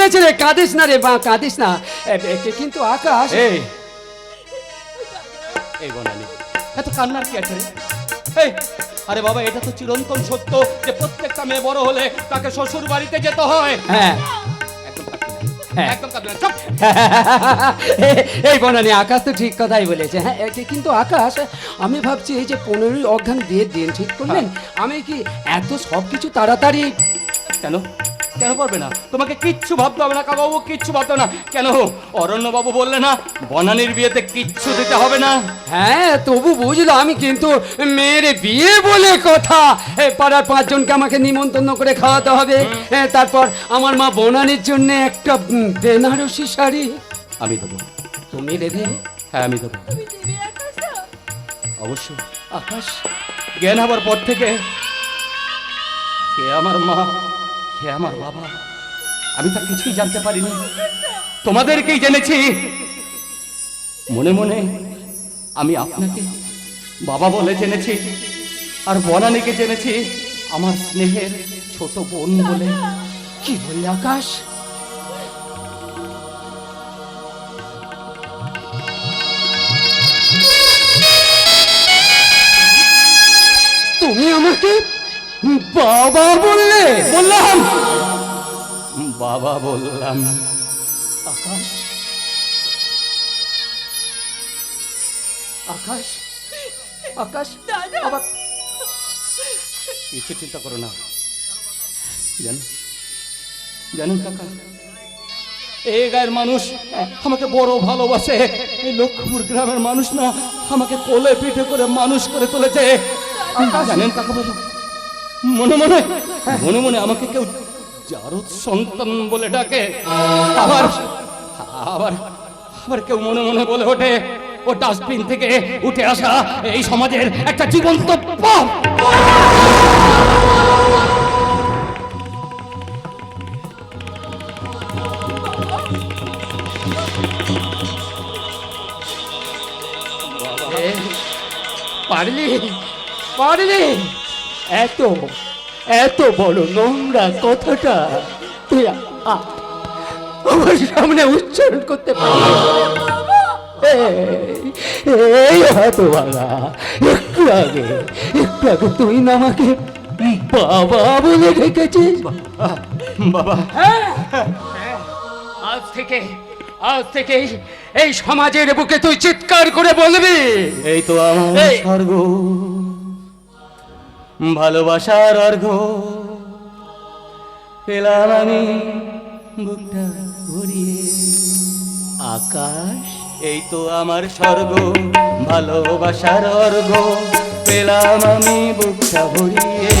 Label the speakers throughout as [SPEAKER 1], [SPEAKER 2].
[SPEAKER 1] হয়েছে রে? কাঁদিস না রে মা, কাঁদিস না। কিন্তু আকাশ,
[SPEAKER 2] এই বনানি, এত কান্নার কি আছে রে? এই, আরে বাবা, এটা তো চিরন্তন সত্য যে প্রত্যেকটা মেয়ে বড় হলে তাকে শ্বশুর বাড়িতে যেতে হয়।
[SPEAKER 1] হ্যাঁ
[SPEAKER 2] একদম কাঁদবে না, চুপ।
[SPEAKER 1] এই বনানি, আকাশ তো ঠিক কথাই বলেছে। হ্যাঁ, কিন্তু আকাশ, আমি ভাবছি এই যে 15ই অঘ্রান দিয়ে দিন ঠিক করলেন, আমি কি এত সব কিছু তাড়াতাড়ি?
[SPEAKER 2] কেন কেন পারবে না? তোমাকে কিচ্ছু ভাবতে হবে না কাকাবাবু, কিচ্ছু ভাবতে হবে না। কেন, অরণ্যবাবু বললে না বনানির বিয়েতে কিচ্ছু দিতে হবে না?
[SPEAKER 1] হ্যাঁ, তবু বুঝলাম, কিন্তু মেয়ের বিয়ে বলে কথা, পাড়ার 5 জনকে আমাকে নিমন্ত্রণ করে খাওয়াতে হবে। তারপর আমার মা বনানির জন্য একটা বেনারসি শাড়ি
[SPEAKER 2] আমি দেবো।
[SPEAKER 1] তুমি দেবে?
[SPEAKER 2] হ্যাঁ, আমি দেবো, অবশ্যই। আকাশ, জ্ঞান হবার পর থেকে কে আমার মা, কে আমার বাবা, আমি তা কিছুই জানতে পারিনি। তোমাদেরকেই জেনেছি। মনে মনে আমি আপনাকে বাবা বলে জেনেছি, আর বনানীকে জেনেছি আমার স্নেহের ছোট বোন বলে।
[SPEAKER 1] কি বললে আকাশ? তুমি আমাকে বাবা বললে?
[SPEAKER 2] বললাম, বাবা বললাম। আকাশ, আকাশ, আকাশ, আবার কিছু চিন্তা করো না। জানেন কাকা, এই গায়ের মানুষ আমাকে বড় ভালোবাসে। এই লক্ষ্মীপুর গ্রামের মানুষ না আমাকে কোলে পিঠে করে মানুষ করে তুলেছে। জানেন কাকা বাবু, মনে মনে মনে মনে আমাকে কেউ জারদ সন্তান বলে ডাকে। আবার আবার আবার কেউ মনে মনে বলে ওঠে ও ডাস্টবিন থেকে উঠে আসা এই সমাজের একটা জীবন্ত পাপ।
[SPEAKER 1] পারলি পারলি এত এত বড় নোংরা কথাটা তুই আমার সামনে উচ্চারণ করতে পারলি? এই হয়তো বাবা, একটু আগে তুই না আমাকে বাবা বলে রেখেছিস।
[SPEAKER 2] বাবা,
[SPEAKER 1] আজ থেকে এই সমাজের বুকে তুই চিৎকার করে বলবি,
[SPEAKER 2] এই তো আমার স্বর্গ, ভালোবাসার অর্ঘ পেলাম আমি বুকটা ভরিয়ে।
[SPEAKER 1] আকাশ।
[SPEAKER 2] এই তো আমার স্বর্গ, ভালোবাসার অর্ঘ পেলাম আমি বুকটা ভরিয়ে।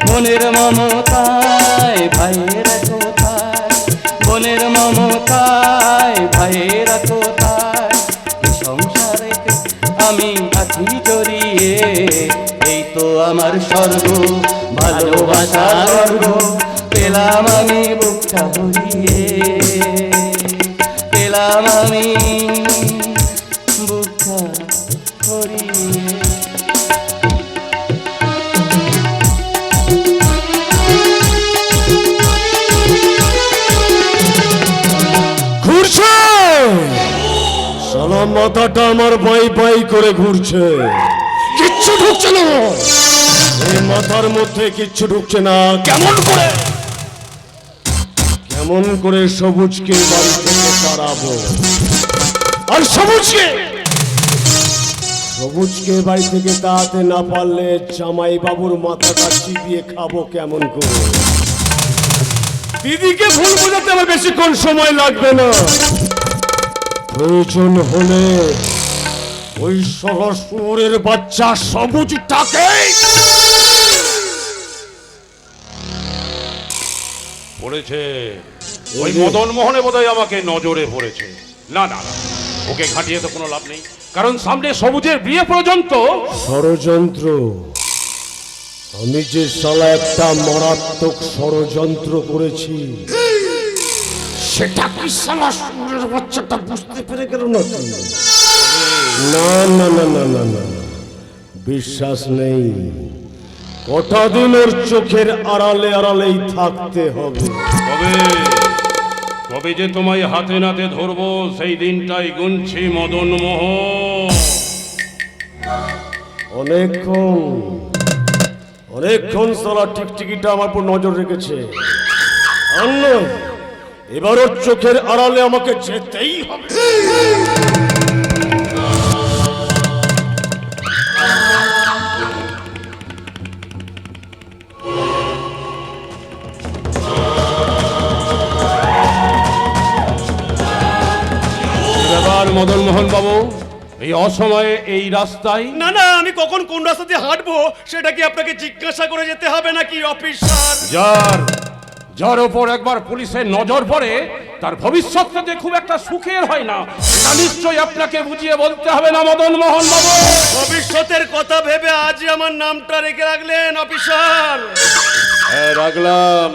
[SPEAKER 2] মনের মমতায় ভাইয়েরা কোথায়, মনের মমতায় ভাইয়েরা কোথায়, সংসারে আমি আছি জড়িয়ে। এই তো আমার স্বর্গ, ভালোবাসার অর্ঘ পেলাম আমি বুকটা ভরিয়ে, পেলাম আমি বুকটা ভরিয়ে।
[SPEAKER 3] ঘুরছে সালা, মাথাটা আমার বাই বাই করে ঘুরছে, কিচ্ছু ঢুকছে না এই মাথার মধ্যে, কিচ্ছু ঢুকছে না। কেমন করে সবুজকে বাড়ি থেকে তাড়াবো? আর সবুজকে বাড়ি থেকে তাড়াতে না পারলে জামাই বাবুর মাথাটা চিবিয়ে খাবো কেমন করে? দিদিকে ভুল বোঝাতে আমার বেশিক্ষণ সময় লাগবে না। প্রয়োজন হলে ওই সরসুরের বাচ্চা সবুজটাকে
[SPEAKER 4] পড়েছে ওই মদন মোহনে বোধহয় আমাকে নজরে পড়েছে। না না না, ওকে ঘাঁটিয়ে তো কোনো লাভ নেই, কারণ সামনে সবুজের বিয়ে পর্যন্ত
[SPEAKER 3] ষড়যন্ত্র। আমি যে শালা একটা মারাত্মক ষড়যন্ত্র করেছি, সেটা কি শালা সুরের বাচ্চাটা বুঝতে পেরে গেল না? না না না না না না, বিশ্বাস নেই। কটা দিন ওর চোখের আড়ালে আড়ালেই থাকতে হবে।
[SPEAKER 4] কবে কবে যে তোমায় হাতে নাতে ধরবো সেই দিনটাই গুনছি মদন মোহন।
[SPEAKER 3] অনেকক্ষণ সালা টিকটিকিটা আমার উপর নজর রেখেছে। আর নয়, এবার ওর চোখের আড়ালে আমাকে যেতেই হবে।
[SPEAKER 4] ব্যাপার মদন মোহন বাবু, এই অসময়ে এই রাস্তায়?
[SPEAKER 3] না না, আমি কখন কোন রাস্তা দিয়ে হাঁটবো সেটা কি আপনাকে জিজ্ঞাসা করে যেতে হবে নাকি অফিসার?
[SPEAKER 4] যার ওপর একবার পুলিশের নজর পড়ে তার ভবিষ্যৎটা যে খুব একটা সুখের হয় না, এটা নিশ্চয়ই আপনাকে বুঝিয়ে বলতে হবে না মদন মোহন বাবু।
[SPEAKER 3] ভবিষ্যতের কথা ভেবে আজ আমার নামটা রেখে রাখলেন অফিসার?
[SPEAKER 4] হ্যাঁ রাখলাম,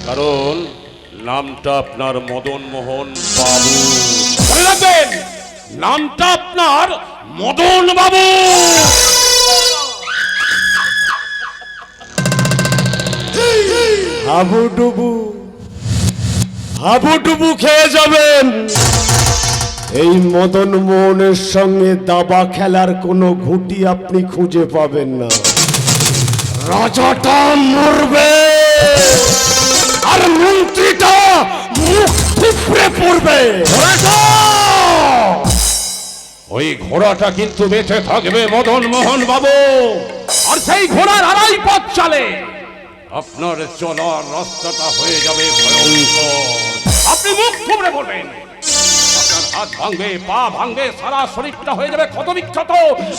[SPEAKER 4] কারণ নামটা আপনার মদন মোহন বাবু। মনে রাখবেন, নামটা আপনার মদন বাবু।
[SPEAKER 3] হাবুডুবু খেয়ে যাবেন। এই মদন মোহনের সঙ্গে দাবা খেলার কোনো ঘুঁটি আপনি খুঁজে পাবেন না। রাজাটা মরবে আর মন্ত্রীটা মুখ থুবড়ে পড়বে।
[SPEAKER 4] ওই ঘোড়াটা কিন্তু বেঁচে থাকবে মদন মোহন বাবু, আর সেই ঘোড়ার আড়াই পথ চলে। আপনার চলার রাস্তাটা হয়ে যাবে ভয়ঙ্কর। আপনি মুখ থুবড়ে পড়বেন, আপনার হাত ভাঙবে, পা ভাঙবে, সারা শরীরটা হয়ে যাবে ক্ষত বিক্ষত।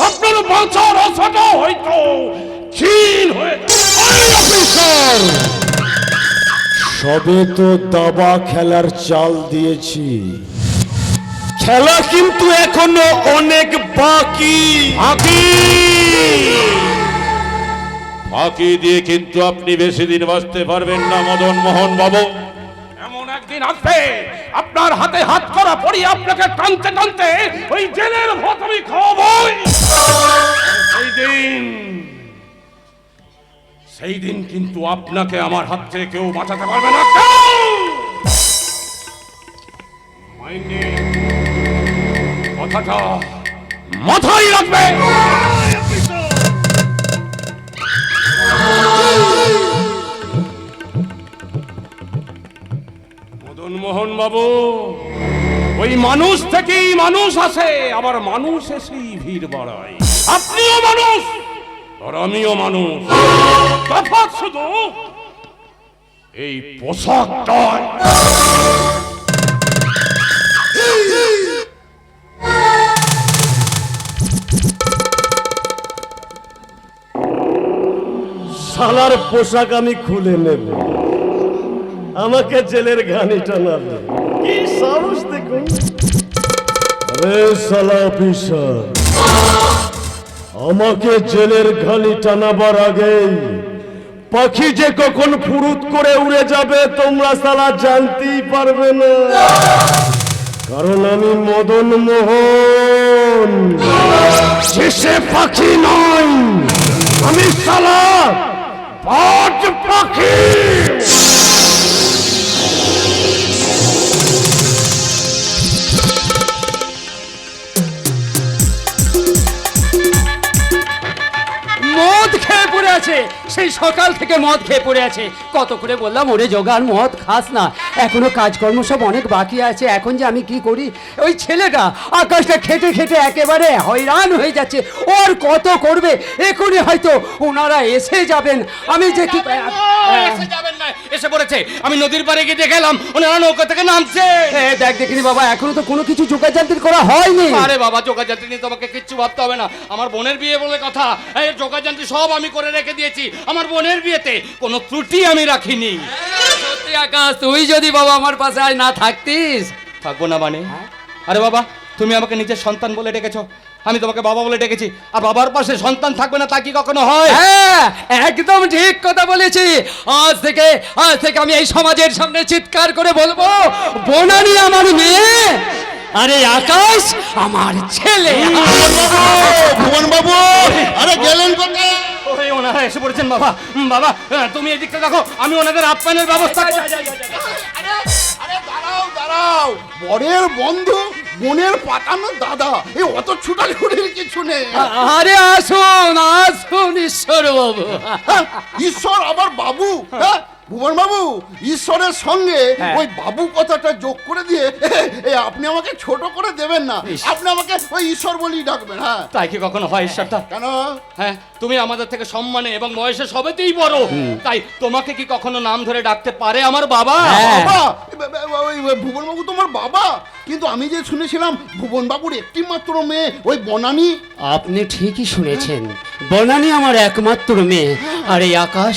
[SPEAKER 4] আপনার বাঁচার আশাটাও হয়তো ক্ষীণ হয়ে
[SPEAKER 3] অফিসার, সবে তো দাবা খেলার চাল দিয়েছি, খেলা কিন্তু এখনো অনেক বাকি।
[SPEAKER 4] ফাঁকি দিয়ে কিন্তু আপনি বেশি দিন বাঁচতে পারবেন না মদন মোহন বাবু। এমন একদিন আসবে আপনার হাতে হাত করা পড়ি আপনাকে টানতে টানতে ওই জেলের ভাত আমি খাওয়াবই। সেই দিন কিন্তু আপনাকে আমার হাত থেকে কেউ বাঁচাতে পারবে না। কথাটা মাথায় রাখবে। মদন মোহন বাবু, ওই মানুষ থেকেই মানুষ আসে, আবার মানুষ এসেই ভিড় বাড়ায়। আপনিও মানুষ আর আমিও মানুষ, তফাৎ শুধু এই পোশাকটায়।
[SPEAKER 3] শালার পোশাক আমি খুলে নেব, আমাকে জেলের ঘানি টানাবে। কি সাহস দেখুন! আরে শালা অফিসার, আমাকে জেলের ঘানি টানাবার আগে পাখি যে কখন ফুরুত করে উড়ে যাবে তোমরা শালা জানতেই পারবে না, কারণ আমি মদন মোহন। শেষে পাখি নয়, আমি শালা বাজ পাখি।
[SPEAKER 1] মদ খেয়ে পড়ে আছে, সেই সকাল থেকে মদ খেয়ে পড়ে আছে। কত করে বললাম ওরে জোগাড় মদ খাস না, এখনো কাজকর্ম সব অনেক বাকি আছে। এখন যে আমি কি করি, ওই ছেলেটা আকাশটা খেটে খেটে একেবারে হয়রান হয়ে যাচ্ছে। ওর কত করবে, এখনই হয়তো ওনারা এসে যাবেন। আমি যে কি
[SPEAKER 2] এসে যাবেন না, এসে পড়েছে। আমি নদীর পাড়ে গিয়ে দেখলাম ওনারা নৌকা থেকে নামছে।
[SPEAKER 1] দেখ দেখিনি বাবা, এখনো তো কোনো কিছু যোগাযোগ করা হয়নি।
[SPEAKER 2] আরে বাবা, যোগাযোগ নিয়ে তোমাকে কিচ্ছু ভাবতে হবে না। আমার বোনের বিয়ে বলে কথা, এই যোগাযোগ সব আমি করে রেখে দিয়েছি। আমার বোনের বিয়েতে কোনো ত্রুটি আমি রাখিনি।
[SPEAKER 1] সত্যি আকাশ, তুই যদি বাবা আমার পাশে আজ না থাকতিস।
[SPEAKER 2] থাকবো না মানে? আরে বাবা, তুমি আমাকে নিজের সন্তান বলে ডেকেছো, আমি তোমাকে বাবা বলে ডেকেছি, আর বাবার পাশে সন্তান থাকবে না তা কি কখনো হয়?
[SPEAKER 1] হ্যাঁ, একদম ঠিক কথা বলেছি। আজ থেকে আমি এই সমাজের সামনে চিৎকার করে বলবো, বনানী আমার মেয়ে, আরে আকাশ আমার ছেলে।
[SPEAKER 3] ভুবন বাবু, আরে গেলেন কোথায়?
[SPEAKER 2] হয়ে ওনারা এসে পড়েছেন বাবা। বাবা তুমি এদিকটা দেখো, আমি ওনাদের আপ্যায়নের ব্যবস্থা করছি।
[SPEAKER 5] আরে দাঁড়াও দাঁড়াও, বরের বন্ধু বোনের পাতানো দাদা, এই অত ছুটাছুটির কিছু নেই।
[SPEAKER 1] আরে আসুন আসুন ঈশ্বর বাবু।
[SPEAKER 5] হ্যাঁ, ঈশ্বর আবার বাবু? হ্যাঁ ভুবন বাবু, ঈশ্বরের সঙ্গে ওই বাবু কথাটা যোগ করে দিয়ে আপনি আমাকে ছোট করে দেবেন না, আপনি আমাকে ওই ঈশ্বর বলেই ডাকবেন। হ্যাঁ
[SPEAKER 2] তাই কি কখনো হয় ঈশ্বরটা?
[SPEAKER 5] কেন?
[SPEAKER 2] হ্যাঁ, তুমি আমাদের থেকে সম্মানে এবং বয়সে সবেতেই বড়, তাই তোমাকে কি কখনো নাম ধরে ডাকতে পারে আমার বাবা?
[SPEAKER 5] বাবা? ওই ভুবন বাবু তোমার বাবা? কিন্তু আমি যে শুনেছিলাম ভুবন বাবুর একটি মাত্র মেয়ে ওই বনানী।
[SPEAKER 1] আপনি ঠিকই শুনেছেন, বনানী আমার একমাত্র মেয়ে। আর এই আকাশ,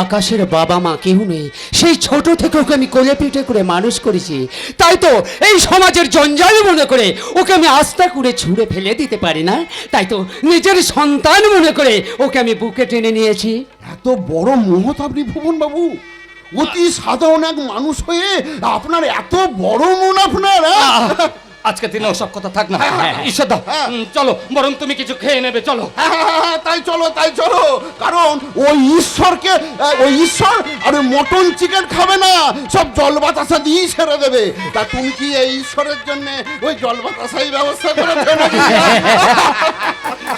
[SPEAKER 1] আকাশের বাবা মা কেউ নেই। সেই ছোট থেকে ওকে আমি কোলে পিঠে করে মানুষ করেছি, তাই তো এই সমাজের জঞ্জাল মনে করে ওকে আমি আস্থা করে ছুঁড়ে ফেলে দিতে পারি না। তাই তো নিজের সন্তান মনে করে ওকে আমি বুকে টেনে নিয়েছি।
[SPEAKER 5] এত বড় মহৎ আপনি ভুবন বাবু, অতি সাধারণ এক মানুষ হয়ে আপনার এত বড় মন আপনার।
[SPEAKER 2] আজকে দিনে ওসব কথা থাক না, ঈশ্বর দাও। চলো বরং তুমি কিছু খেয়ে নেবে, চলো।
[SPEAKER 5] তাই চলো তাই চলো, কারণ ওই ঈশ্বরকে, ওই ঈশ্বর আর ওই মটন চিকেন খাবে না, সব জল বাতাসা দিয়েই ছেড়ে দেবে। তা তুমি কি এই ঈশ্বরের জন্য ওই জল বাতাসাই ব্যবস্থা করেছো নাকি?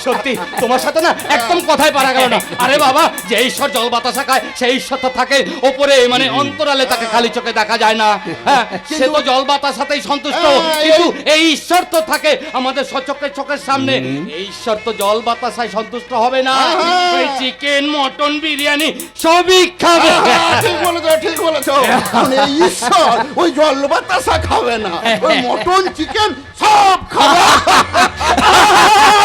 [SPEAKER 2] সত্যি তোমার সাথে না একদম কথাই পারা গেল না। আরে বাবা, যে ঈশ্বর জল বাতাসা খায় সেই ঈশ্বর তো থাকে ওপরে, মানে অন্তরালে, তাকে খালি চোখে দেখা যায় না। হ্যাঁ, সে তো জল বাতাসাতেই সন্তুষ্ট, কিন্তু এই ঈশ্বর তো থাকে আমাদের সচক্ষে চোখের সামনে। এই ঈশ্বর তো জল বাতাসায় সন্তুষ্ট হবে না, ওই চিকেন মটন বিরিয়ানি সবই খাবে।
[SPEAKER 5] ঠিক বলেছো ঠিক বলেছো, কারণ এই ঈশ্বর ওই জল বাতাসা খাবে না, ওই মটন চিকেন সব খাবে।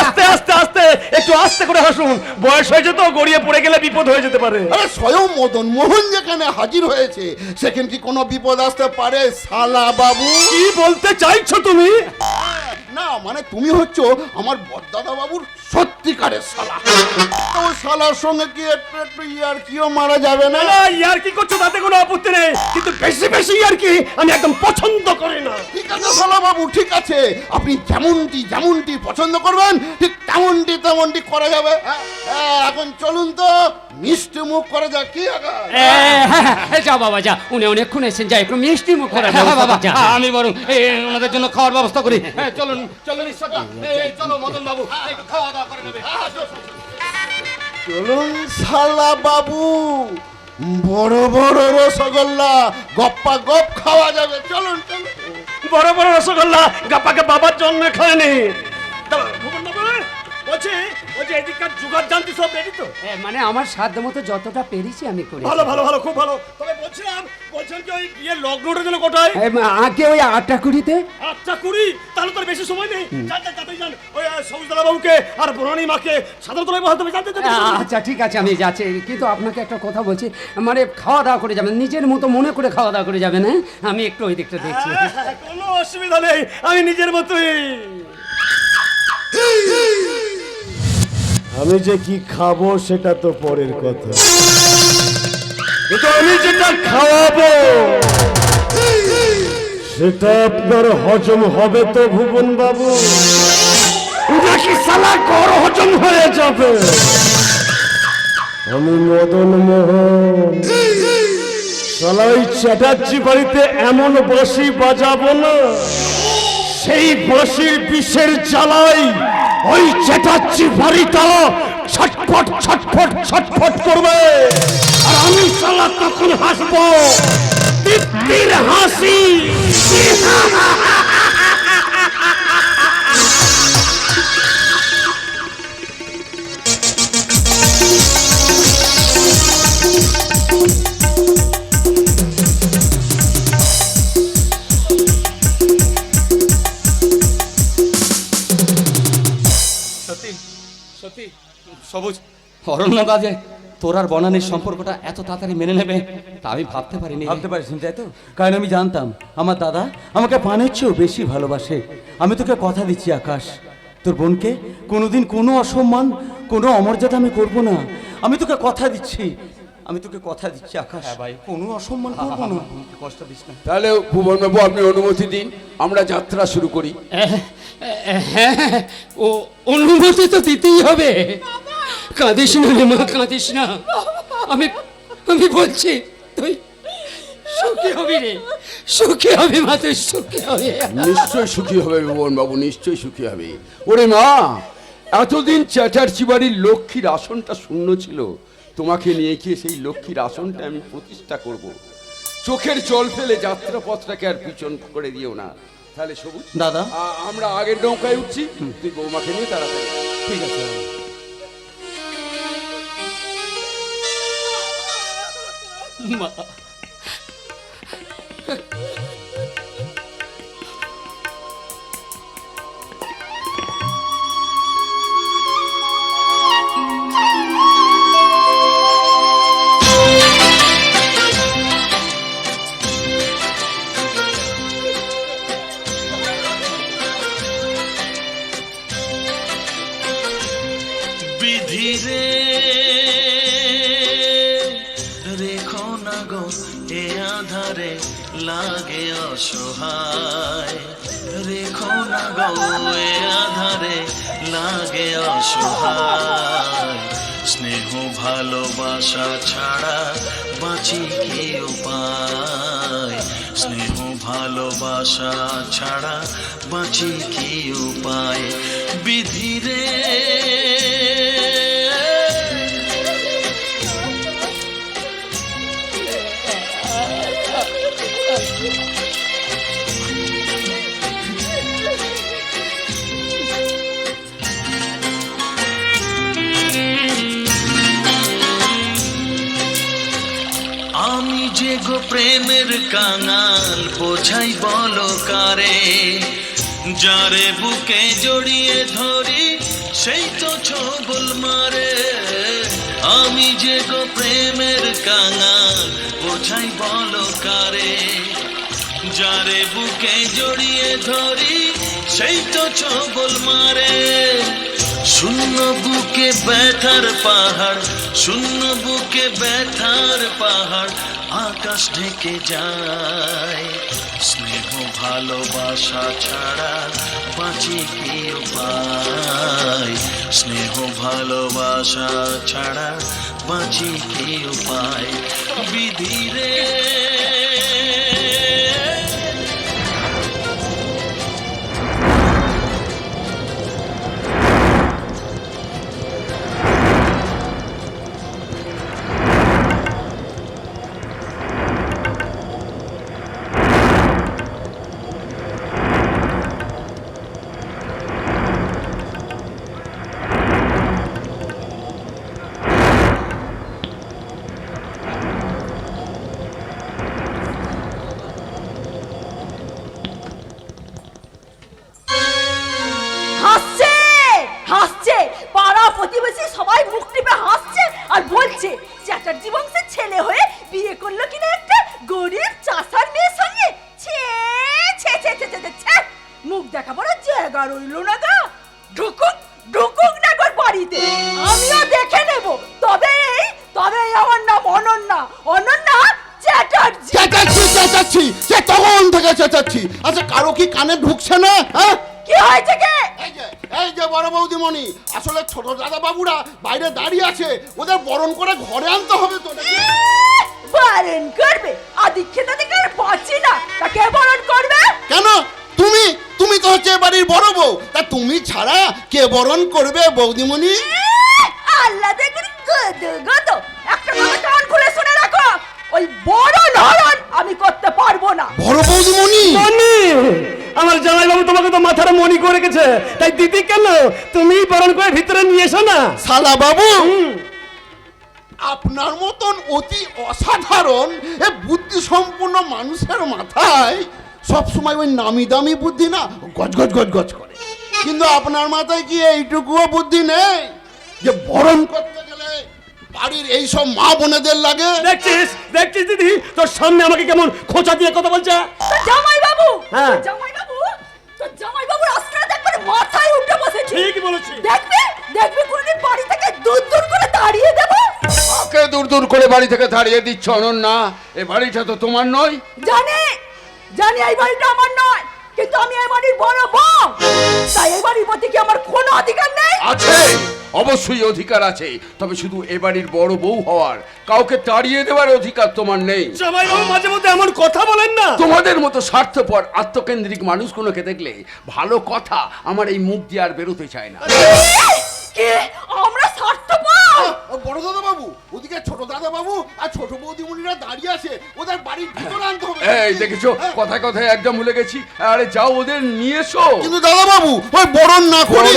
[SPEAKER 3] আস্তে আস্তে আস্তে, একটু আস্তে করে হাসুন, বয়স হয়েছে তো, গড়িয়ে পড়ে গেলে বিপদ হয়ে যেতে পারে।
[SPEAKER 5] আরে স্বয়ং মদন মোহন যেখানে হাজির হয়েছে সেখানে কি কোনো বিপদ আসতে পারে শালা বাবু?
[SPEAKER 3] কি বলতে চাইছো তুমি?
[SPEAKER 5] না মানে তুমি হচ্ছ আমার বড়দাদা বাবুর সত্যিকারের শালা। তো শালার সঙ্গে কি একটু একটু ইয়ার কিও মারা যাবে না?
[SPEAKER 3] না, ইয়ার কি করছো তাতে কোনো আপত্তি নেই, কিন্তু বেশি বেশি ইয়ার কি আমি একদম পছন্দ করি না।
[SPEAKER 5] ঠিক আছে শালা বাবু, ঠিক আছে, আপনি যেমনটি যেমনটি পছন্দ করবেন ঠিক তেমনটি করা যাবে। এখন চলুন তো মিষ্টি মুখ করা যাক, কি আকার?
[SPEAKER 1] যা বাবা যা, উনি অনেকক্ষণ এসেছেন, যা একটু মিষ্টি মুখ করে
[SPEAKER 2] বাবা, আমি বরং ওনাদের জন্য খাওয়ার ব্যবস্থা করি। চলুন চলুন ঈশ্বরদা, চলো মদন বাবু, একটু খাওয়া দাওয়া করে নেবে।
[SPEAKER 5] চলুন শালা বাবু, বড় বড় রসগোল্লা গপ্পা গপ খাওয়া যাবে। চলুন চলুন।
[SPEAKER 3] বড় বড় রসগোল্লা গাপাকে বাবার জন্য খায়নি। ভুবন বাবু বলছি, ওই যে এদিককার জোগাড় জানতি সব রেডি তো?
[SPEAKER 1] মানে আমার সাধ্য মতো যতটা পেরেছি আমি করি।
[SPEAKER 3] ভালো ভালো ভালো, খুব ভালো। তবে বলছিলাম কি ওই বিয়ের লগ্নটা যেন কোটায়?
[SPEAKER 1] আগে ওই 8টা 20-তে।
[SPEAKER 3] 8টা 20? তাহলে তোর বেশি সময় নেই। যান যান, ওই সবুজদাদা বাবুকে আর বনানী মাকে সাদর তলায় বসাতে হবে। জানতে
[SPEAKER 1] আচ্ছা ঠিক আছে, আমি যাচ্ছি, কিন্তু আপনাকে একটা কথা বলছি, মানে খাওয়া দাওয়া করে যাবেন, নিজের মতো মনে করে খাওয়া দাওয়া করে যাবেন। হ্যাঁ, আমি একটু ওই দিকটা দেখছি।
[SPEAKER 3] কোনো অসুবিধা নেই, আমি নিজের মতোই।
[SPEAKER 6] আমি যে কি খাবো সেটা তো পরের কথা,
[SPEAKER 3] কিন্তু আমি যেটা খাওয়াবো
[SPEAKER 6] সেটা আপনার হজম হবে তো ভুবন বাবু,
[SPEAKER 3] নাকি সালা কর হজম হয়ে যাবে?
[SPEAKER 6] আমি মদন মোহন সালাই চ্যাটার্জি বাড়িতে এমন বাঁশি বাজাবো না,
[SPEAKER 3] সেই বাঁশির বিষের জ্বালাই ওই চ্যাটার্জি বাড়িটা ছটফট ছটফট ছটফট করবে, আর আমি সালা তখন হাসবো তৃপ্তির হাসি।
[SPEAKER 2] সত্যি সবুজ, অরণ্য কাজে তোর আর বনানীর সম্পর্কটা এত তাড়াতাড়ি মেনে নেবে তা আমি ভাবতে পারিনি।
[SPEAKER 7] ভাবতে পারিস তাই তো? কারণ আমি জানতাম আমার দাদা আমাকে পানের চেয়েও বেশি ভালোবাসে। আমি তোকে কথা দিচ্ছি আকাশ, তোর বোনকে কোনোদিন কোনো অসম্মান, কোনো অমর্যাদা আমি করব না। আমি তোকে কথা দিচ্ছি, আমি তোকে কথা দিচ্ছি আকাশ,
[SPEAKER 2] ভাই।
[SPEAKER 7] কোনো অসম্মান করবো না।
[SPEAKER 2] কষ্ট দিস না।
[SPEAKER 8] তাহলে ভুবন বাবু আপনি অনুমতি দিন, আমরা যাত্রা শুরু করি।
[SPEAKER 1] হ্যাঁ, ও অনুমতি তো দিতেই হবে, কাঁদিস না রে মা, কাঁদিস না। আমি আমি বলছি তুই সুখী হবি রে, সুখী হবি মা, তুই সুখী হবি।
[SPEAKER 8] নিশ্চয় সুখী হবে ভুবন বাবু, নিশ্চয় সুখী হবে। ওরে মা, এতদিন চ্যাটার্জি বাড়ির লক্ষ্মীর আসনটা শূন্য ছিল, তোমাকে নিয়ে গিয়ে সেই লক্ষ্মীর আসনটা আমি প্রতিষ্ঠা করব। চোখের জল ফেলে যাত্রাপথটাকে আর পিছন করে দিও না। তাহলে সবুজ
[SPEAKER 7] দাদা।
[SPEAKER 8] আমরা আগের নৌকায় উঠছি, তুই বৌমাকে নিয়ে তাড়াতাড়ি।
[SPEAKER 7] ঠিক আছে।
[SPEAKER 1] মা
[SPEAKER 9] বিধিরে রেখো না গো এ আধারে লাগে অসহায়, রেখো না গো এ আধারে লাগে অসহায়। স্নেহ ভালোবাসা ছাড়া বাঁচি কি উপায়, স্নেহ ভালোবাসা ছাড়া বাঁচি কি উপায়। বিধিরে আমি যে গো প্রেমের কাঙাল, বোঝাই বলো কারে, যারে বুকে জড়িয়ে ধরি সেই তো ছবল মারে। আমি যে গো প্রেমের কাঙাল, বোঝাই বলো কারে, যারে বুকে জড়িয়ে ধরি সেই তো ছবল মারে। শূন্য বুকে ব্যথার পাহাড়, শূন্য বুকে ব্যথার পাহাড়, আকাশ ঢেকে যায়। স্নেহ ভালোবাসা ছাড়া বাঁচি কি উপায়, স্নেহ ভালোবাসা ছাড়া বাঁচি কি উপায়। বিধিরে
[SPEAKER 10] হাসছে হাসছে, পাড়া প্রতিবেশী সবাই মুখ টিপে হাসছে আর বলছে চ্যাটার্জি বংশের ছেলে হয়ে বিয়ে করলো কিনা একটা গরিব চাষার মেয়ের সঙ্গে। ছে ছে ছে ছে ছে ছে, মুখ দেখাবার জায়গা রইল না গা। ঢুকুক ঢুকুক না গোর বাড়িতে, আমিও দেখে নেব। তবেই আমার নাম অনন্যা, অনন্যা চ্যাটার্জি।
[SPEAKER 5] চেঁচাচ্ছি চেঁচাচ্ছি, সে তখন থেকে চেঁচাচ্ছি। আচ্ছা কারো কি কানে ঢুকছে না? হ্যাঁ,
[SPEAKER 10] কি হয়েছে কে?
[SPEAKER 5] এই যে বড় বৌদিমণি, আসলে ছোট দাদা বাবুরা বাইরে দাঁড়িয়ে আছে, ওদের বরণ করে ঘরে আনতে হবে তো।
[SPEAKER 10] বারণ করবে? আদিক্ষেতা থেকে আর বাঁচি না, তা কে বারণ করবে?
[SPEAKER 5] কেন? তুমি তো হচ্ছে বাড়ির বড় বউ, তা তুমি ছাড়া কে বরণ করবে বৌদিমণি?
[SPEAKER 10] আল্লাহ দেখুন গদ গদ, একটা কথা কান খুলে শুনে রাখো, ওই বড় লড়ন আমি করতে পারবো না।
[SPEAKER 5] বড় বৌদিমণি,
[SPEAKER 6] আমার জামাইবাবু তোমাকে তো মাথার মনি করে রেখেছে, তাই দিদি কেন তুমি বরণ করে ভিতরে নিয়ে এসো না।
[SPEAKER 5] শালা বাবু, আপনার মতন অতি অসাধারণ এ বুদ্ধি সম্পন্ন মানুষের মাথায় সবসময় ওই নামি দামি বুদ্ধি না গজ গজ গজ গজ করে, কিন্তু আপনার মাথায় কি এইটুকুও বুদ্ধি নেই যে বরণ করতে গেলে বাড়ির এই সব মা বোনেদের লাগে?
[SPEAKER 6] দেখছিস দেখছিস দিদি, তোর সামনে আমাকে কেমন খোঁচা দিয়ে কথা বলছে।
[SPEAKER 10] জামাই বাবু,
[SPEAKER 6] হ্যাঁ।
[SPEAKER 10] জামাই বাবু, তো জামাই বাবুর আজকাল দেখবার মাথায় উঠে বসেছি।
[SPEAKER 6] ঠিক বলেছি।
[SPEAKER 10] দেখবে দেখবে কোনদিন বাড়ি থেকে দূর দূর করে তাড়িয়ে দেবো।
[SPEAKER 8] কাকে দূর দূর করে বাড়ি থেকে তাড়িয়ে দিচ্ছ অনন্যা? এ বাড়িটা তো তোমার নয়।
[SPEAKER 10] জানি জানি এই বাড়িটা আমার নয়, কিন্তু আমি এই বাড়ির বড় বউ, তাই এই বাড়ির প্রতি কি আমার কোনো অধিকার নেই?
[SPEAKER 8] আছে, অবশ্যই অধিকার আছে, তবে শুধু এ বাড়ির বড় বউ হওয়ার, কাউকে তাড়িয়ে দেওয়ার অধিকার তোমার নেই।
[SPEAKER 6] জামাই বাবু মাঝে মধ্যে এমন কথা বলেন না।
[SPEAKER 8] তোমাদের মতো স্বার্থপর আত্মকেন্দ্রিক মানুষগুলোকে দেখলে ভালো কথা আমার এই মুখ দিয়ে আর বেরোতে চায় না।
[SPEAKER 10] কি আমরা স্বার্থপর?
[SPEAKER 5] বড় দাদা বাবু, ওদিকে ছোট দাদা বাবু আর ছোট বৌদিমণিরা দাঁড়িয়ে আছে, ওদের বাড়ির ভিতরে আনতে হবে।
[SPEAKER 8] এই দেখেছো, কথায় কথায় একদম ভুলে গেছি। আরে যাও ওদের নিয়ে এসো।
[SPEAKER 5] কিন্তু দাদা বাবু, ওই বরণ না করে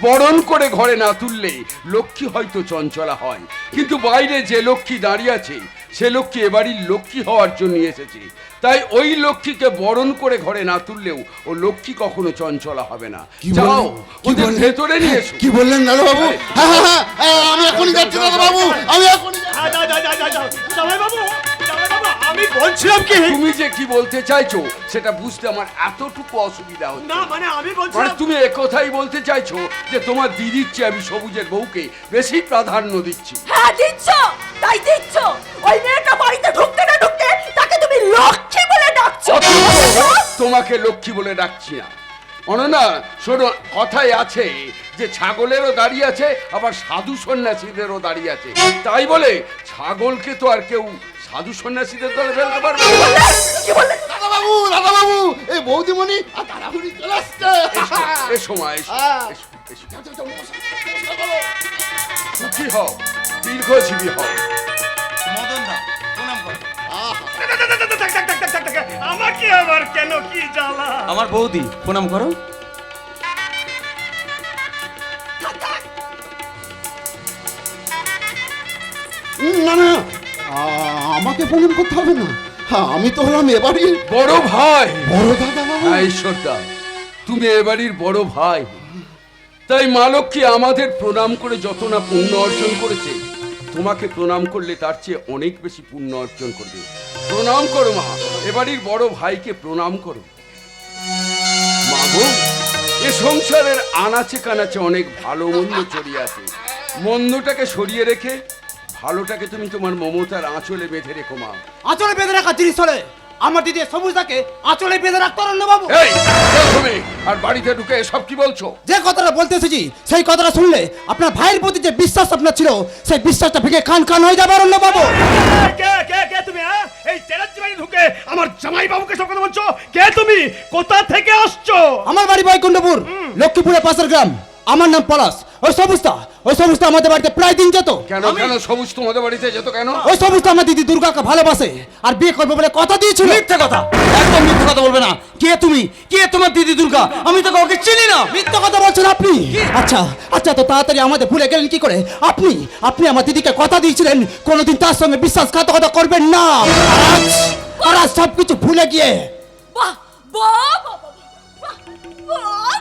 [SPEAKER 8] বরণ করে ঘরে না তুললে লক্ষ্মী হয়তো চঞ্চলা হয়, কিন্তু বাইরে যে লক্ষ্মী দাঁড়িয়ে আছে সে লক্ষ্মী এবাড়ির লক্ষ্মী হওয়ার জন্য এসেছে। তাই ওই লক্ষ্মীকে বরণ করে ঘরে না তুললেও ও লক্ষ্মী কখনো চঞ্চলা হবে না। যাও ওদের ভেতরে নিয়ে এসো।
[SPEAKER 5] কি বললেন দাদা বাবু? হ্যাঁ, আমি এখনই যাচ্ছি দাদা বাবু, আমি এখনই
[SPEAKER 6] জামাই বাবু, আমি বলছিলাম কি,
[SPEAKER 8] তুমি যে কি বলতে চাইছো সেটা বুঝতে আমার এতটুকু অসুবিধা হচ্ছে
[SPEAKER 6] না মানে আমি
[SPEAKER 8] মানে
[SPEAKER 6] বলছিলাম,
[SPEAKER 8] তুমি একথাই বলতে চাইছো যে তোমার দিদির চেয়ে আমি সবুজের বউকে বেশি প্রাধান্য দিচ্ছি।
[SPEAKER 10] হ্যাঁ দিচ্ছ, তাই দিচ্ছ। ওই মেয়েটা বাড়িতে ঢুকতে না ঢুকতে তাকে তুমি লক্ষ্মী বলে ডাকছো।
[SPEAKER 8] তোমাকে লক্ষ্মী বলে ডাকছি না অননা, শোনো, কথায় আছে যে ছাগলেরও দাঁড়িয়ে আছে, আবার সাধু সন্ন্যাসীদেরও দাঁড়িয়ে আছে। তাই বলে ছাগলকে তো আর কেউ সাধু সন্ন্যাসীদের দলে ফেলতে পারবে না।
[SPEAKER 10] কি বললেন?
[SPEAKER 5] দাদা বাবু, এই বৌদিমণি আর তাড়াহুড়ি চলে আসছে।
[SPEAKER 8] এসো মা, এসো, এসো, এসো। সুখী হও, দীর্ঘজীবী হও।
[SPEAKER 6] আমাকে আবার কেন, কি জ্বালা?
[SPEAKER 7] আমার বৌদি প্রণাম করো।
[SPEAKER 5] না না, আমাকে প্রণাম করতে হবে না। হ্যাঁ, আমি তো হলাম এবাড়ির
[SPEAKER 8] বড় ভাই।
[SPEAKER 5] বড় দাদা বাবু।
[SPEAKER 8] হ্যাঁ ঈশ্বরদা, তুমি এবাড়ির বড় ভাই, তাই মা লক্ষ্মী আমাদের প্রণাম করে যত না পুণ্য অর্জন করেছে, তোমাকে প্রণাম করলে তার চেয়ে অনেক বেশি পুণ্য অর্জন করবে। প্রণাম করো মা, এবাড়ির বড় ভাইকে প্রণাম করো। মা গো, এ সংসারের আনাচে কানাচে অনেক ভালো মন্দ চড়িয়ে আছে, মন্দটাকে সরিয়ে রেখে ভালোটাকে তুমি তোমার মমতার আঁচলে বেঁধে রেখো মা।
[SPEAKER 6] আঁচলে বেঁধে রাখা জিনিস হলে আমার দিদি সবুজটাকে আঁচলে বেঁধে রাখতে পারেন না বাবু।
[SPEAKER 8] এই তুমি আর বাড়িতে ঢুকে সব কি বলছো?
[SPEAKER 6] যে কথাটা বলতে এসেছি সেই কথাটা শুনলে আপনার ভাইয়ের প্রতি যে বিশ্বাস আপনার ছিল সেই বিশ্বাসটা ভেঙে খান খান হয়ে যাবে অরণ্য বাবু। কে কে কে তুমি? এই চ্যালেঞ্জ বাড়ি ঢুকে আমার জামাই বাবুকে সব কথা বলছো? কে তুমি? কোথা থেকে আসছো? আমার বাড়ি বৈকুণ্ঠপুর, লক্ষ্মীপুরের পাশের গ্রাম। আমার নাম পলাশ। ওই সবুজটা আমাদের বাড়িতে প্রায় দিন যেত।
[SPEAKER 8] কেন কেন সবুজ তোমাদের বাড়িতে যেত কেন?
[SPEAKER 6] ওই সবুজটা আমার দিদি দুর্গাকে ভালোবাসে আর বিয়ে করবে বলে কথা দিয়েছিল।
[SPEAKER 7] মিথ্যে কথা, একদম মিথ্যে কথা বলবে না। কে তুমি? কে তোমার দিদি দুর্গা? আমি তো কাউকে চিনি না।
[SPEAKER 6] মিথ্যে কথা বলছেন আপনি? আচ্ছা তো তাড়াতাড়ি আমাদের ভুলে গেলেন কি করে? আপনি আমার দিদিকে কথা দিয়েছিলেন কোনোদিন তার সঙ্গে বিশ্বাসঘাতকতা করবেন না, আর আজ সবকিছু ভুলে গিয়ে
[SPEAKER 10] বাহ বাহ বাহ বাহ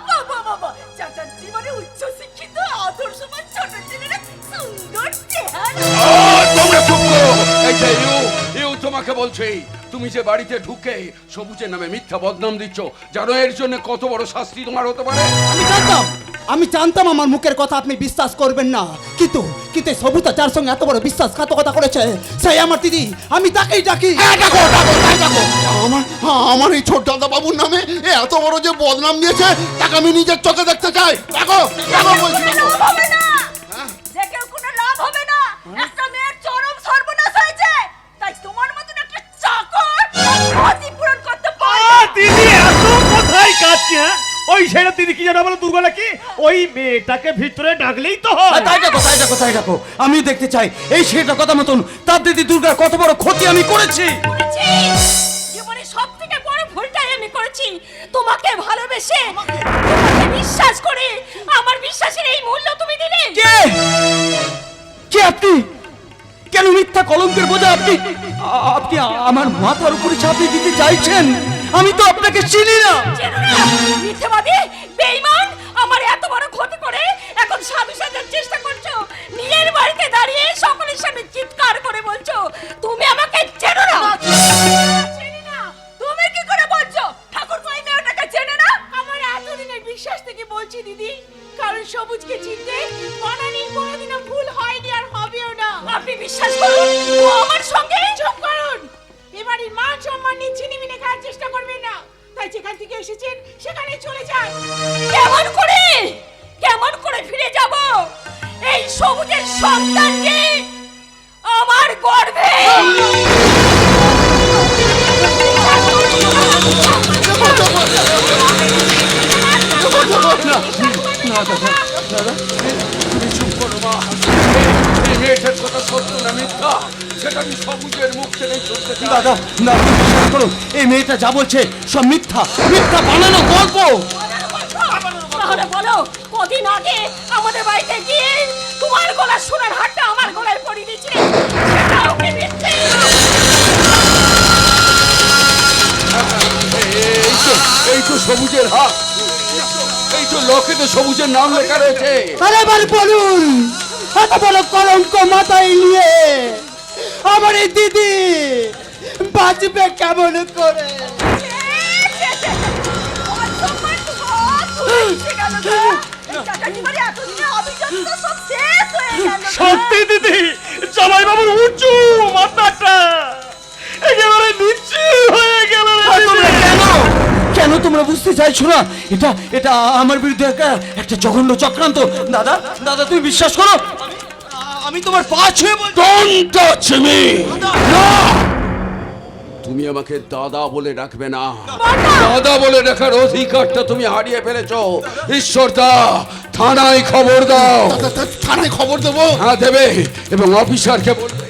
[SPEAKER 10] বাহ বাহ বাহ বাহ, চাচার জীবনে উচ্চ শিক্ষিত আদর্শবান ছোট ছেলেরা সুন্দর চেহারা।
[SPEAKER 8] তোমরা চুপ করো। এই যে ইউ তোমাকে বলছি, তুমি যে বাড়িতে ঢুকে সবুজের নামে মিথ্যা বদনাম দিচ্ছ, জানো এর জন্য কত বড় শাস্তি তোমার হতে পারে?
[SPEAKER 6] আমি জানতাম আমার মুখের কথা আপনি বিশ্বাস করবেন না, কিন্তু সবুজটা যার সঙ্গে এত বড় বিশ্বাসঘাতকতা করেছে সেই আমার দিদি। আমি তাকেই ডাকি।
[SPEAKER 5] আমার এই ছোট দাদা বাবুর নামে এত বড় যে বদনাম দিয়েছে তাকে আমি নিজের চোখে দেখতে চাই। দেখো বলছি, দেখো।
[SPEAKER 10] লাভ হবে না, দেখেও কোনো লাভ হবে না। একটা মেয়ের চরম সর্বনাশ হয়েছে, তাই তোমার মতন একটা চাকর ক্ষতিপূরণ করতে পারবে না।
[SPEAKER 6] দিদি এত কোথায় কাটছে? ওই সেটা দিদি কি জানা বলো, দুর্গা নাকি? ওই মেয়েটাকে ভিতরে ডাকলেই তো হয়।
[SPEAKER 7] তাই দেখো, আমি দেখতে চাই এই সেটা কথা মতন তার দিদি দুর্গার কত বড় ক্ষতি আমি করেছি।
[SPEAKER 10] জীবনে সব থেকে বড় ভুলটাই আমি করেছি, তোমাকে ভালোবেসে তোমাকে বিশ্বাস করে আমার বিশ্বাসের এই মূল্য তুমি দিলে।
[SPEAKER 7] কে আপনি? কেন মিথ্যা কলঙ্কের বোঝা আপনি আমার মাথার উপরে চাপিয়ে দিতে চাইছেন? আমি তো আপনাকে চিনি না।
[SPEAKER 10] মিথ্যাবাদী, বেঈমান, আমার এত বড় ক্ষতি করে এখন সাধু সাজার চেষ্টা করছো। নিজের বাড়িতে দাঁড়িয়ে সকলের সামনে চিৎকার করে বলছো তুমি আমাকে চেনো না। চিনি না তুমি কি করে বলছো? ঠাকুর কই মেয়েটাকে চেনে না? আমার এতদিনের বিশ্বাস থেকে বলছি দিদি, কারণ সবুজকে চিনতে বানানির কোনোদিনও ভুল হয়নি আর হবেও না। আপনি বিশ্বাস করুন, ও আমার সঙ্গে। চুপ করুন, এবারে মান সম্মান নিয়ে ছিনিমিনি খাওয়ার চেষ্টা করবে যেখান থেকে এসেছেন সেখানে চলে যান। কেমন করে ফিরে যাব এই সবুজের সন্তান যে আমার গর্ভে?
[SPEAKER 8] এই মেয়েটার কথা সত্য না মিথ্যা সেটা আমি সবুজের মুখ থেকে শুনতে চাই।
[SPEAKER 7] দাদা না, তুমি বিশ্বাস করো, এই মেয়েটা যা বলছে সব মিথ্যা, মিথ্যা বানানো গল্প।
[SPEAKER 10] তাহলে বলো, কদিন আগে আমাদের বাড়িতে গিয়ে তোমার গলার সোনার হারটা আমার গলায় পরিয়ে দিয়েছিলে, সেটাও কি মিথ্যে?
[SPEAKER 8] এই তো সবুজের হাত, এই তো লকেটে সবুজের নাম লেখা রয়েছে।
[SPEAKER 6] আরে এবার বলুন, এত বড় কলঙ্ক মাথায় নিয়ে আমার এই দিদি বাঁচবে কেমন করে?
[SPEAKER 2] সত্যি দিদি, জামাই বাবুর উঁচু মাথাটা একেবারে নিচু হয়ে গেল।
[SPEAKER 7] কেন তোমরা বুঝতে চাইছো না? এটা এটা আমার বিরুদ্ধে একটা জঘন্য চক্রান্ত। দাদা দাদা তুমি বিশ্বাস করো, আমি তোমার পা ছুঁয়ে বলছি।
[SPEAKER 8] Don't touch me! না! তুমি আমাকে দাদা বলে ডাকবে না। দাদা বলে ডাকার অধিকারটা তুমি হারিয়ে ফেলেছো। ঈশ্বরদা, থানায় খবর দাও।
[SPEAKER 5] থানায় খবর দেবো?
[SPEAKER 8] হ্যাঁ দেবে, এবং অফিসারকে বলবে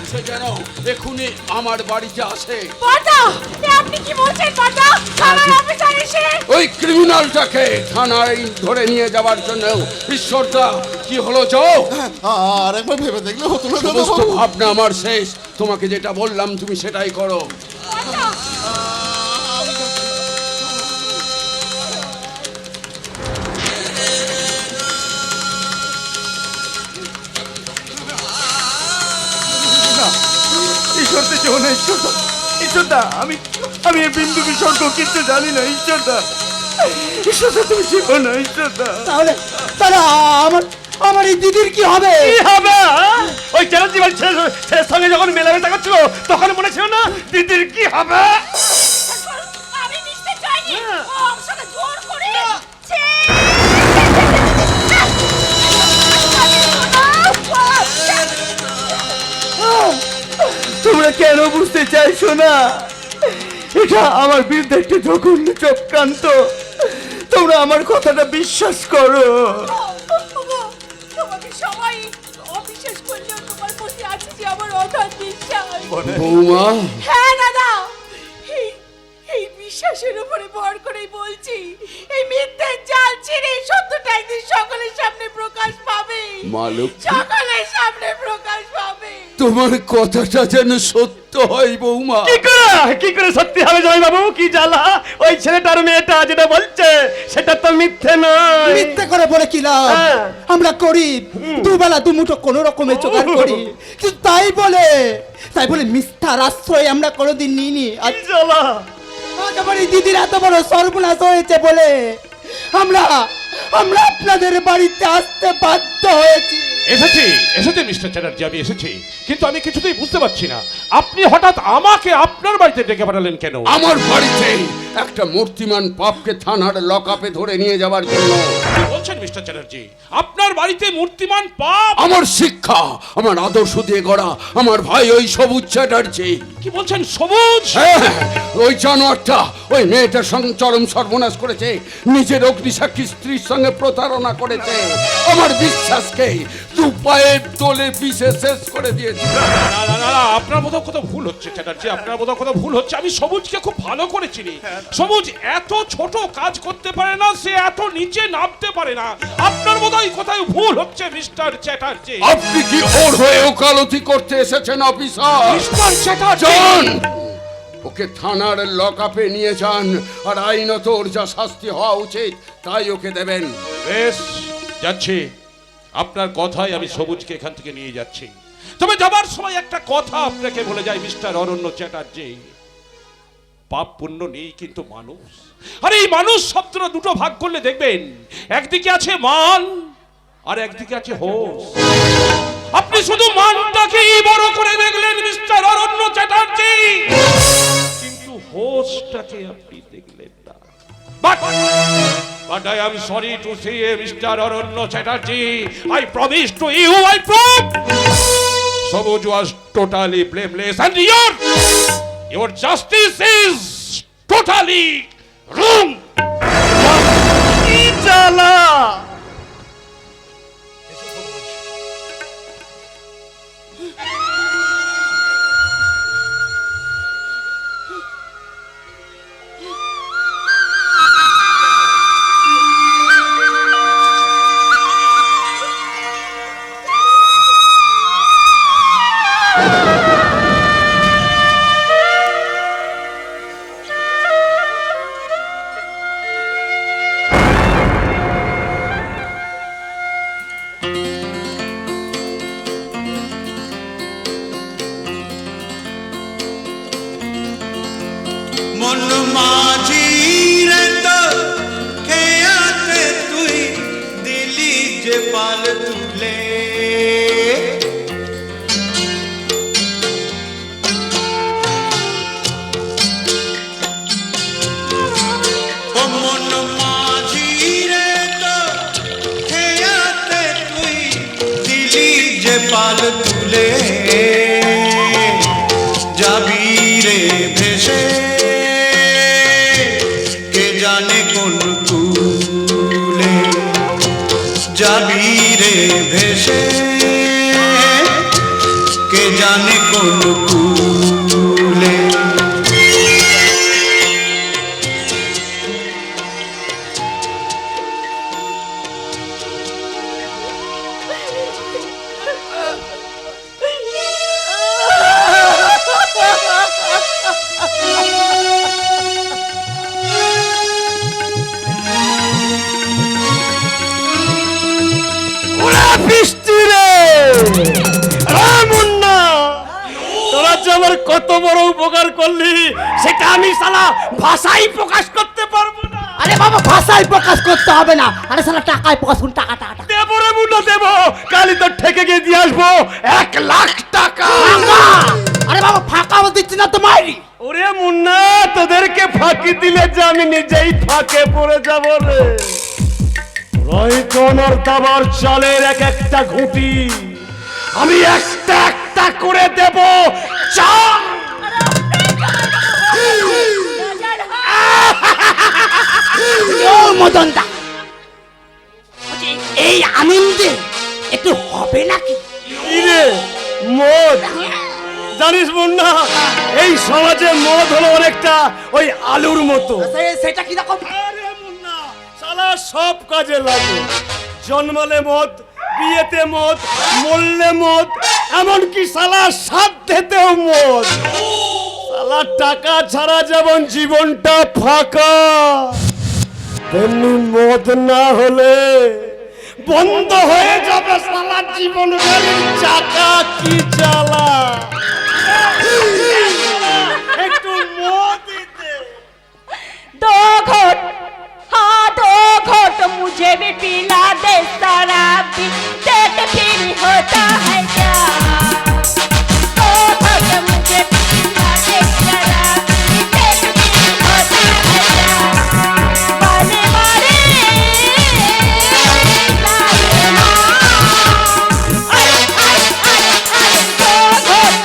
[SPEAKER 8] সে যেন এক্ষুনি আমার বাড়িতে আসে।
[SPEAKER 10] বাটা, আপনি কি বলছেন বাটা? থানার অফিসার এসে
[SPEAKER 8] ওই ক্রিমিনালটাকে থানায় ধরে নিয়ে যাওয়ার জন্য। ঈশ্বরদা, কি হলো যাও?
[SPEAKER 5] আর একবার ভেবে দেখলে হতো না দাদা
[SPEAKER 8] সমস্ত
[SPEAKER 5] বাবু?
[SPEAKER 8] ভাবনা আমার শেষ। তোমাকে যেটা বললাম তুমি সেটাই করো।
[SPEAKER 2] ঈশ্বরতে চেও না, ঈশ্বরদা, ঈশ্বরদা, আমি এই বিন্দু বিসর্গ কিছু জানি না। ঈশ্বরদা, ঈশ্বরদা তুমি চেও না। ঈশ্বরদা,
[SPEAKER 6] তাহলে তাহলে আমার এই দিদির কি হবে?
[SPEAKER 2] কি হবে? ওই চ্যাটার্জি বাড়ির ছেলের সঙ্গে যখন মেলামেশা করছিল তখন মনে ছিল না দিদির কি হবে?
[SPEAKER 10] আমি মিশতে চাইনি, ও আমার সাথে জোর করে
[SPEAKER 7] তোমরা কেন বুঝতে চাইছো না? এটা আমার বিরুদ্ধে একটা জঘন্য চক্রান্ত। তোমরা আমার কথাটা বিশ্বাস করো।
[SPEAKER 10] তোমাকে সবাই অবিশ্বাস করলেও তোমার প্রতি আছে যে আমার অগাধ বিশ্বাস।
[SPEAKER 8] বৌমা,
[SPEAKER 10] হ্যাঁ দাদা, এই বিশ্বাসের উপরে ভর করেই বলছি, এই মিথ্যে জাল ছিঁড়ে সত্যটা একদিন সকলের সামনে প্রকাশ পাবে।
[SPEAKER 8] মা লক্ষ্মী,
[SPEAKER 10] সকলের সামনে প্রকাশ পাবে।
[SPEAKER 8] তোমার কথাটা যেন সত্য হয় বৌমা।
[SPEAKER 2] কি করে সত্যি হবে জয় বাবু? কি জ্বালা! ওই ছেলেটার মেয়েটা যেটা বলছে সেটা তো মিথ্যে নয়।
[SPEAKER 6] মিথ্যে করে বলে কি লাভ?
[SPEAKER 2] হ্যাঁ।
[SPEAKER 6] আমরা গরিব, দুবেলা দুমুঠো কোনো রকমের জোগাড় করি, কিন্তু তাই বলে মিথ্যার আশ্রয় আমরা কোনোদিন নিইনি। আজ
[SPEAKER 2] কি জ্বালা!
[SPEAKER 6] আমার এই দিদির এত বড় সর্বনাশ হয়েছে বলে আমরা আপনাদের বাড়িতে আসতে বাধ্য হয়েছি।
[SPEAKER 4] এসেছি মিস্টার চ্যাটার্জি, আমি এসেছি, কিন্তু আমি কিছুতেই বুঝতে পারছি না আপনি হঠাৎ আমাকে আপনার বাড়িতে ডেকে পাঠালেন কেন?
[SPEAKER 8] আমার বাড়িতে একটা মূর্তিমান পাপকে থানার লকআপে ধরে নিয়ে যাওয়ার জন্য।
[SPEAKER 4] কি বলছেন মিস্টার চ্যাটার্জি? আপনার বাড়িতে মূর্তিমান পাপ?
[SPEAKER 8] আমার শিক্ষা, আমার আদর্শ দিয়ে গড়া আমার ভাই ওই সবুজ চ্যাটার্জি।
[SPEAKER 4] কি বলছেন সবুজ?
[SPEAKER 8] হ্যাঁ, ওই জানোয়ারটা ওই মেয়েটার সঙ্গে চরম সর্বনাশ করেছে, নিজের অগ্নিসাক্ষী স্ত্রীর সঙ্গে প্রতারণা করেছে, আমার বিশ্বাসকে দু পায়ের তোলে পিষে শেষ করে দিয়েছে।
[SPEAKER 4] না, আপনার বোধহয় কোথাও ভুল হচ্ছে চ্যাটার্জি, আপনার বোধহয় কোথাও ভুল হচ্ছে। আমি সবুজকে খুব ভালো করে চিনি। সবুজ এত ছোট কাজ করতে পারে না, সে এত নিচে নামতে পারে না। আপনার বোধহয় কোথায় ভুল হচ্ছে মিস্টার চ্যাটার্জি।
[SPEAKER 8] আপনি কি ওর হয়ে ওকালতি করতে এসেছেন অফিসার?
[SPEAKER 4] মিস্টার চ্যাটার্জি,
[SPEAKER 8] যান, ওকে থানার লকআপে নিয়ে যান, আর আইনত ওর যা শাস্তি হওয়া উচিত তাই ওকে দেবেন।
[SPEAKER 4] বেশ, যাচ্ছি। আপনার কথাই আমি সবুজকে এখান থেকে নিয়ে যাচ্ছি। তবে যাবার সময় একটা কথা আপনাকে বলে যাই মিস্টার অরণ্য চ্যাটার্জি, পাপ পুণ্য নেই কিন্তু মানুষ। আর এই মানুষ শব্দটা দুটো ভাগ করলে দেখবেন, একদিকে আছে মান আর একদিকে আছে হোস। আপনি শুধু মানটাকেই বড় করে দেখলেন মিস্টার অরণ্য চ্যাটার্জি, কিন্তু হোসটা মানুষটাকে আপনি দেখলেন না। But I am sorry to say, Mr. Aranya Chatterjee, I promise to you, I prove, Sabuj was totally blameless, and your justice is totally wrong.
[SPEAKER 9] মন মাঝি রে তো খেয়াতে তুই দিলি যে পাল তুলে ও মন মাঝি রে তো খেয়াতে তুই দিলি যে পাল তুলে যাবি রে ভেসে জানে কোন কুলে যাবি রে ভেসে কে জানে কোন কুলে
[SPEAKER 3] আমার কত বড় উপকার করলি সেটা আমি শালা ভাষাই প্রকাশ করতে পারবো না।
[SPEAKER 6] আরে বাবা ভাষায় প্রকাশ করতে হবে না, আরে শালা টাকায় প্রকাশ করুন, টাকা টাকা টাকা
[SPEAKER 3] দেবো রে মুন্না দেবো, কালি তো ঠেকে গিয়ে দিয়ে আসবো 1 লাখ টাকা।
[SPEAKER 6] আরে বাবা ফাঁকা দিচ্ছি না তো মাইরি।
[SPEAKER 3] ওরে মুন্না তোদেরকে ফাঁকি দিলে যে আমি নিজেই ফাঁকে পড়ে যাব রে। রয়কন আর দাবার চালের এক একটা ঘুঁটি আমি একটা একটা করে দেব চাল।
[SPEAKER 6] মদন দা এই আনন্দে একটু হবে নাকি?
[SPEAKER 3] রে মদ জানিস মুন্না, এই সমাজে মদ হলো অনেকটা ওই আলুর মতো।
[SPEAKER 6] সেটা কি রকম?
[SPEAKER 3] আরে মুন্না শালা সব কাজে লাগে, জন্মালে মদ, বিয়েতে মদ, মরলে মদ, এমনকি শালা সাধ্যেতেও মদ। শালা টাকা ছাড়া যেমন জীবনটা ফাঁকা, তেমনি মদ না হলে বন্ধ হয়ে যাবে শালা জীবন গাড়ির চাকা কি চালা। একটু মদ দিতে।
[SPEAKER 10] दो घोट हाँ 2 घोट मुझे भी पिला दे शराबी, देख फिर होता है क्या। 2 घोट मुझे पिला दे शराबी, देख फिर होता है क्या। बाले बाले लाले माँ, अरे अरे अरे अरे 2 घोट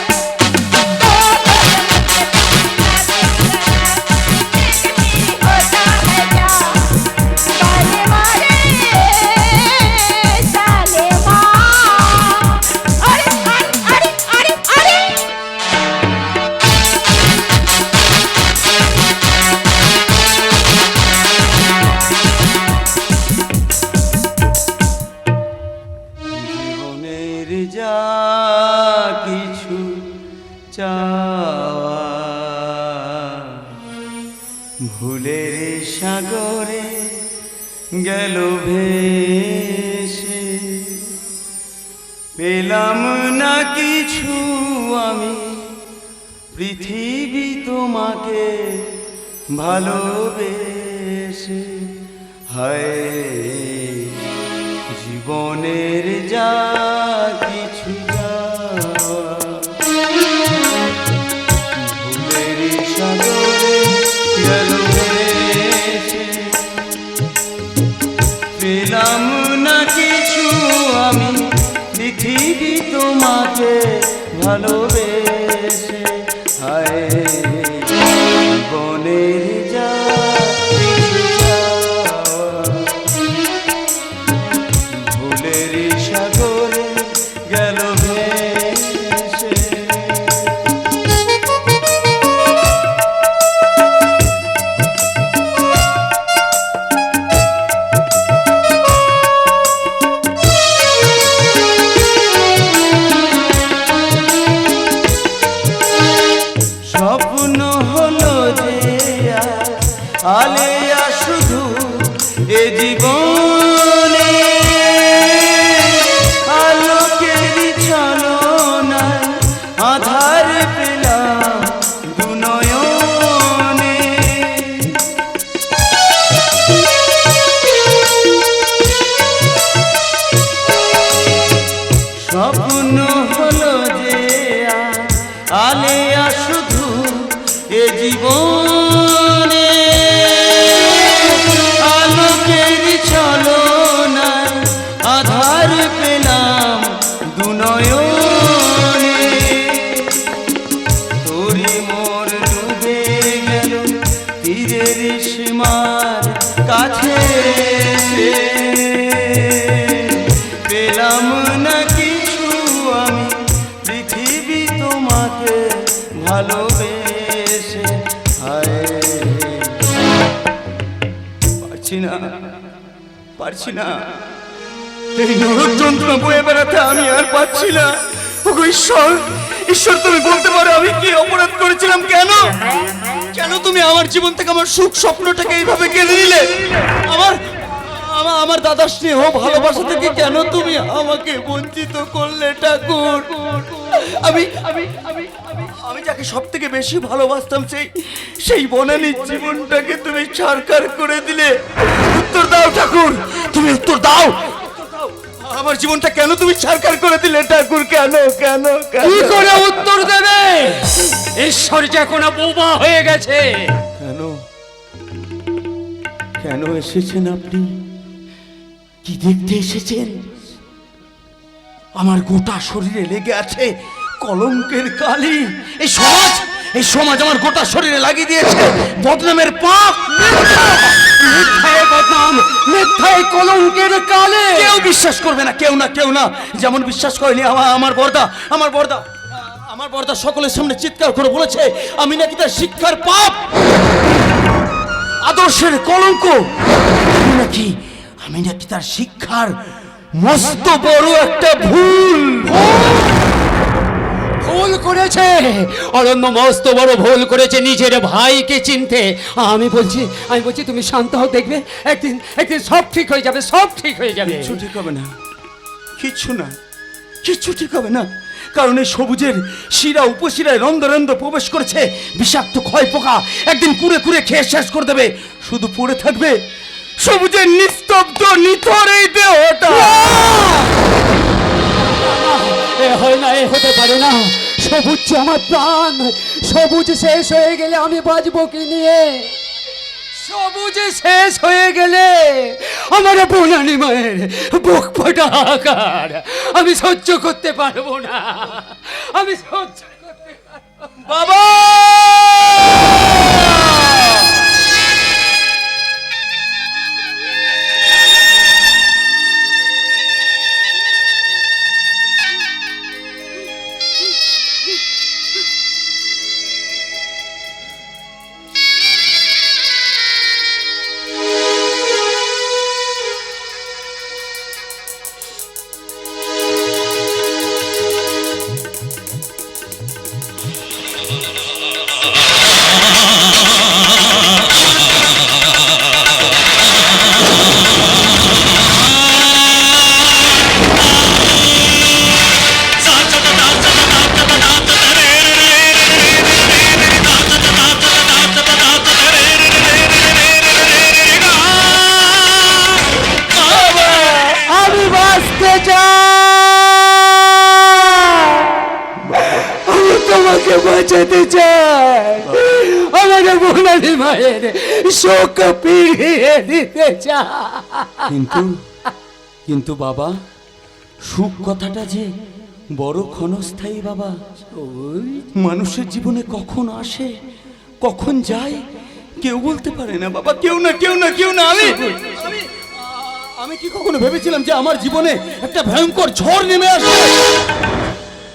[SPEAKER 7] জীবনের যা কিছু চাওয়া ভুলের সাগরে গেল ভেসে, পেলাম না কিছু আমি পৃথিবী তোমাকে ভালোবেসে। হায় জীবনের যা কিছু যাওয়া ভুলের সাগরে তোমাকে ভালোবেসে হায় বনের যা কিছু চাওয়া, ভুলের সাগরে গেল ভেসে। স্বপ্ন হলো যে আলেয়া শুধু এ জীবনে, আলোকের ছলনায় আধার পেলাম দু নয়নে। স্বপ্ন হলো যে আলেয়া শুধু এ জীবনে, আলোকের ছলনায় আধার পেলাম দু নয়নে। তোরি মোর ডুবে গেল তীরের সীমার কাছে এসে, পেলাম না কিছু আমি পৃথিবী তোমাকে ভালোবেসে হায় পারছি না, পারছি না, এই নরক যন্ত্রণা বয়ে বেড়াতে আমি আর পারছি না। ওগো ঈশ্বর, ঈশ্বর তুমি বলতে পারো আমি কি অপরাধ করেছিলাম? কেন কেন তুমি আমার জীবন থেকে আমার সুখ স্বপ্নটাকে এইভাবে কেড়ে নিলে? আমার দাদার স্নেহ ভালোবাসা থেকে কেন তুমি আমাকে বঞ্চিত করলে ঠাকুর? আমি আমি আমি আমি যাকে সব থেকে বেশি ভালোবাসতাম সেই বনানীর জীবনটাকে তুমি ছারখার করে দিলে। উত্তর দাও ঠাকুর, তুমি উত্তর দাও। আমার জীবনটা কেন তুমি ছারখার করে দিলে ঠাকুর? কেন কেন
[SPEAKER 1] কি করে উত্তর দেবে? ঈশ্বর যে এখন বোবা হয়ে গেছে।
[SPEAKER 7] কেন কেন এসেছেন আপনি? কি দেখতে এসেছেন? আমার গোটা শরীরে লেগে আছে কলঙ্কের কালি। এই সমাজ আমার গোটা শরীরে লাগিয়ে দিয়েছে বদনামের পাপ।
[SPEAKER 1] মিথ্যায় বদনাম, মিথ্যায় কলঙ্কের কালে।
[SPEAKER 7] কেউ বিশ্বাস করবে না, কেউ না। যেমন বিশ্বাস করেনি আমার বর্দা সকলের সামনে চিৎকার করে বলেছে আমি নাকি তার শিক্ষার পাপ, আদর্শের কলঙ্ক। আমি নাকি তার শিক্ষার মস্ত বড় একটা
[SPEAKER 1] ভুল করেছে। অরণ্য মস্ত বড় ভুল করেছে নিজের ভাইকে চিনতে। আমি বলছি তুমি শান্ত হও, দেখবে একদিন সব ঠিক হয়ে যাবে, সব ঠিক হয়ে যাবে।
[SPEAKER 7] কিচ্ছু ঠিক হবে না, কিচ্ছু ঠিক হবে না। কারণ এই সবুজের শিরা উপশিরায় রন্ধ্র প্রবেশ করেছে বিষাক্ত ক্ষয় পোকা। একদিন কুড়ে কুড়ে খেয়ে শেষ করে দেবে। শুধু পড়ে থাকবে সবুজের নিস্তব্ধ নিথর এই দেহটা।
[SPEAKER 1] হয় না, এ হতে পারে না। সবুজ যে আমার প্রাণ। সবুজ শেষ হয়ে গেলে আমি বাঁচবো কি নিয়ে? সবুজ শেষ হয়ে গেলে আমার বনানী মায়ের বুক ফাটা আকার আমি সহ্য করতে পারবো না। আমি সহ্য করতে পারবো না।
[SPEAKER 7] বাবা!
[SPEAKER 1] তোমাকে বাঁচাতে চাই, আমাদের বনানী মায়ের শোক ফিরিয়ে দিতে চাই।
[SPEAKER 7] কিন্তু বাবা, সুখ কথাটা যে বড় ক্ষণস্থায়ী বাবা। মানুষের জীবনে কখন আসে কখন যায় কেউ বলতে পারে না বাবা, কেউ না কেউ না কেউ না। আমি কি কখনো ভেবেছিলাম যে আমার জীবনে একটা ভয়ঙ্কর ঝড় নেমে আসবে,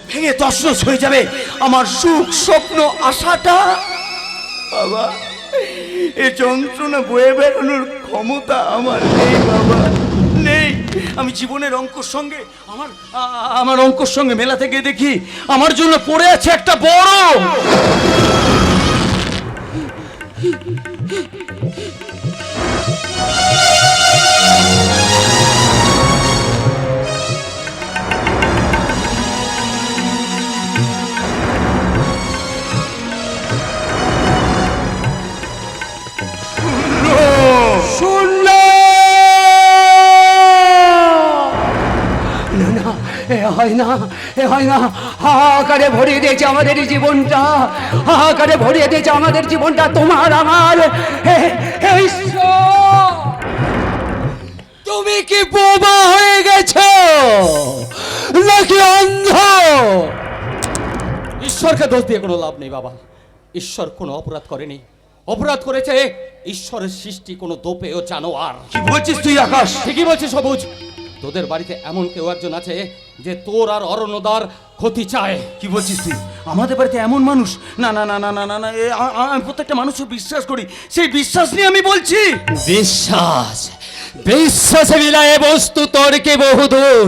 [SPEAKER 7] ভেঙে তছনছ হয়ে যাবে আমার সুখ স্বপ্ন আশাটা? বাবা, এ যন্ত্রণা বয়ে বেড়ানোর ক্ষমতা আমার নেই বাবা, নেই। আমি জীবনের অঙ্কর সঙ্গে আমার অঙ্কর সঙ্গে মেলা থেকে দেখি আমার জন্য পড়ে আছে একটা বড়
[SPEAKER 1] শূন্য। না না, এ হয় না, এ হয় না। হাহাকারে ভরিয়ে দিয়েছে আমাদের জীবনটা, হাহাকারে ভরিয়ে দিয়েছে আমাদের জীবনটা তোমার আমার। হে ঈশ্বর, তুমি কি বোবা হয়ে গেছো নাকি অন্ধ?
[SPEAKER 2] ঈশ্বরকে দোষ দিয়ে কোনো লাভ নেই বাবা। ঈশ্বর কোনো অপরাধ করেনি, অপরাধ করেছে ঈশ্বরের সৃষ্টি কোনো দোপেয় জানোয়ার।
[SPEAKER 7] কি বলছিস তুই আকাশ?
[SPEAKER 2] ঠিকই বলছিস সবুজ। তোদের বাড়িতে এমন কেউ একজন আছে যে তোর আর অরণ্যদার ক্ষতি চায়।
[SPEAKER 7] কি বলছিস তুই? আমাদের বাড়িতে এমন মানুষ? না না না না না না না, আমি প্রত্যেকটা মানুষকে বিশ্বাস করি, সেই বিশ্বাস নিয়ে আমি বলছি।
[SPEAKER 1] বিশ্বাস, বিশ্বাসে বিলায় বস্তু তর্কে বহুদূর।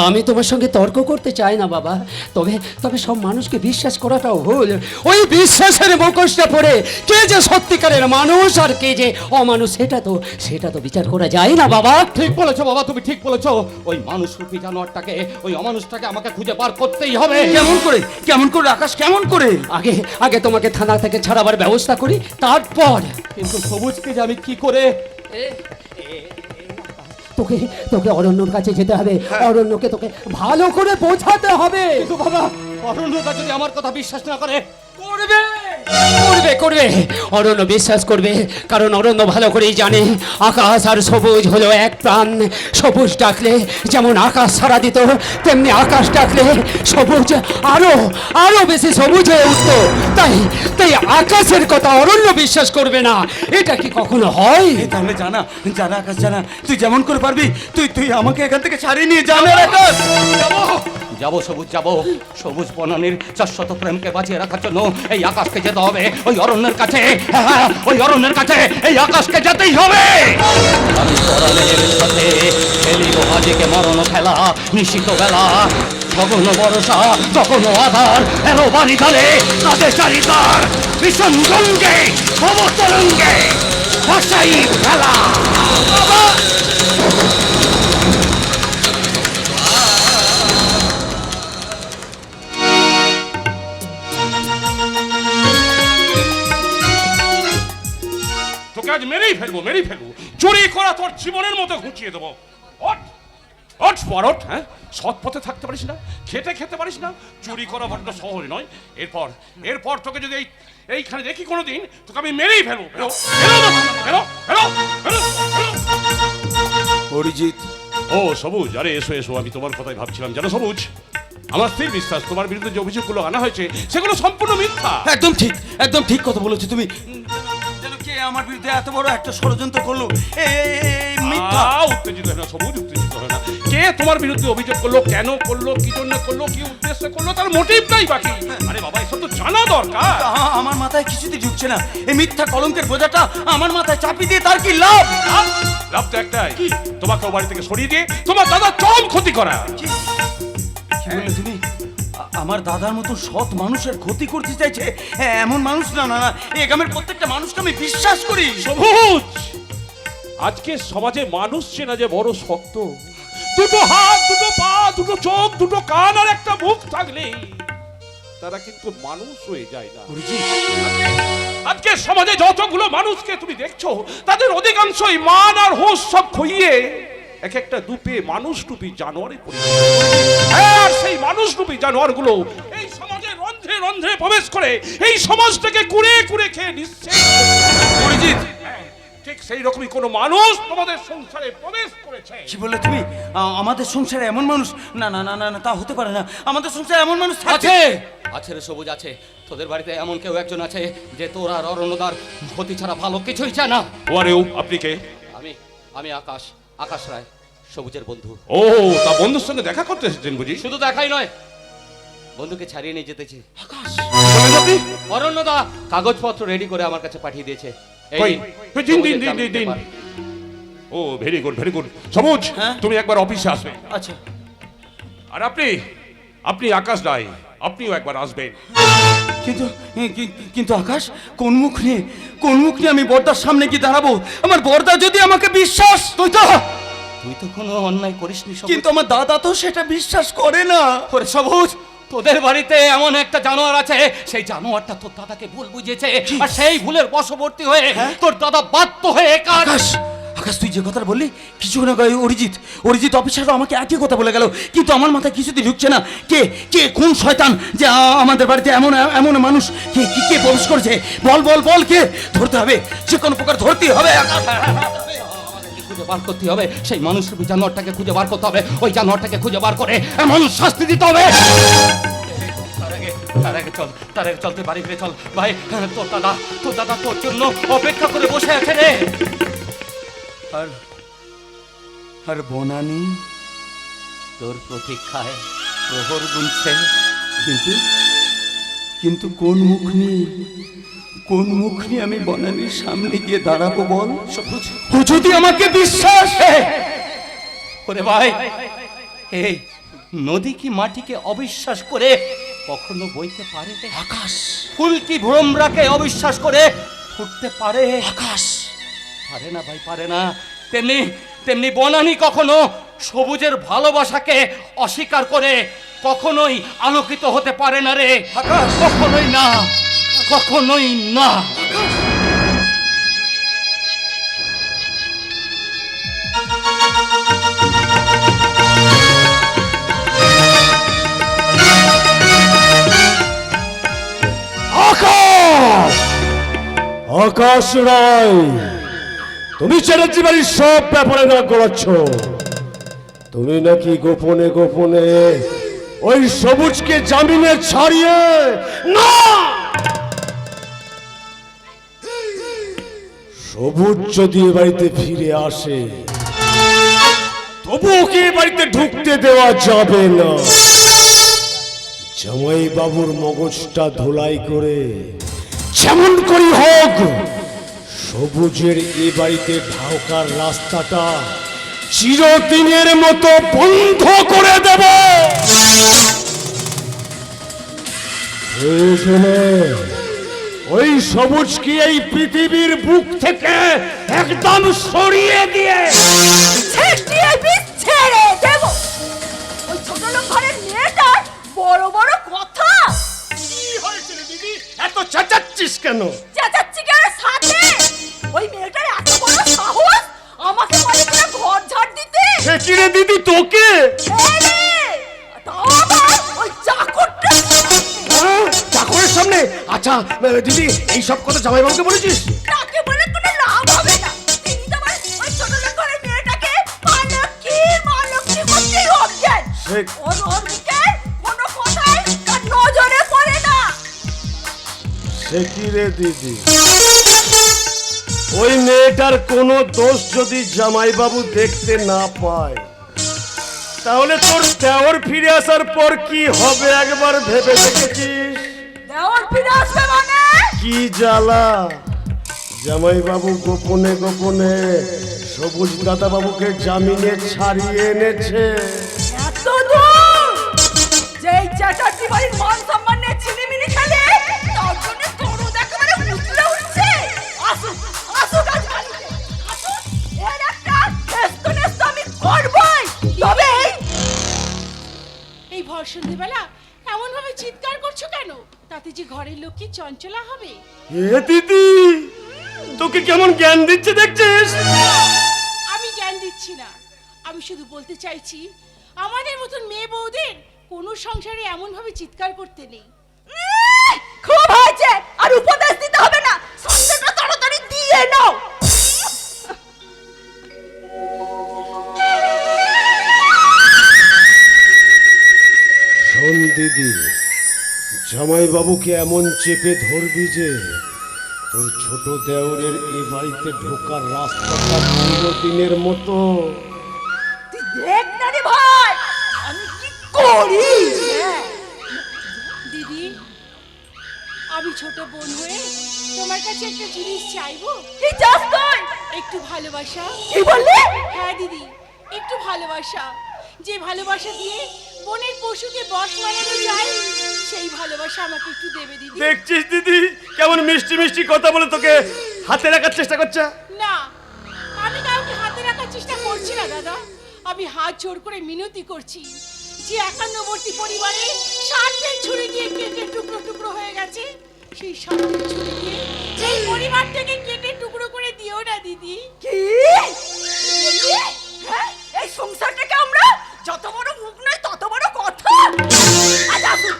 [SPEAKER 1] আমি তোমার সঙ্গে তর্ক করতে চাই না বাবা, তবে তবে সব মানুষকে বিশ্বাস করাটাও ভুল। ওই বিশ্বাসের মুখোশটা পড়ে কে যে সত্যিকারের মানুষ আর কে যে অমানুষ সেটা তো বিচার করা যায় না বাবা।
[SPEAKER 2] ঠিক বলেছো বাবা, তুমি ঠিক বলেছো। ওই মানুষ রূপী জানোয়ারটাকে, ওই অমানুষটাকে আমাকে খুঁজে বার করতেই হবে।
[SPEAKER 7] কেমন করে? কেমন করে আকাশ, কেমন করে?
[SPEAKER 1] আগে তোমাকে থানা থেকে ছাড়াবার ব্যবস্থা করি, তারপর।
[SPEAKER 2] কিন্তু সবুজকে যে আমি কি করে?
[SPEAKER 1] তোকে তোকে অরণ্যর কাছে যেতে হবে, অরণ্যকে তোকে ভালো করে বোঝাতে হবে।
[SPEAKER 2] কিন্তু বাবা, অরণ্যদা যদি আমার কথা বিশ্বাস না করে?
[SPEAKER 1] করবে করবে করবে, অরণ্য বিশ্বাস করবে, কারণ অরণ্য ভালো করেই জানে আকাশ আর সবুজ হলো এক প্রাণ। সবুজ ডাকলে যেমন আকাশ সাড়া দিত, তেমনি আকাশ ডাকলে সবুজ আরো আরো বেশি সবুজ হয়ে উঠত। তাই তাই আকাশের কথা অরণ্য বিশ্বাস করবে না, এটা কি কখনো হয়?
[SPEAKER 7] তাহলে জানা জানা আকাশ, জানা তুই যেমন করে পারবি, তুই আমাকে এখান থেকে ছাড়িয়ে নিয়ে জানা আকাশ।
[SPEAKER 2] যাবো সবুজ, যাবো। সবুজ বনানীর শাশ্বত প্রেমকে বাঁচিয়ে রাখার জন্য এই আকাশকে যেতে হবে, ওই অরণ্যের কাছে। হ্যাঁ, ওই অরণ্যের কাছে এই আকাশকে যেতেই হবে। আমি পরাণের সাথে খেলিব আজিকে মরণ খেলা, নিশিত বেলা গগন বরসা, গগন আধার, এলো বাড়ি ধারে তাদের চারিতার ভীষণ গঙ্গে ভবতরঙ্গে ভাষাই খেলা।
[SPEAKER 4] তোকে আজ মেরেই ফেলবো, মেরেই ফেলবো। চুরি করা তোর জীবনের মতো ঘুচিয়ে দেবো। ওঠ ওঠ পরট, হ্যাঁ? সৎ পথে থাকতে পারিস না, খেতে পারিস না, চুরি করা বড্ড সহজ নয়। এরপর তোকে যদি এইখানে দেখি কোনোদিন, তোকে আমি মেরেই ফেলবো।
[SPEAKER 7] অরিজিৎ।
[SPEAKER 4] ও সবুজ, আরে এসো এসো, আমি তোমার কথাই ভাবছিলাম। জানো সবুজ, আমার স্থির বিশ্বাস তোমার বিরুদ্ধে যে অভিযোগগুলো আনা হয়েছে সেগুলো সম্পূর্ণ মিথ্যা।
[SPEAKER 7] একদম ঠিক কথা বলেছো তুমি। যেন কে আমার বিরুদ্ধে এত বড় একটা ষড়যন্ত্র করলো, মিথ্যা।
[SPEAKER 4] উত্তেজিত হয় না সবুজ, উত্তেজিত হয় না। কে তোমার বিরুদ্ধে অভিযোগ করলো, কেন করলো, কি জন্য করলো, কি উদ্দেশ্যে করলো, তার মোটিভটাই বাকি। আরে বাবা, এসব তো জানা দরকার।
[SPEAKER 7] আমার মাথায় কিছুতেই ঢুকছে না। এই মিথ্যা কলঙ্কের বোঝাটা আমার মাথায় চাপিয়ে দিয়ে তার কি লাভ?
[SPEAKER 4] লাভ তো একটাই, তোমাকে বাড়ি থেকে সরিয়ে দিয়ে তোমার দাদা চরম ক্ষতি করা।
[SPEAKER 7] কি বললে তুমি? আমার দাদার মতো সৎ মানুষের ক্ষতি করতে চাইছে এমন মানুষ? না না না, এই গ্রামের প্রত্যেকটা মানুষকে আমি বিশ্বাস করি।
[SPEAKER 4] সবুজ, আজকে সমাজে মানুষ চেনা যে বড় শক্ত। দুটো হাত, দুটো পা, দুটো চোখ, দুটো কান আর একটা মুখ থাকলে তারা কিন্তু মানুষ হয়ে যায় না। আজকে সমাজে যতগুলো মানুষকে তুমি দেখছো, তাদের অধিকাংশই মান আর হোশ সব খইয়ে এক একটা দুপে মানুষ রূপী জানোয়ারে পরিণত। আর সেই মানুষ রূপী জানোয়ারগুলো এই সমাজে রন্ধ্রে রন্ধ্রে প্রবেশ করে এই সমাজটাকে কুড়ে কুড়ে খেয়ে নিচ্ছে।
[SPEAKER 7] অরিজিৎ,
[SPEAKER 4] ঠিক সেই রকমই কোনো মানুষ তোমাদের সংসারে প্রবেশ করেছে।
[SPEAKER 7] কি বললে তুমি? আমাদের সংসারে এমন মানুষ? না না না না না, তা হতে পারে না। আমাদের সংসারে এমন মানুষ
[SPEAKER 2] আছে আছে রে সবুজ, আছে। তোদের বাড়িতে এমন কেউ একজন আছে যে তোর আর অরণ্যদার ক্ষতি ছাড়া ভালো কিছুই চায় না।
[SPEAKER 4] ওয়ারেও আপনি কে?
[SPEAKER 2] আমি আকাশ রায়, সবুজের বন্ধু।
[SPEAKER 4] ও, তা বন্ধুর সঙ্গে দেখা করতে এসেছেন বুঝি?
[SPEAKER 2] শুধু দেখাই নয়, বন্ধুকে ছাড়িয়ে নিয়ে যেতেছি।
[SPEAKER 4] বলেন আপনি?
[SPEAKER 2] অরণ্যদা কাগজপত্র রেডি করে আমার কাছে পাঠিয়ে দিয়েছে।
[SPEAKER 4] কই? দিন।
[SPEAKER 2] দিন।
[SPEAKER 4] ও, ভেরি গুড ভেরি গুড। সবুজ,
[SPEAKER 7] হ্যাঁ?
[SPEAKER 4] তুমি একবার অফিসে আসবে।
[SPEAKER 7] আচ্ছা।
[SPEAKER 4] আর আপনি আকাশ রায়, আপনিও একবার আসবেন।
[SPEAKER 7] কিন্তু আকাশ, কোন মুখ নিয়ে আমি বর্দার সামনে গিয়ে দাঁড়াবো? আমার বর্দা যদি আমাকে বিশ্বাস...
[SPEAKER 2] তুই তো কোনো অন্যায় করিসনি সবুজ।
[SPEAKER 7] কিন্তু আমার দাদা তো সেটা বিশ্বাস করে না।
[SPEAKER 2] ওরে সবুজ, তোদের বাড়িতে এমন একটা জানোয়ার আছে, সেই জানোয়ারটা তোর দাদাকে ভুল বুঝিয়েছে, আর সেই ভুলের বশবর্তী হয়ে তোর দাদা বাধ্য হয়ে
[SPEAKER 7] আকাশ, তুই যে কথা বললি কিছুক্ষণ আগে, অরিজিৎ অফিসারও আমাকে একই কথা বলে গেল, কিন্তু আমার মাথায় কিছুতেই ঢুকছে না। কে কোন শয়তান যে আমাদের বাড়িতে এমন মানুষ কে প্রবেশ করেছে? বল কে? ধরতে হবে, যে কোনো প্রকার ধরতেই হবে।
[SPEAKER 2] খুঁজে বার করতে হবে, সেই মানুষরূপী জানোয়ারটাকে খুঁজে বার করতে হবে। ওই জানোয়ারটাকে খুঁজে বার করে এমন শাস্তি দিতে হবে। তার আগে চল, তুই বাড়ি ফিরে চল। ভাই, তোর দাদা তোর জন্য অপেক্ষা করে বসে আছে রে।
[SPEAKER 7] আর বনানি
[SPEAKER 2] তোর প্রতীক্ষায় প্রহর গুনছে।
[SPEAKER 7] কিন্তু কোন মুখ নিয়ে আমি বনানির সামনে গিয়ে দাঁড়াবো বল?
[SPEAKER 2] সবুজ,
[SPEAKER 7] ও যদি আমাকে বিশ্বাস...
[SPEAKER 2] ওরে ভাই, এই নদী কি মাটিকে অবিশ্বাস করে কখনো বইতে পারে?
[SPEAKER 7] আকাশ,
[SPEAKER 2] ফুল কি ভ্রমরাকে অবিশ্বাস করে ফুটতে পারে?
[SPEAKER 7] আকাশ,
[SPEAKER 2] পারে না ভাই, পারে না। তেমনি বনানী কখনো সবুজের ভালোবাসাকে অস্বীকার করে কখনোই আলোকিত হতে পারে না রে। কখনোই না।
[SPEAKER 3] আকাশ রায়, তুমি চ্যাটার্জি বাড়ির সব ব্যাপারে না করাচ্ছ। তুমি নাকি গোপনে ওই সবুজকে জামিনে ছাড়িয়ে... না, সবুজ যদি এ বাড়িতে ফিরে আসে তবু ওকে এ বাড়িতে ঢুকতে দেওয়া যাবে না। জামাই বাবুর মগজটা ধোলাই করে যেমন করি হোক সবুজের এ বাড়িতে ঢাকার রাস্তাটা চিরদিনের মতো বন্ধ করে দেব। ওই সবুজকে এই পৃথিবীর বুক থেকে একদম সরিয়ে দিয়ে
[SPEAKER 10] ছেড়ে দেব। ওই ছোট লোক ঘরের মেয়েটার বড় কথা।
[SPEAKER 3] কি হয়েছিল দিদি, এত চেঁচাচ্ছিস কেন?
[SPEAKER 10] চেঁচাচ্ছি কেন সাথে? ওই মেয়েটার এত বড় সাহস আমাকে বলে কিনা ঘর ঝাড় দিতে।
[SPEAKER 3] কি রে দিদি, তোকে?
[SPEAKER 10] তাও আবার ওই চাকরটা।
[SPEAKER 3] চাকরের সামনে? আচ্ছা দিদি, এইসব কথা জামাইবাবুকে বলেছিস?
[SPEAKER 10] তাকে বলে কোনো লাভ হবে না। তিনি তো আমার ওই ছোট লোক ঘরের মেয়েটাকে মালক্ষী করতেই অজ্ঞান। ওর মুখে কোনো কথাই তার নজরে পড়ে না।
[SPEAKER 3] সে কি রে দিদি, ওই মেয়েটার কোনো দোষ যদি জামাইবাবু দেখতে না পায় তাহলে তোর দেওর ফিরে আসার পর কি হবে একবার ভেবে দেখেছিস?
[SPEAKER 10] দেওর ফিরে আসবে মানে?
[SPEAKER 3] কি জ্বালা! জামাইবাবু গোপনে সবুজ দাদা বাবুকে জামিনে ছাড়িয়ে এনেছে।
[SPEAKER 10] এত দূর যেই চ্যাটার্জি বাড়ির মান সম্মান নিয়ে ছিনিমিনি খেলে, তার জন্য তোরও একেবারে উতলে উঠছে। আসুন আজ বাড়িতে আসুন, এর একটা নেস্ত আমি করবই। তবে
[SPEAKER 11] এই ভর সন্ধ্যেবেলা এমন ভাবে চিৎকার করছো কেন? তাতে যে ঘরের লোক কি চঞ্চলা হবে?
[SPEAKER 3] এ দিদি, তোকে কেমন জ্ঞান দিচ্ছে দেখছিস?
[SPEAKER 11] আমি জ্ঞান দিচ্ছি না, আমি শুধু বলতে চাইছি আমাদের মতন মেয়ে বউদের কোনো সংসারে এমন ভাবে চিৎকার করতে নেই।
[SPEAKER 10] খুব হয়েছে, আর উপদেশ দিতে হবে না, সন্ধ্যাটা তাড়াতাড়ি দিয়ে নাও।
[SPEAKER 3] জামাই বাবুকে এমন চেপে ধরবি যে তোর ছোট দেওরের এ বাড়িতে ঢোকার রাস্তাটা দিনের মতো।
[SPEAKER 10] তুই দেখ না রে ভাই আমি কি করি।
[SPEAKER 11] দিদি, আমি ছোট বোন হয়ে তোমার কাছে একটা জিনিস চাইবো।
[SPEAKER 10] কি চাস তুই?
[SPEAKER 11] একটু ভালোবাসা।
[SPEAKER 10] কি বললি?
[SPEAKER 11] হ্যাঁ দিদি, একটু ভালোবাসা। যে ভালোবাসা দিয়ে বোনের পশুকে বশ বানানো যায়, সেই ভালোবাসা আমাকে একটু দেবে দিদি।
[SPEAKER 3] দেখছিস দিদি কেমন মিষ্টি মিষ্টি কথা বলে তোকে হাতে রাখার চেষ্টা করছে।
[SPEAKER 11] না, আমি কাউকে হাতে রাখার চেষ্টা করছি না দাদা। আমি হাত জোর করে মিনতি করছি যে 51বর্তী পরিবারে স্বার্থের ছুরি দিয়ে কেটে টুকরো টুকরো হয়ে গেছে, সেই স্বার্থের ছুরি দিয়ে এই পরিবারটাকে কেটে টুকরো করে দিও না দিদি।
[SPEAKER 10] কি বললি? হ্যাঁ, এই সংসারটাকে আমরা যত বড় মুখ নয় তত বড় কথা। আজ আসুন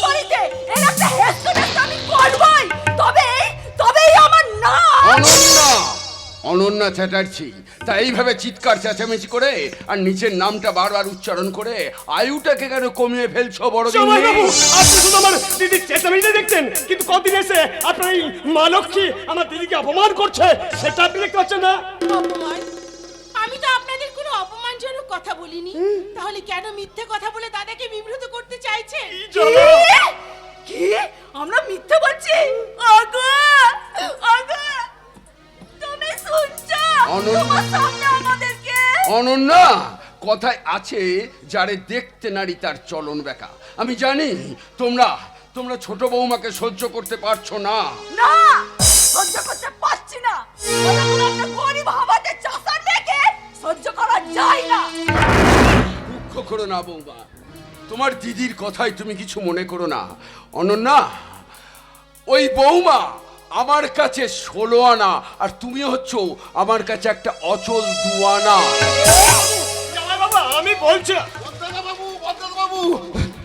[SPEAKER 10] বাড়িতে এর একটা হেস্তনেস্ত আমি করবই, তবেই আমার না।
[SPEAKER 8] অনন্যা, অনন্যা চ্যাটার্জি, তা এইভাবে চিৎকার চেঁচামেচি করে আর নিচের নামটা বারবার উচ্চারণ করে আয়ুটাকে কেন কমিয়ে ফেলছো বড়
[SPEAKER 3] জামাই বাবু আপনি শুধু আমার দিদির চেঁচামেচি দেখতেন, কিন্তু কদিন এসে আপনার এই মা লক্ষ্মী আমার দিদিকে অপমান করছে সেটা আপনি দেখতে পাচ্ছেন না?
[SPEAKER 11] অপমান? আমি তো আপনাদের কোনো অপমানজনক কথা বলিনি, তাহলে কেন মিথ্যে কথা বলে দাদাকে বিব্রত করতে চাইছেন?
[SPEAKER 10] কি আমরা মিথ্যে বলছি? আগো আগো তুমি শুনছো? তোমার সামনে আমাদেরকে
[SPEAKER 8] অনন্যা, কথায় আছে যারে দেখতে নারী তার চলন বেকা। আমি জানি তোমরা ছোট বৌমাকে সহ্য করতে পারছো না।
[SPEAKER 10] না সহ্য করতে পারছি না। ওরকম একটা গরিব হাবাতে চাষার মেয়েকে সহ্য করা যায় না।
[SPEAKER 8] দুঃখ করো না বৌমা, তোমার দিদির কথাই তুমি কিছু মনে করো না। অনন্যা, ওই বৌমা আমার কাছে 16 আনা আর তুমি হচ্ছ আমার কাছে একটা অচল 2 আনা।
[SPEAKER 3] জামাই বাবু আমি বলছি
[SPEAKER 5] বদ্দাদা বাবু,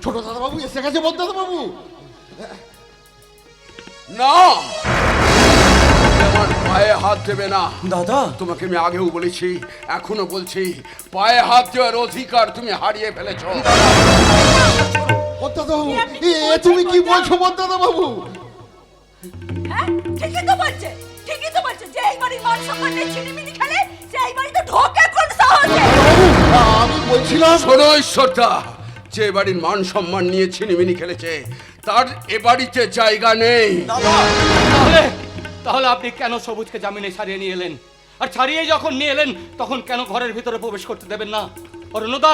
[SPEAKER 5] ছোট দাদা বাবু এসে গেছে। বদ্দাদা বাবু,
[SPEAKER 8] না, আমার পায়ে হাত দেবে না।
[SPEAKER 7] দাদা,
[SPEAKER 8] তোমাকে আমি আগেও বলেছি, এখনো বলছি, পায়ে হাত দেওয়ার অধিকার তুমি হারিয়ে ফেলেছো।
[SPEAKER 5] বদ্দাদা বাবু, তুমি কি বলছো বদ্দাদা বাবু?
[SPEAKER 10] হ্যাঁ ঠিকই তো বলছে, ঠিকই তো বলছে যে এই বাড়ির মান সম্মান নিয়ে ছিনিমিনি খেলে সে এই বাড়িতে ঢোকে কোন সাহসে?
[SPEAKER 5] আমি বলছিলাম
[SPEAKER 8] শোনো ঈশ্বরদা, যে বাড়ির মান সম্মান নিয়ে ছিনিমিনি খেলেছে তার এ বাড়িতে জায়গা নেই।
[SPEAKER 2] তাহলে আপনি কেন সবুজকে জামিনে ছাড়িয়ে নিয়ে এলেন? আর ছাড়িয়ে যখন নিয়ে এলেন তখন কেন ঘরের ভিতরে প্রবেশ করতে দেবেন না? অরুণদা,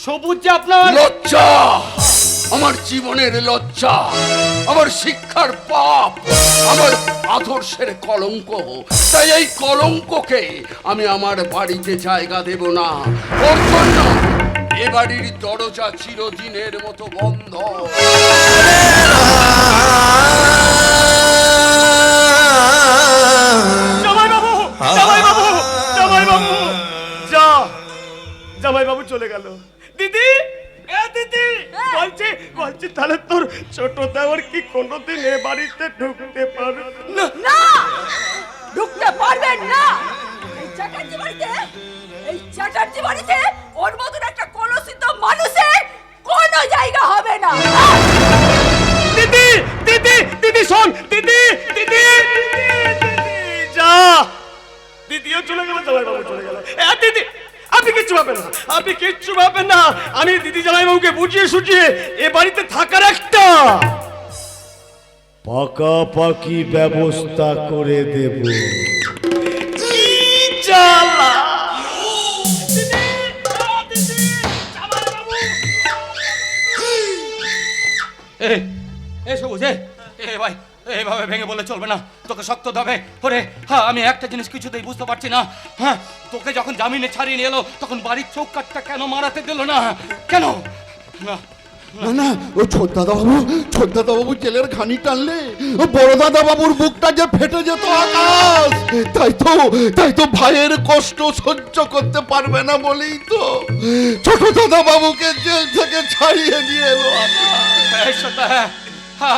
[SPEAKER 2] সবুজ যে আপনার
[SPEAKER 8] লজ্জা, আমার জীবনের লজ্জা, আমার শিক্ষার পাপ, আমার আদর্শের কলঙ্ক। তাই এই কলঙ্ককে আমি আমার বাড়িতে জায়গা দেব না। ওর জন্য এ বাড়ির দরজা চিরদিনের মতো বন্ধ।
[SPEAKER 3] জামাই বাবু, জামাই বাবু, জামাই বাবু, যা জামাই বাবু চলে গেল। দিদি, এ দিদি, বলছি তাহলে তোর ছোট দেওর কি কোনোদিন এ বাড়িতে ঢুকতে পারবে না?
[SPEAKER 10] না ঢুকতে পারবেন না। এই চ্যাটার্জি বাড়িতে ওর মতন একটা কলসিত মানুষের কোনো জায়গা হবে না।
[SPEAKER 3] দিদি, দিদি, দিদি শোন, দিদি, দিদি, যা। দিদিও চলে গেল, জামাই বাবু চলে গেল। দিদি আপনি কিচ্ছু ভাবেন না, আপনি কিচ্ছু ভাবেন না। আমি দিদি জামাই বাবুকে বুঝিয়ে সুঝিয়ে এ বাড়িতে থাকার একটা পাকাপাকি ব্যবস্থা করে দেব। কি জ্বালা!
[SPEAKER 2] এ সবুজ, এ ভাই, এইভাবে ভেঙে বলে চলবে না, তোকে শক্ত হবে। ওরে হ্যাঁ, আমি একটা জিনিস কিছুতেই বুঝতে পারছি না। হ্যাঁ, তোকে যখন জামিনে ছাড়িয়ে নিয়ে এলো তখন বাড়ির চৌকাঠটা কেন মারাতে দিল না? কেন? না
[SPEAKER 5] না না, ও ছোট দাদা বাবু জেলের ঘানি টানলে ও বড় দাদা বাবুর বুকটা যে ফেটে যেত আকাশ। তাই তো ভাইয়ের কষ্ট সহ্য করতে পারবে না বলেই তো ছোট দাদা বাবুকে জেল থেকে ছাড়িয়ে নিয়ে এলো আকাশ।
[SPEAKER 2] হ্যাঁ,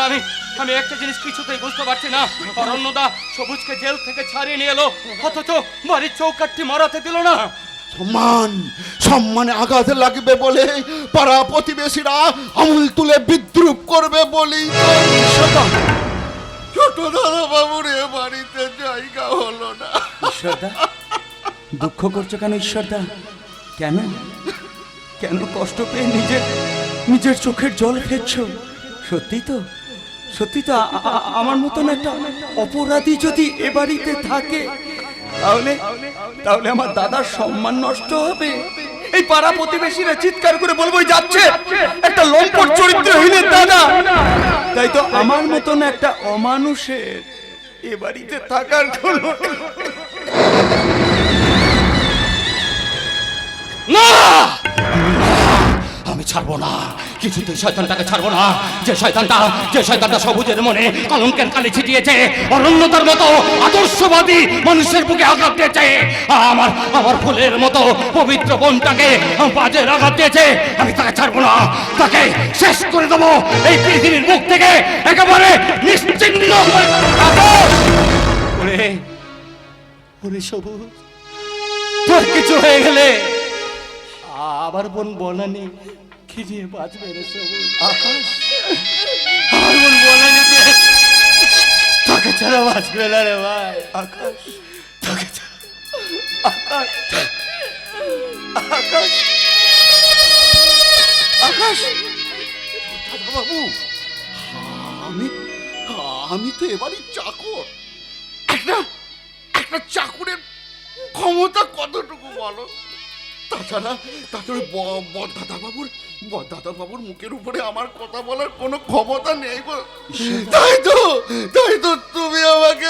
[SPEAKER 2] আমি একটা জিনিস কিছুতেই বুঝতে পারছি না। অরণ্যদা সবুজকে জেল থেকে ছাড়িয়ে নিয়ে এলো, অথচ বাড়ির চৌকাঠটি মারাতে দিল না।
[SPEAKER 5] সম্মানে আঘাত লাগবে বলে পাড়া প্রতিবেশীরা আঙুল তুলে বিদ্রুপ করবে বলেই তো ছোট দাদা বাবুর এ বাড়িতে জায়গা হলো না।
[SPEAKER 7] ঈশ্বরদা, দুঃখ করছো কেন ঈশ্বরদা? কেন কেন কষ্ট পেয়ে নিজের চোখের জল ফেলছো? সত্যি তো আমার মতন একটা অপরাধী যদি এ বাড়িতে থাকে, তাহলে আমার দাদার সম্মান নষ্ট হবে। এই পাড়া প্রতিবেশীরা চিৎকার করে বলবো যাচ্ছে একটা লম্পট চরিত্রহীনের দাদা। তাই তো আমার মতন একটা অমানুষের এ বাড়িতে থাকার কোনো
[SPEAKER 4] না, আমি ছাড়বো না, কিছুতেই শয়তানটাকে ছাড়বো না। যে শয়তানটা সবুজের মনে কলঙ্কের কালি ছিটিয়েছে, অরণ্যতার মতো আদর্শবাদী মানুষের বুকে আঘাত দিয়েছে, আমার ফুলের মতো পবিত্র বোনটাকে বাজে আঘাত দিয়েছে। আমি তাকে ছাড়বো না, তাকে শেষ করে দেবো এই পৃথিবীর মুখ থেকে একেবারে নিশ্চিহ্ন করে দেবো। ওরে সবুজ, তোর কিছু হয়ে গেলে আবার বোন বনানি কি নিয়ে বাঁচবে রে সবুজ? আকাশ, আমার বোন বনানি তাকে ছাড়া বাঁচবে না রে ভাই। আকাশ, তাকে আকাশ আকাশ
[SPEAKER 5] আকাশ, বাবু, আমি তো এবারই চাকর। একটা চাকরের ক্ষমতা কতটুকু বলো? তাছাড়া বড়দাদা বাবুর মুখের উপরে আমার কথা বলার কোনো ক্ষমতা নেই। তাই তো তুমি আমাকে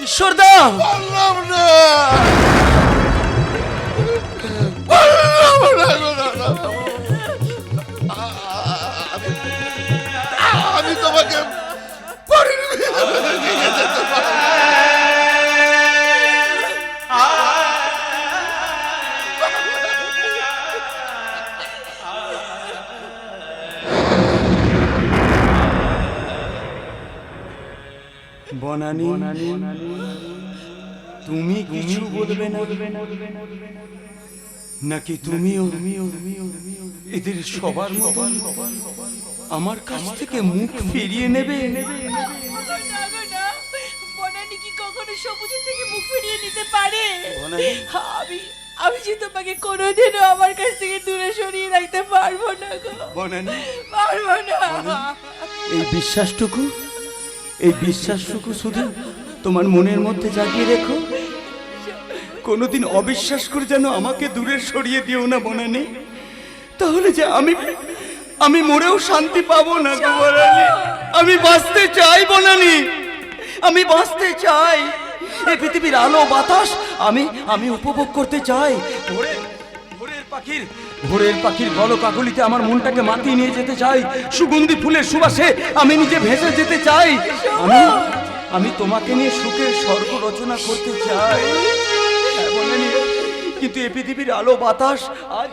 [SPEAKER 7] ঈশ্বরদা
[SPEAKER 5] বললাম না আমি তোমাকে
[SPEAKER 7] বনানি, তুমি কিছু বলবে না নাকি তুমিও এদের সবার মতো আমার কাছ থেকে মুখ ফিরিয়ে নেবে?
[SPEAKER 11] বনানি কি কখনো সবুজের থেকে মুখ ফিরিয়ে নিতে পারে? আমি যে তোমাকে কোনোদিনও আমার কাছ থেকে দূরে সরিয়ে রাখতে পারবো না গো।
[SPEAKER 7] বনানি,
[SPEAKER 11] পারবো না।
[SPEAKER 7] এই বিশ্বাসটুকু শুধু তোমার মনের মধ্যে জাগিয়ে রেখো। কোনোদিন অবিশ্বাস করে যেন আমাকে দূরে সরিয়ে দিও না বনানি, তাহলে যে আমি মরেও শান্তি পাবো না গো বনানি। আমি বাঁচতে চাই বনানি, আমি বাঁচতে চাই। এই পৃথিবীর আলো বাতাস আমি উপভোগ করতে চাই। ভোরের পাখির গলকাকলিতে আমার মনটাকে মাতিয়ে নিয়ে যেতে চাই। সুগন্ধি ফুলের সুবাসে আমি নিজে ভেসে যেতে চাই। আমি তোমাকে নিয়ে সুখের স্বর্গ রচনা করতে চাই। কিন্তু এই পৃথিবীর আলো বাতাস আজ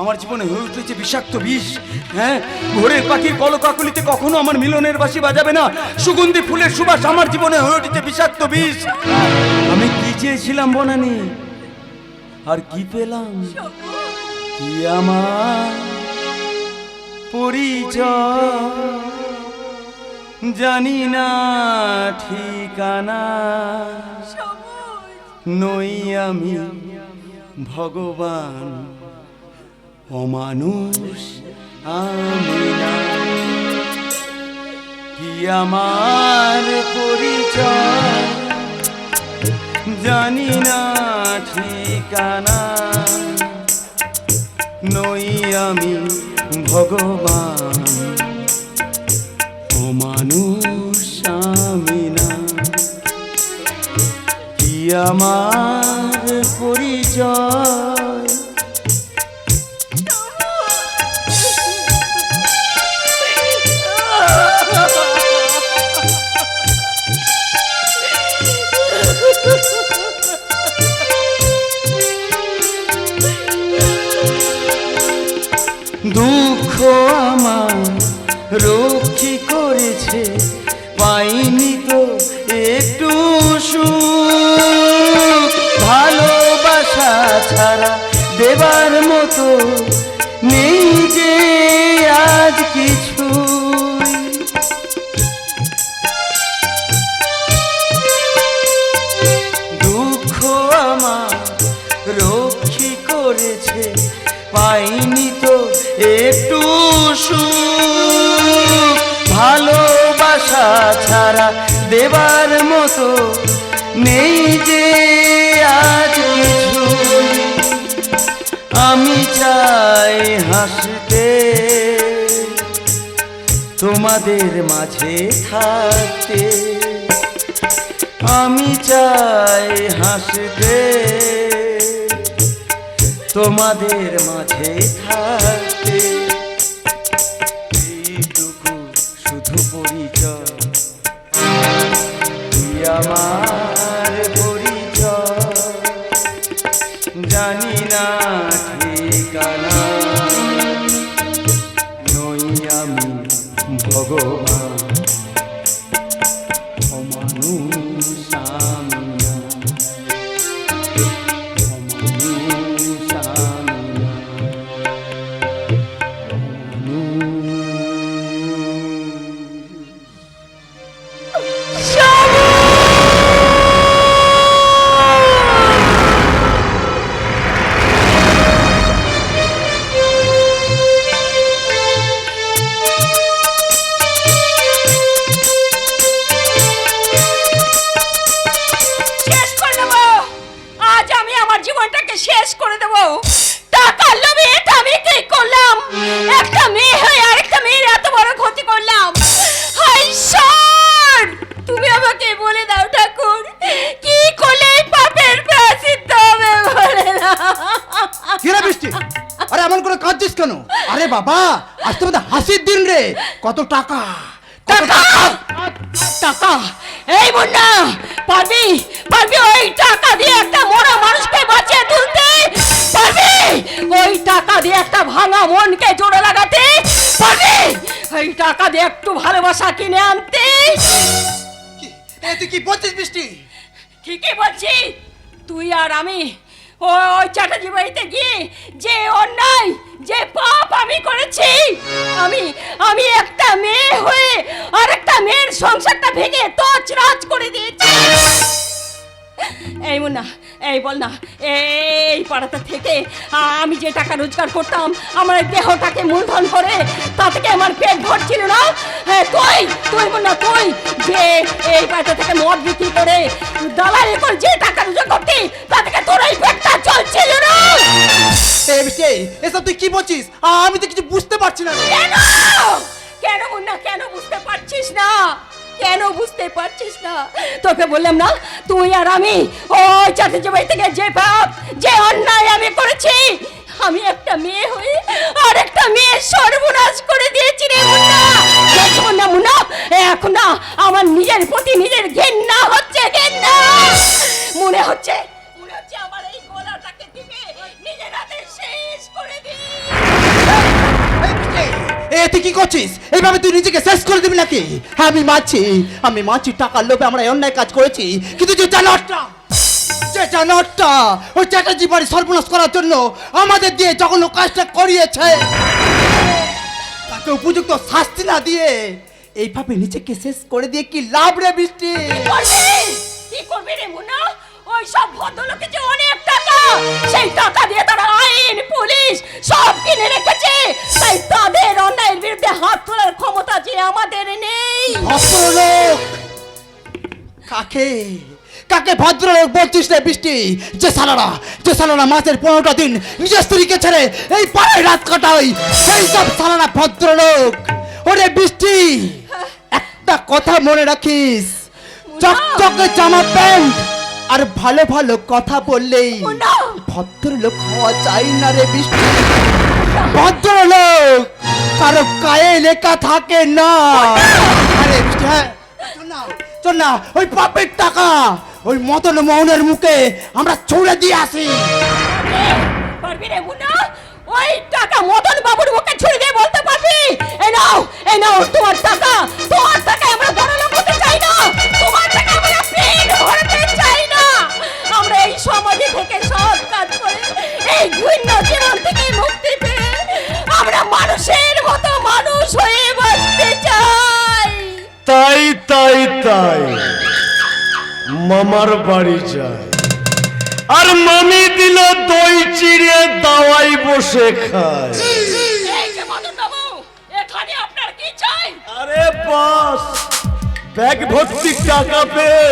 [SPEAKER 7] আমার জীবনে হয়ে উঠেছে বিষাক্ত বিষ। হ্যাঁ, ভোরের পাখির কলকাকলিতে কখনো আমার মিলনের বাঁশি বাজাবে না। সুগন্ধি ফুলের সুবাস আমার জীবনে হয়ে উঠেছে বিষাক্ত বিষ। আমি কি চেয়েছিলাম বনানি, আর কি পেলাম? কি আমার পরিচয় জানি না, ঠিকানা নই আমি ভগবান, অমানুষ আমি না। কি আমার পরিচয় জানি না, ঠিকানা নই আমি ভগবান, অমানুষ আমি না। কি আমার পরিচয়? দুঃখ আমার রক্ষী করেছে, পাইনি তো একটু সুখ। পাইনি তো একটু সুখ, ভালোবাসা ছাড়া দেবার মতো নেই যে আজ কিছু। আমি চাই হাসতে, তোমাদের মাঝে থাকতে। আমি চাই হাসতে, তোমাদের মাঝে থাকতে। এইটুকু শুধু পরিচয়, তুই আমার পরিচয়। জানি না ঠিকানা, নই আমি ভগবান, অমানুষ আমি না, অমানুষ আমি না,
[SPEAKER 10] শেষ করে দেবো। আজ আমি আমার জীবনটাকে শেষ করে দেবো। টাকার লোভে এটা আমি কি করলাম? একটা মেয়ে হয়ে আরেকটা মেয়ের এত বড় ক্ষতি করলাম। হায় ঈশ্বর, তুমি আমাকে বলে দাও ঠাকুর, কি করলে এই পাপের প্রায়শ্চিত্ত হবে বলে দাও।
[SPEAKER 6] কিরে বৃষ্টি, আরে এমন করে কাঁদছিস কেন? আরে বাবা, আজ তো হাসির দিন রে। কত টাকা,
[SPEAKER 10] টাকা টাকা, এই মুন্না, পারবি পারবি ওই টাকা দিয়ে একটা মরা মানুষকে বাঁচিয়ে তুলতে? পারবি ওই টাকা দিয়ে একটা ভাঙা মনকে জোড়া লাগাতে? পারবি ওই টাকা দিয়ে একটু ভালোবাসা কিনে আনতে?
[SPEAKER 6] তুই কি বলছিস বৃষ্টি?
[SPEAKER 10] ঠিকই বলছি। তুই আর আমি ওই চ্যাটার্জি বাড়িতে গিয়ে যে অন্যায়, যে পাপ আমি করেছি, আমি একটা মেয়ে হয়ে আর একটা মেয়ের সংসারটা ভেঙে তছনছ করে দিয়েছি। এই মুন্না, এই বল না, এই পাড়াটা থেকে আমি যে টাকা রোজগার করতাম, আমার এই দেহটাকে মূলধন করে, তা থেকে আমার পেট ভরছিল না? হ্যাঁ, তুই মুন্না, তুই যে এই পাড়াটা থেকে মদ বিক্রি করে দালালি করে যে টাকা রোজগার করতি, তা থেকে তোর এই পেটটা চলছিল না?
[SPEAKER 6] এই বৃষ্টি, এসব তুই কি বলছিস? আমি তো কিছু বুঝতে পারছি না।
[SPEAKER 10] কেন কেন মুন্না, কেন বুঝতে পারছিস না? কেন বুঝতে পারছিস না? তোকে বললাম না, তুই আর আমি ওই চ্যাটার্জি বাড়ি থেকে যে পাপ, যে অন্যায় আমি করেছি, আমি একটা মেয়ে হয়ে আর একটা মেয়ের সর্বনাশ করে দিয়েছি রে মুন্না। মুন্না মুন্না, এখন না আমার নিজের প্রতি নিজের ঘেন্না হচ্ছে, ঘেন্না। মনে হচ্ছে আমার এই গলাটাকে টিপে নিজের হাতে শেষ করে দিই।
[SPEAKER 6] তুই কি করছিস? এইভাবে তুই নিজেকে শেষ করে দিবি নাকি? হ্যাঁ, আমি মাছি টাকার লোভে আমরা অন্যায় কাজ করেছি, কিন্তু যে জানোয়ারটা ওই চ্যাটার্জি বাড়ি সর্বনাশ করার জন্য আমাদের দিয়ে যখন ও কাজটা করিয়েছে, তাকে উপযুক্ত শাস্তি না দিয়ে এইভাবে নিজেকে শেষ করে দিয়ে কি লাভ রে বৃষ্টি?
[SPEAKER 10] কি করবি রে মুন্না? ওই সব ভদ্রলোকের যে অনেক টাকা, সেই টাকা দিয়ে তারা আইন পুলিশ সব কিনে রেখেছে, তাই তাদের অন্যায়ের বিরুদ্ধে হাত তোলার ক্ষমতা যে আমাদের নেই।
[SPEAKER 6] ভদ্রলোক কাকে কাকে ভদ্রলোক বলছিস রে বৃষ্টি? যে সালারা মাসের 15টা দিন নিজের স্ত্রীকে ছেড়ে এই পাড়ায় রাত কাটায়, সেই সব সালারা ভদ্রলোক। ওরে বৃষ্টি, একটা কথা মনে রাখিস, চকচকে জামা প্যান্ট আর ভালো ভালো কথা বললেই ভদ্রলোক হওয়া চাই না রে বৃষ্টি। ভদ্রলোক কারো গায়ে লেখা থাকে না। আরে বৃষ্টি, হ্যাঁ চল না, ওই পাপের টাকা ওই মদন মোহনের মুখে আমরা ছুড়ে দিয়ে আসি।
[SPEAKER 10] পারবি রে মুন্না? ওই টাকা মদন বাবুর মুখে ছুড়ে দিয়ে বলতে পারবি, এই নাও তোমার টাকা আমরা বড়লোক হতে চাই না, তোমার টাকা আমরা পেট ভরতে চাই না। আমরা এই সমাজে থেকে সৎ কাজ করে এই ঘৃণ্য জীবন থেকে মুক্তি পেয়ে আমরা মানুষের মতো মানুষ হয়ে বাঁচতে চাই।
[SPEAKER 3] তাই মামার বাড়ি যায়, আর মামি দিল দই চিড়ে দাওয়াই বসে খায়।
[SPEAKER 11] এই যে মদন বাবু, এখানে আপনার কি চাই?
[SPEAKER 3] আরে বাস, ব্যাগ ভর্তি টাকা পেয়ে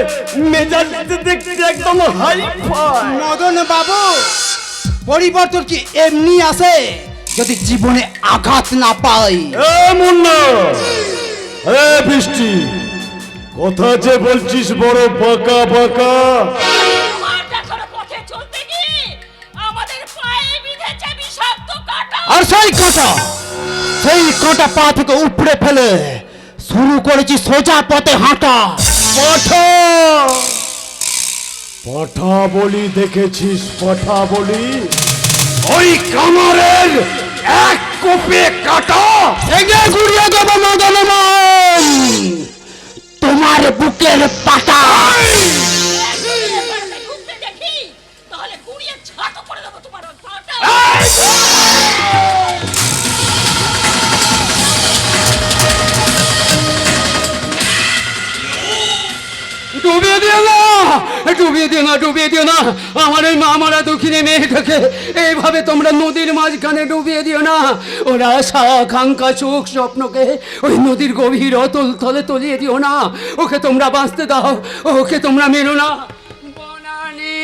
[SPEAKER 3] মেজাজ দেখতে একদম হাই ফাই।
[SPEAKER 6] মদন বাবু, পরিবর্তন কি এমনি আসে যদি জীবনে আঘাত না পাই?
[SPEAKER 3] এ মুন্না, এ বৃষ্টি, কথা যে বলছিস বড় বাঁকা বাঁকা।
[SPEAKER 11] তোমার দেখানো পথে চলতে গিয়ে আমাদের পায়ে বিঁধেছে বিষাক্ত কাঁটা।
[SPEAKER 6] আর সেই কাঁটা পা থেকে উপড়ে ফেলে শুরু করেছি সোজা পথে হাঁটা।
[SPEAKER 3] পাঠা, পাঠা বলি দেখেছিস? পাঠা বলি
[SPEAKER 4] ওই কামারের এক কোপে কাটা
[SPEAKER 6] ভেঙে গুড়িয়ে দেবো মদন মোহন তোমার বুকের পাটা।
[SPEAKER 11] ঢুকতে দেখি তাহলে গুড়িয়ে ছাতো করে দেবো তোমার ওই পাটা।
[SPEAKER 1] ডুবিয়ে দিও না, ডুবিয়ে দিও না, ডুবিয়ে দিও না আমার এই মা মারা দুঃখিনী মেয়েটাকে। এইভাবে তোমরা নদীর মাঝখানে ডুবিয়ে দিও না। ওরা আশা আকাঙ্ক্ষা সুখ স্বপ্নকে ওই নদীর গভীর অতল তলে তলিয়ে দিও না। ওকে তোমরা বাঁচতে দাও, ওকে তোমরা মেরো না। বনানী,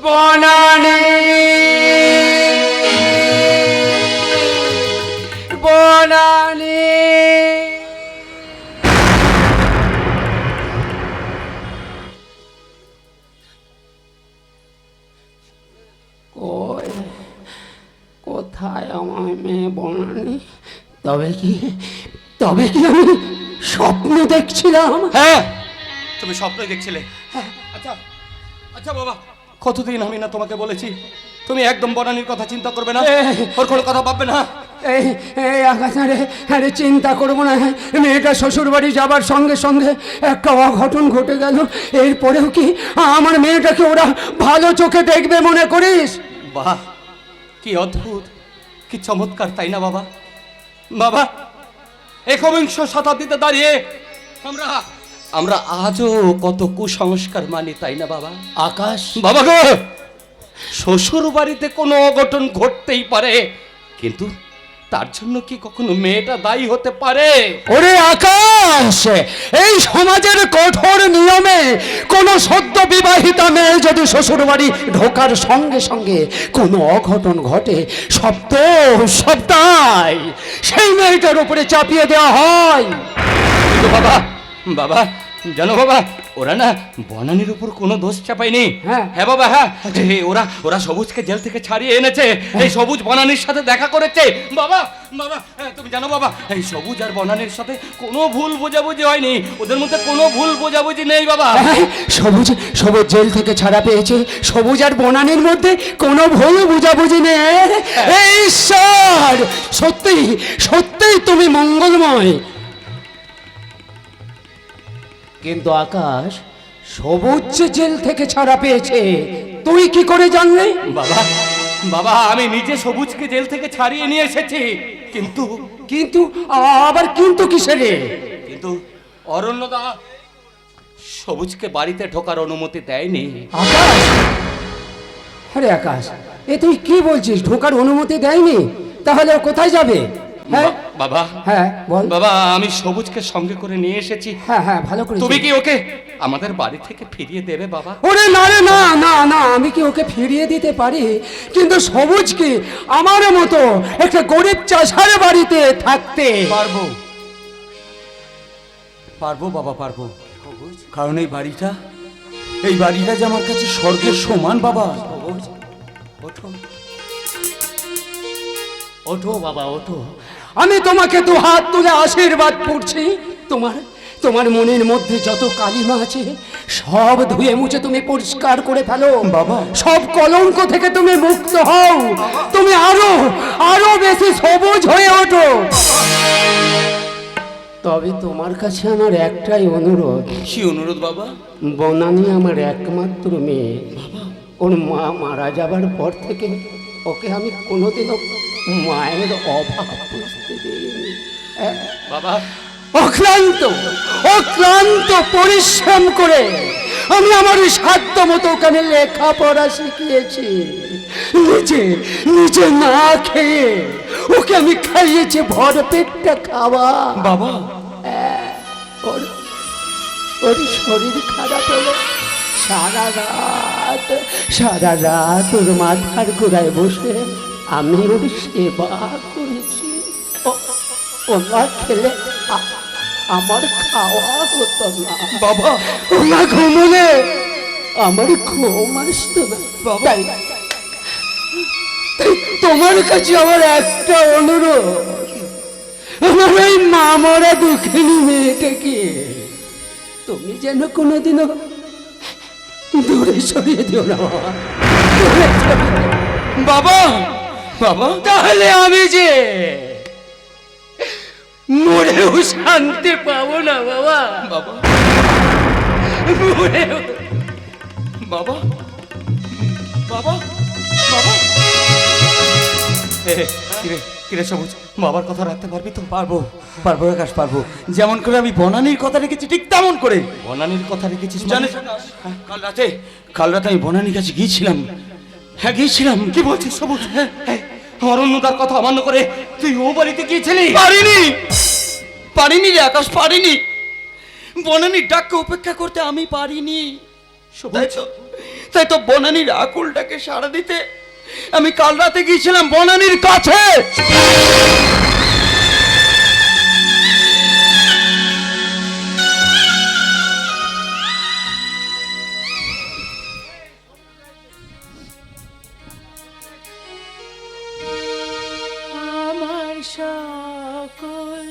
[SPEAKER 1] বনানী, বনানী। কোথায় আমার মেয়ে বনানী? তবে কি আমি স্বপ্ন দেখছিলাম?
[SPEAKER 2] হ্যাঁ, তুমি স্বপ্নই দেখছিলে। আচ্ছা আচ্ছা বাবা, কতদিন আমি না তোমাকে বলেছি তুমি একদম বনানীর কথা চিন্তা করবে না, ওর কোনো কথা ভাববে না।
[SPEAKER 1] এই এই আকাশারে, আরে চিন্তা করবো না। মেয়েটা শ্বশুর বাড়ি যাবার সঙ্গে সঙ্গে একটা অঘটন ঘটে গেল। এরপরেও কি আমার মেয়েটাকে ওরা ভালো চোখে দেখবে মনে করিস?
[SPEAKER 2] বাহ, কি অদ্ভুত, কি চমৎকার, তাই না বাবা? বাবা, একবিংশ শতাব্দীতে দাঁড়িয়ে আমরা আজও কত কুসংস্কার মানি, তাই না বাবা?
[SPEAKER 1] আকাশ,
[SPEAKER 2] বাবা গো, শ্বশুর বাড়িতে কোনো অঘটন ঘটতেই পারে, কিন্তু তার জন্য কি কখনো মেয়েটা দায়ী হতে পারে?
[SPEAKER 1] ওরে আকাশ, এই সমাজের কঠোর নিয়মে কোনো সদ্য বিবাহিতা মেয়ে যদি শ্বশুর বাড়ি ঢোকার সঙ্গে সঙ্গে কোনো অঘটন ঘটে, সপ্তাহ সেই মেয়েটার উপরে চাপিয়ে দেওয়া হয়।
[SPEAKER 2] কিন্তু বাবা, বাবা জানো বাবা, ওরা না বনানীর উপর কোনো দোষ চাপায়নি।
[SPEAKER 1] হ্যাঁ।
[SPEAKER 2] হ্যাঁ বাবা, হ্যাঁ, ওরা সবুজকে জেল থেকে ছাড়িয়ে এনেছে। এই সবুজ বনানীর সাথে দেখা করেছে। বাবা, বাবা, তুমি জানো বাবা, এই সবুজ আর বনানীর সাথে কোনো ভুল বোঝাবুঝি হয়নি, ওদের মধ্যে কোনো ভুল বোঝাবুঝি নেই বাবা।
[SPEAKER 1] সবুজ জেল থেকে ছাড়া পেয়েছে, সবুজ আর বনানীর মধ্যে কোনো ভুল বুঝাবুঝি নেই। এই ঈশ্বর, সত্যি তুমি মঙ্গলময়। কিন্তু আকাশ, সবুজ জেল থেকে ছাড়া পেয়েছে, তুই কি করে জানলে?
[SPEAKER 2] বাবা, বাবা, আমি নিজে সবুজকে জেল থেকে ছাড়িয়ে নিয়ে এসেছি।
[SPEAKER 1] কিন্তু আবার কিন্তু কিসের?
[SPEAKER 2] কিন্তু অরণ্যদা সবুজকে বাড়িতে ঢোকার অনুমতি দেয়নি।
[SPEAKER 1] আকাশ, আরে আকাশ, এ তুই কি বলছিস? ঢোকার অনুমতি দেয়নি? তাহলে ও কোথায় যাবে? হ্যাঁ
[SPEAKER 2] বাবা,
[SPEAKER 1] হ্যাঁ বল।
[SPEAKER 2] বাবা, আমি সবুজকে সঙ্গে করে নিয়ে এসেছি।
[SPEAKER 1] হ্যাঁ ভালো করে।
[SPEAKER 2] তুমি কি ওকে আমাদের বাড়ি থেকে ফিরিয়ে দেবে বাবা?
[SPEAKER 1] ওরে না রে, না না না, আমি কি ওকে ফিরিয়ে দিতে পারি? কিন্তু সবুজকে আমার মতো একটা গরিব চাষার বাড়িতে থাকতে
[SPEAKER 7] পারবো বাবা, পারবো। কারণ এই বাড়িটা যে আমার কাছে স্বর্গের সমান বাবা।
[SPEAKER 1] ওঠো বাবা, ওঠো। আমি তোমাকে দু হাত তুলে আশীর্বাদ করছি। তোমার মনের মধ্যে যত কালিমা আছে সব ধুয়ে মুছে তুমি পরিষ্কার করে ফেলো
[SPEAKER 7] বাবা।
[SPEAKER 1] সব কলঙ্ক থেকে তুমি মুক্ত হও। তুমি আরো বেশি সবুজ হয়ে ওঠো। তবে তোমার কাছে আমার একটাই অনুরোধ।
[SPEAKER 2] কি অনুরোধ বাবা?
[SPEAKER 1] বনানী আমার একমাত্র মেয়ে। ওর মা মারা যাবার পর থেকে ওকে আমি কোনোদিনও মায়ের অভাব বুঝতে দিইনি।
[SPEAKER 2] বাবা,
[SPEAKER 1] অক্লান্ত পরিশ্রম করে আমি আমার সাধ্য মতো ওখানে লেখাপড়া শিখিয়েছি। নিজে না খেয়ে ওকে আমি খাইয়েছি ভরপেটটা খাওয়া।
[SPEAKER 7] বাবা,
[SPEAKER 1] ওর শরীর খারাপ হলো, সারা রাত ওর মাথার গোড়ায় বসে আমি ওর সেবা করেছি। ও না খেলে আমার খাওয়া হতো না
[SPEAKER 7] বাবা।
[SPEAKER 1] ওরা ঘুমলে আমার ঘুম আসতো না। তাই তোমার কাছে আমার একটা অনুরোধ, আমার ওই মা মরা দুঃখিনী মেয়েটাকে তুমি যেন কোনোদিনও দূরে সরিয়ে দিও না
[SPEAKER 7] বাবা। বাবা,
[SPEAKER 1] তাহলে আমি যে মরেও শান্তি পাবো না বাবা।
[SPEAKER 7] বাবা,
[SPEAKER 1] মরেও
[SPEAKER 7] বাবা, বাবা, বাবা। কিরে সবুজ, বাবার কথা রাখতে পারবি তো? পারবো আকাশ, পারবো। যেমন করে আমি বনানীর কথা রেখেছি ঠিক তেমন করে। বনানীর কথা রেখেছিস জানিস? কাল রাতে আমি বনানীর কাছে গিয়েছিলাম। হ্যাঁ গিয়েছিলাম।
[SPEAKER 2] কি বলছিস সবুজ? আমার অন্যতার কথা অমান্য করে তুই ও বাড়িতে গিয়েছিলি?
[SPEAKER 7] পারিনি রে আকাশ, পারিনি। বনানীর ডাককে উপেক্ষা করতে আমি পারিনি। তাই তো বনানীর আকুলটাকে সাড়া দিতে আমি কাল রাতে গিয়েছিলাম বনানীর কাছে।
[SPEAKER 11] আমার সকল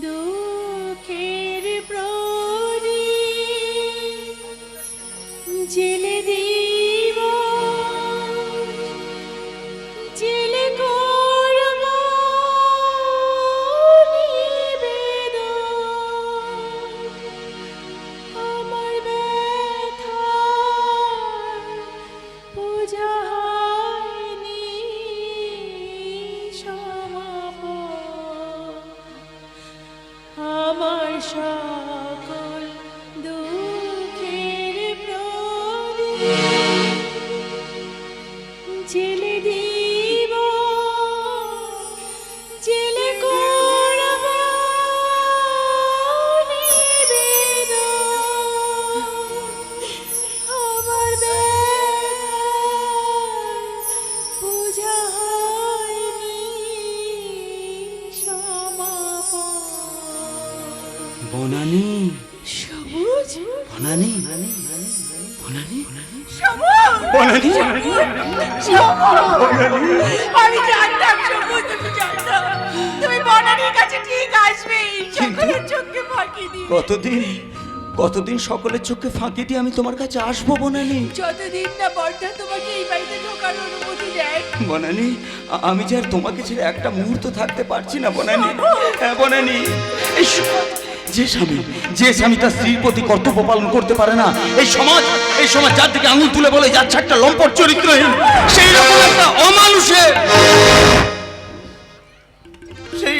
[SPEAKER 11] দুঃখের প্রদীপ জেলে দিব, জেলে করব নিবেদন। আমার ব্যথার পূজা হয়নি সমাপন। আমার সকল দুঃখের প্রদীপ জেলে দিব, জেলে করব নিবেদন। আমার ব্যথার পূজা হয়নি সমাপন।
[SPEAKER 7] বনানী,
[SPEAKER 11] সবুজ,
[SPEAKER 7] বনানী,
[SPEAKER 11] সবুজ, আমি জানতাম সবুজ, আমি জানতাম তুমি বনানীর কাছে ঠিক আসবে। সকলের চোখকে ফাঁকি দিয়ে,
[SPEAKER 7] কতদিন সকলের চোখে ফাঁকি দিয়ে আমি তোমার কাছে আসবো বনানী?
[SPEAKER 11] যতদিন না বর্ধা তোমাকে এই বাড়িতে ঢোকার অনুমতি দেয়।
[SPEAKER 7] বনানী, আমি যে আর তোমাকে ছেড়ে একটা মুহূর্ত থাকতে পারছি না বনানী। হ্যাঁ বনানী, যে স্বামী তার স্ত্রীর প্রতি কর্তব্য পালন করতে পারে না, এই সমাজ যার দিকে আঙুল তুলে বলে যাচ্ছে একটা লম্পট চরিত্রহীন, সেই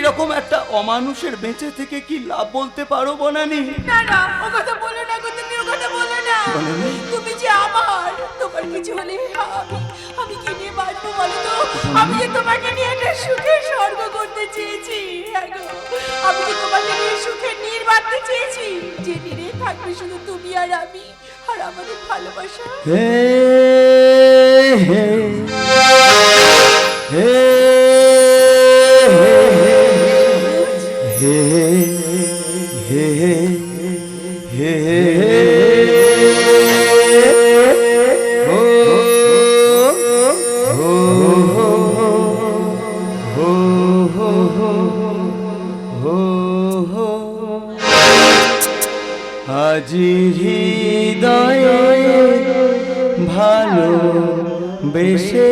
[SPEAKER 7] রকম একটা অমানুষের বেঁচে থেকে কি লাভ বলতে পারো বনানী?
[SPEAKER 11] না না, ও কথা বলো না গো, তুমি ও কথা বলো না। তুমি যে আমার, তোমার কিছু হলে আমি কি নিয়ে বাঁচবো বলো তো? আমি যে তোমাকে নিয়ে একটা সুখের স্বর্গ করতে চেয়েছি। আমি যে তোমাকে নিয়ে সুখের নীড় বাঁধতে চেয়েছি, যে নীড়ে থাকবে শুধু তুমি আর আমি আর আমাদের ভালোবাসা।
[SPEAKER 7] আজি হৃদয়ে ভালো বেশে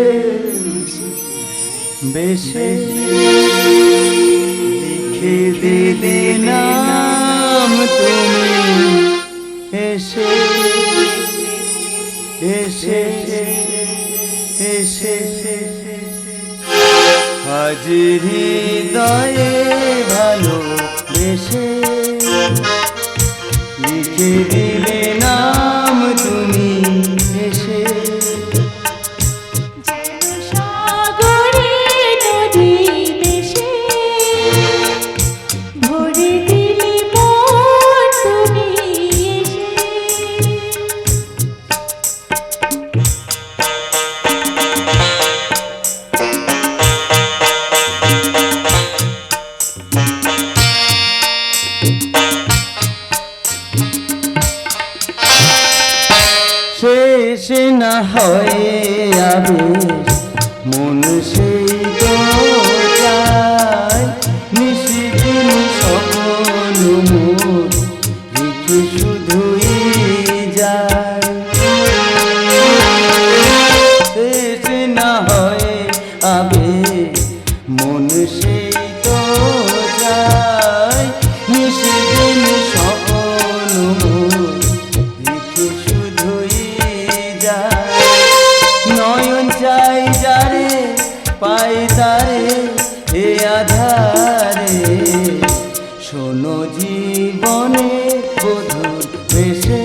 [SPEAKER 7] লিখে দিলে নাম তুমি এসে এসে এসে আজ হৃদয়ে ভালো বেশে লিখে দিলে নাম তুমি এসে।
[SPEAKER 11] সাগরে নদী মিশে ভরে দিলে মন তুমি
[SPEAKER 7] শেষ না হয় আবেশ মন সেই তো চায়, নিশিদিন সকল মোর রেখে শুধুই যায়। শেষ না হয় আবেশ মন সেই তো চায়, নিশিদিন সকল মোর রেখে শুধুই যায়। নয়ন চাই যারে পাই তারে এ আধারে, শোনো জীবনে বধুর বেশে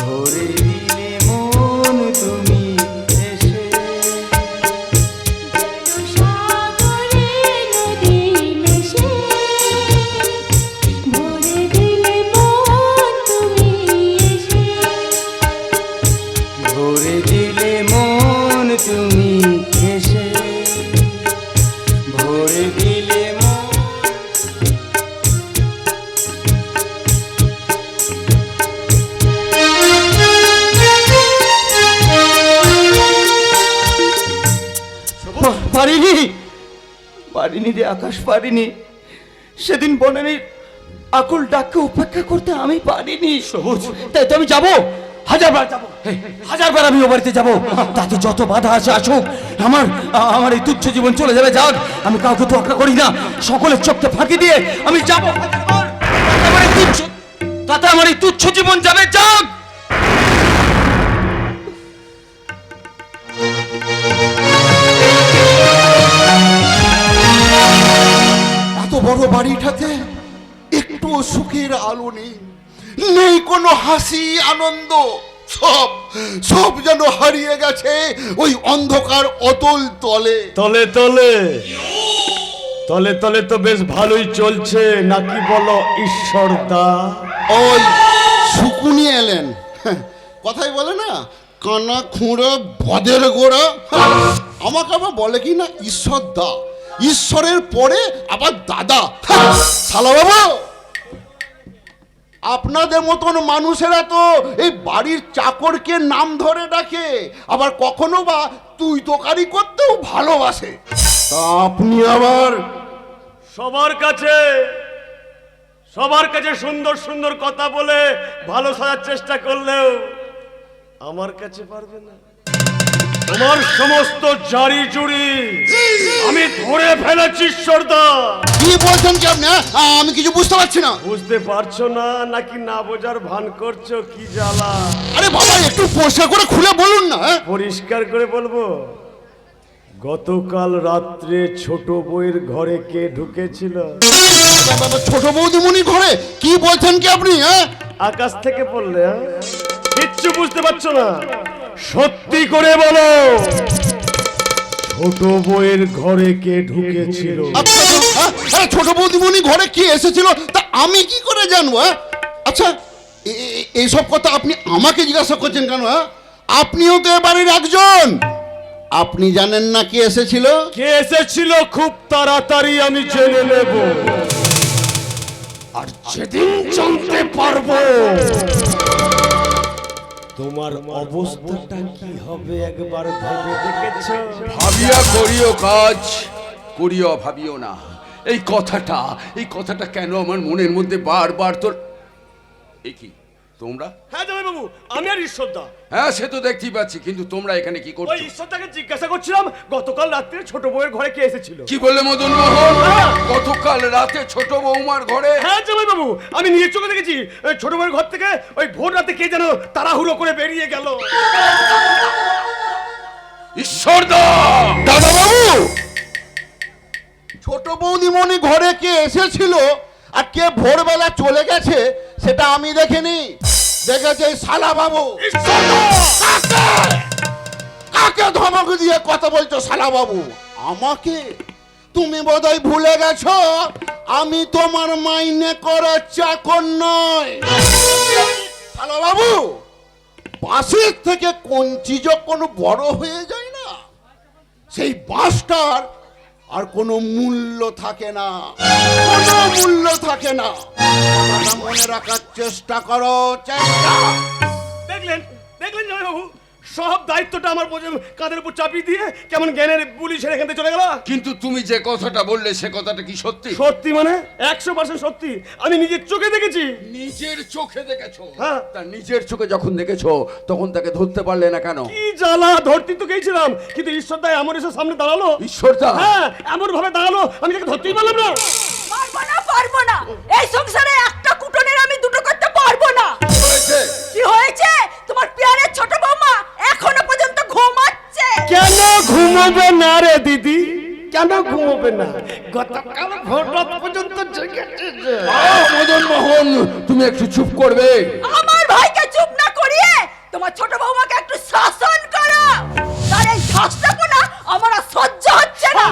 [SPEAKER 7] ভরে দিলে মন তুমি এসে।
[SPEAKER 11] সাগরে নদী মিশে ভরে দিলে মন তুমি এসে।
[SPEAKER 7] ভরে দিলে মন তুমি এসে, ভরে দিলে মন। পারিনি পারিনি রে আকাশ, পারিনি। সেদিন বনের আকুল ডাককে উপেক্ষা করতে আমি পারিনি। সবুজ, তাই তো আমি যাবো, হাজারবার যাবো, হাজারবার আমি ও বাড়িতে যাবো। তাতে যত বাধা আছে আসুক, আমার এই তুচ্ছ জীবন চলে যাবে যাক। আমি কাউকে তোয়াক্কা করি না, সকলের চোখকে ফাঁকি দিয়ে আমি যাবো। তাতে আমার এই তুচ্ছ জীবন যাবে যাক।
[SPEAKER 5] এত বড় বাড়িটাতে একটু সুখের আলো নেই, নেই কোনো হাসি আনন্দ, সব সব যেন হারিয়ে গেছে ওই অন্ধকার অতল তলে।
[SPEAKER 3] তলে তলে তলে তলে তো বেশ ভালোই চলছে নাকি বলো ঈশ্বরদা?
[SPEAKER 5] ওই শুকুনি এলেন, কথাই বলে না কানা খুঁড়ো বদের গোড়া। আমাকে আবার বলে কি না ঈশ্বর দা, ঈশ্বরের পরে আবার দাদা। শালা বাবা, আপনাদের মতন মানুষেরা তো এই বাড়ির চাকরকে নাম ধরে ডাকে, আবার কখনো বা তুই তোকারি করতেও ভালোবাসে। তা আপনি আবার
[SPEAKER 3] সবার কাছে সুন্দর সুন্দর কথা বলে ভালো সাজার চেষ্টা করলেও আমার কাছে পারবে না। তোমার সমস্ত জারি জুড়ি আমি ধরে ফেলেছি ঈশ্বরদা।
[SPEAKER 5] কি বলছেন কি আপনি? আমি কিছু বুঝতে পারছি না।
[SPEAKER 3] বুঝতে পারছো না নাকি না বোঝার ভান করছো? কি জ্বালা!
[SPEAKER 5] আরে বাবা, একটু পরিষ্কার করে খুলে বলুন না।
[SPEAKER 3] পরিষ্কার করে বলবো, গতকাল রাত্রে ছোট বউয়ের ঘরে কে ঢুকেছিল?
[SPEAKER 5] ছোট বৌদিমণি ঘরে? কি বলছেন কি আপনি?
[SPEAKER 3] আকাশ থেকে পড়লে কিচ্ছু বুঝতে পারছো না? সত্যি করে বলো, ছোট বউয়ের ঘরে কে ঢুকেছিল?
[SPEAKER 5] ছোট বৌদিমণি ঘরে কি এসেছিল তা আমি কি করে জানবো? আচ্ছা, এইসব কথা আপনি আমাকে জিজ্ঞাসা করছেন কেন? আপনিও তো এবারের একজন, আপনি জানেন না কে এসেছিল?
[SPEAKER 3] কে এসেছিল খুব তাড়াতাড়ি আমি জেনে নেব, আর যেদিন জানতে পারবো তোমার অবস্থাটা কি হবে একবার ভেবে দেখেছো?
[SPEAKER 8] ভাবিয়া করিও কাজ, করিও ভাবিও না। এই কথাটা কেন আমার মনের মধ্যে বারবার তোর। এই কি তোমরা?
[SPEAKER 3] হ্যাঁ জামাই বাবু, আমি আর ঈশ্বরদা।
[SPEAKER 8] হ্যাঁ, সে তো দেখতেই পাচ্ছি, কিন্তু তোমরা এখানে কি
[SPEAKER 3] ওই
[SPEAKER 8] করছো?
[SPEAKER 3] ঈশ্বরদাকে জিজ্ঞাসা করছিলাম গতকাল রাত্রে ছোট বউয়ের ঘরে কে এসেছিল।
[SPEAKER 8] কি বললে মদন মোহন? গতকাল রাতে ছোট বৌমার ঘরে?
[SPEAKER 3] হ্যাঁ জামাই বাবু, আমি নিজের চোখে দেখেছি। ওই ছোট বউয়ের ঘর থেকে ওই ভোর রাতে কে যেন তাড়াহুড়ো করে বেরিয়ে গেল।
[SPEAKER 8] ঈশ্বরদা!
[SPEAKER 5] দাদা বাবু, ছোট বৌদিমণি ঘরে কে এসেছিল আর কে ভোরবেলা চলে গেছে সেটা আমি দেখিনি, দেখেছে শালা বাবু। কাকে ধমক দিয়ে কথা বলছো শালা বাবু? আমাকে? তুমি বোধহয় ভুলে গেছো আমি তোমার মাইনে করা চাকর নয়। শালা বাবু, বাঁশের থেকে কঞ্চি যখন বড় হয়ে যায় না, সেই বাঁশটার আর কোনো মূল্য থাকে না, কোনো মূল্য থাকে না। কথা মনে রাখার চেষ্টা করো, চেষ্টা।
[SPEAKER 3] দেখলেন দেখলেন জামাইবাবু, সব দায়িত্বটা আমার কাঁধের উপর চাপিয়ে দিয়ে কেমন জ্ঞানের বুলি ছেড়ে এখান থেকে চলে গেল।
[SPEAKER 8] কিন্তু তুমি যে কথাটা বললে সে কথাটা কি সত্যি?
[SPEAKER 3] সত্যি মানে 100% সত্যি। আমি নিজের চোখে দেখেছি।
[SPEAKER 8] নিজের চোখে দেখেছো?
[SPEAKER 3] হ্যাঁ।
[SPEAKER 8] তা নিজের চোখে যখন দেখেছো তখন তাকে ধরতে পারলে না কেন?
[SPEAKER 3] কি জ্বালা, ধরতে তো গেছিলাম, কিন্তু ঈশ্বরদা এমন এসে সামনে দাঁড়ালো।
[SPEAKER 8] ঈশ্বরদা?
[SPEAKER 3] হ্যাঁ, এমন ভাবে দাঁড়ালো আমি তাকে ধরতেই পারলাম না।
[SPEAKER 10] পারবো না। এই সংসারে একটা কুটনের আমি দুটো করতে পারবো না।
[SPEAKER 8] হয়েছে?
[SPEAKER 10] কি হয়েছে? তোমার পিয়ারের ছোট বৌমা এখনো পর্যন্ত ঘুমাচ্ছে।
[SPEAKER 3] কেন ঘুমাবে না রে দিদি? কেন ঘুমাবে না? গতকাল ভোর রাত পর্যন্ত জেগেছে।
[SPEAKER 8] মদন মোহন, তুমি একটু চুপ করবে?
[SPEAKER 10] আমার ভাইকে চুপ না করিয়ে তোমার ছোট বৌমাকে একটু শাসন করো। তার এই শাসনটা আমার আর সহ্য হচ্ছে না।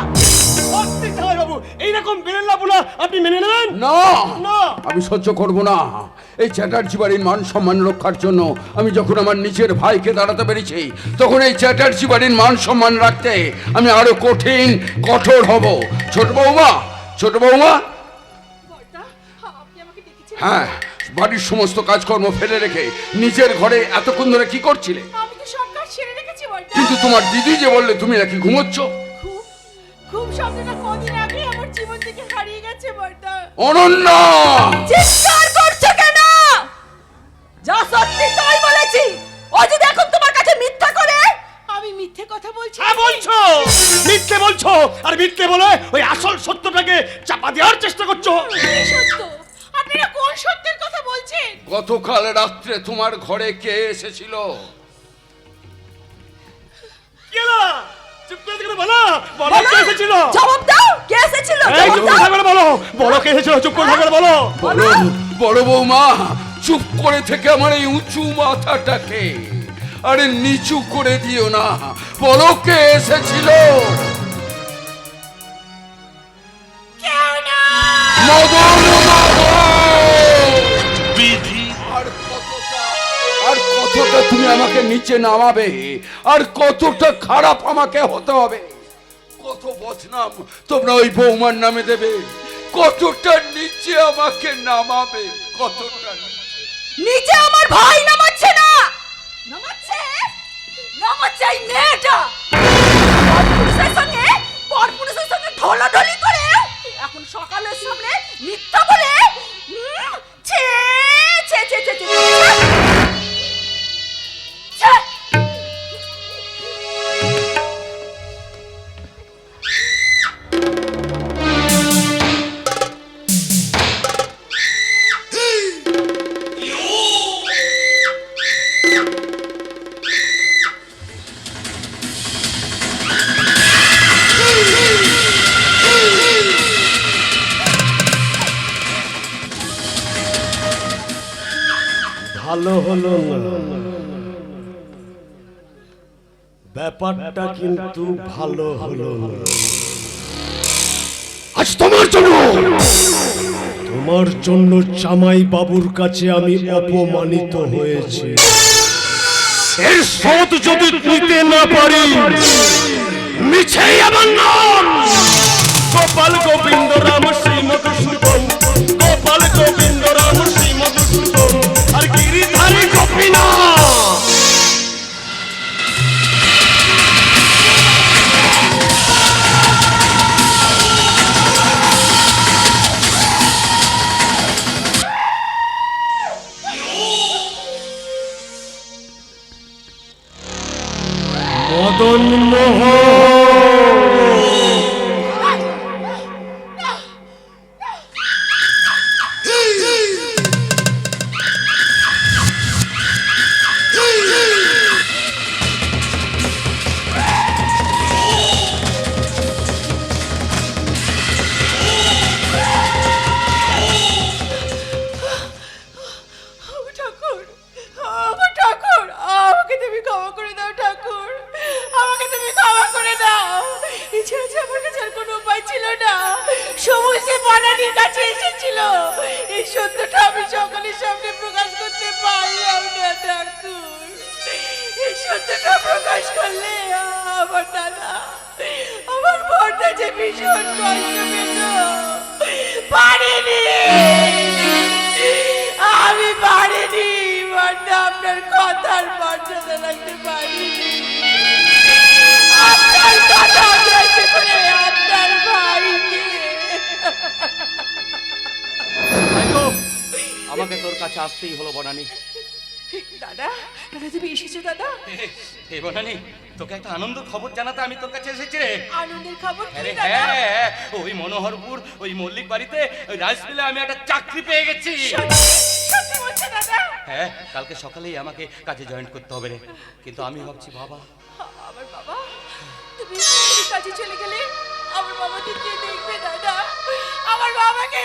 [SPEAKER 3] সত্যি জামাইবাবু, এইরকম বেরেলাপুনা আপনি মেনে নেবেন
[SPEAKER 8] না,
[SPEAKER 3] না।
[SPEAKER 8] আমি সহ্য করব না। এই চ্যাটার্জি বাড়ির মান সম্মান রক্ষার জন্য আমি যখন আমার নিজের ভাইকে দাঁড়াতে পেরেছি, তখন এই চ্যাটার্জি বাড়ির মান সম্মান রাখতে আমি আরো কঠিন কঠোর হব। ছোট বৌমা, ছোট বৌমা।
[SPEAKER 11] আপনি আমাকে ডেকেছেন?
[SPEAKER 8] হ্যাঁ, বাড়ির সমস্ত কাজকর্ম ফেলে রেখে নিজের ঘরে এতক্ষণ ধরে কি করছিলে?
[SPEAKER 11] আমি তো সব কাজ সেরে রেখেছি বড়দা।
[SPEAKER 8] কিন্তু তোমার দিদি যে বললে তুমি নাকি ঘুমোচ্ছ।
[SPEAKER 11] খুব শব্দটা কদিন আগে আমার জীবন থেকে হারিয়ে গেছে বড়দা।
[SPEAKER 8] অনন্যা!
[SPEAKER 10] চিৎকার করছো কেন? যা সত্যি তাই বলেছি। ও যদি এখন তোমার কাছে মিথ্যা করে।
[SPEAKER 11] আমি মিথ্যে কথা বলছি?
[SPEAKER 3] হ্যাঁ বলছো, মিথ্যে বলছো, আর মিথ্যে বলে ওই আসল সত্যটাকে চাপা দেওয়ার চেষ্টা করছো।
[SPEAKER 11] কি সত্য? আপনারা কোন সত্যের কথা বলছেন?
[SPEAKER 8] গতকাল রাত্রে তোমার ঘরে কে এসেছিল?
[SPEAKER 3] কে না? চুপ করে থেকে বলো, বলো কে এসেছিল?
[SPEAKER 10] জবাব দাও, কে এসেছিল?
[SPEAKER 3] এই
[SPEAKER 10] জবাব
[SPEAKER 3] চুপ
[SPEAKER 10] দাও।
[SPEAKER 3] করে থাকলে বলো, বলো কে এসেছিল, চুপ করে থাকলে বলো।
[SPEAKER 8] বলো, বড় বৌমা, চুপ করে থেকে আমার এই উঁচু মাথাটাকে আরে নিচু করে দিও না। বলো কে এসেছিল?
[SPEAKER 11] কেউ না।
[SPEAKER 8] মদন
[SPEAKER 9] বিধি
[SPEAKER 8] আর কতটা তুমি আমাকে নিচে নামাবে, আর কতটা খারাপ আমাকে হতে হবে, কত বদনাম তোমরা ওই বৌমার নামে দেবে, কতটা নিচে আমাকে নামাবে, কতটা
[SPEAKER 10] নিচে আমার ভাই নামাচ্ছে না। নামাচ্ছে এই মেয়েটা। পরপুরুষের সঙ্গে ঢলাঢলি করে এখন সকালের সামনে মিথ্যা বলে। ছে ছে ছে ছে ছে ছে।
[SPEAKER 3] ভালো হলো না, ব্যাপারটা কিন্তু ভালো হলো না। আজ তোমার জন্য জামাই বাবুর কাছে আমি অপমানিত হয়েছি। এর শোধ যদি নিতে না পারি, মিছেই আমার নাম গোপাল গোবিন্দ রাম শ্রী মধুসূদন, গোপাল গোবিন্দ রাম শ্রী মধুসূদন, আর গিরিধারী গোপীনাথ। মদন মোহন,
[SPEAKER 11] বানানির কাছে এসেছিল। এই সত্যটা আমি সকলের সামনে প্রকাশ করতে পারলাম না ঠাকুর। এই সত্যটা প্রকাশ করলে আমার দাদা, আমার বড়দা যে ভীষণ কষ্ট পেত। পারিনি, আমি পারিনি বড়দা, আপনার কথার মর্যাদা রাখতে পারিনি। আপনার কথা রয়েছে করে আপনার ভাইকে।
[SPEAKER 2] আমাকে তোর কাছে আসতেই হলো বনানি।
[SPEAKER 11] দাদা, দাদা তুমি এসেছো দাদা?
[SPEAKER 2] এই বনানি, তোকে একটা আনন্দ খবর জানাতে আমি তোর কাছে এসেছি রে।
[SPEAKER 11] আনন্দের খবর কি
[SPEAKER 2] আরে
[SPEAKER 11] দাদা?
[SPEAKER 2] হ্যাঁ, ওই মনোহরপুর ওই মল্লিক বাড়িতে ওই রাইস মিলে আমি একটা চাকরি পেয়ে গেছি।
[SPEAKER 11] সত্যি বলছো দাদা?
[SPEAKER 2] হ্যাঁ, কালকে সকালেই আমাকে কাজে জয়েন করতে হবে রে। কিন্তু আমি ভাবছি বাবা,
[SPEAKER 11] আমার বাবা, তুমি কাজে চলে গেলে আমার বাবাকে কে দেখবে দাদা? আমার বাবাকে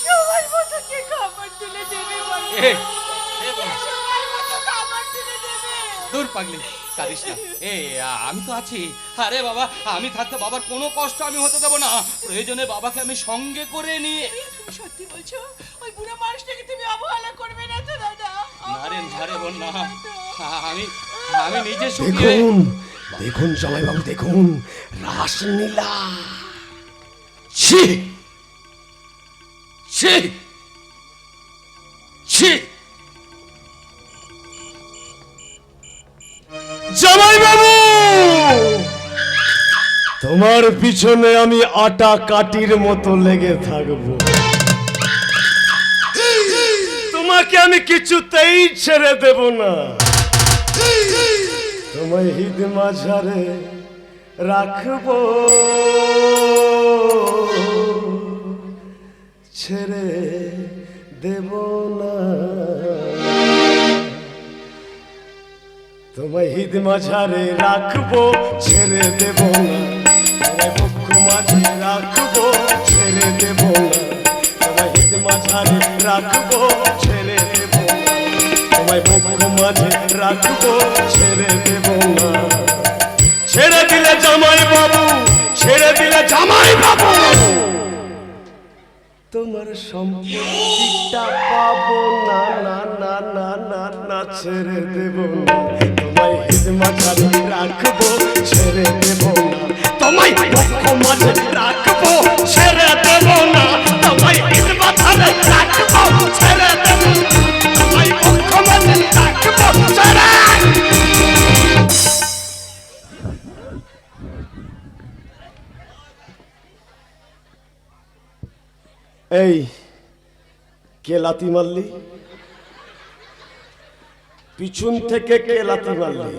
[SPEAKER 11] সময় মতো কে খাবার তুলে দেবে বলো?
[SPEAKER 2] এ, এ বল।
[SPEAKER 11] সময় মতো খাবার তুলে দেবে?
[SPEAKER 2] দূর পাগলি, কাঁদিস না। আমি তো আছি। আরে বাবা, আমি থাকতে বাবার কোনো কষ্ট আমি হতে দেবো না। প্রয়োজনে বাবাকে আমি সঙ্গে করে নিয়ে।
[SPEAKER 11] তুমি সত্যি বলছো? ওই বুড়ো মানুষটাকে তুমি অবহেলা করবে না তো দাদা?
[SPEAKER 2] না রে, না রে বোন, না। আমি নিজে শুকিয়ে।
[SPEAKER 3] দেখুন দেখুন জামাইবাবু, দেখুন রাসলীলা। ছি ছি ছি। জামাইবাবু, তোমার পিছনে আমি আটা কাটির মতো লেগে থাকবো। তোমাকে আমি কিছুতেই ছেড়ে দেব না। তোমায় হিদ মাঝারে রাখবো, ছেড়ে দেব না। তোমায় হিদ মাঝারে রাখবো, ছেড়ে দেব না। তোমায় বুক মাঝে রাখবো, ছেড়ে দেব না। তোমায় হিদ মাঝারে রাখবো, ছেড়ে দেব না। তোমায় বুক মাঝে রাখবো, ছেড়ে দেব না। ছেড়ে দিলে জামাই বাবু, ছেড়ে দিলে জামাই বাবু, তোমার সম্পত্তিটা পাবো না। না না না না না, ছেড়ে দেব না। তোমায় হিদ মাঝারে রাখবো, ছেড়ে দেব না। তোমায় বুক মাঝে রাখবো, ছেড়ে দেব না। তোমায় হিদ মাঝারে রাখবো, ছেড়ে দেব না। তোমায় বুক মাঝে রাখবো, ছেড়ে। এই কে লাথি মারলি? পিছন থেকে কে লাথি মারলি?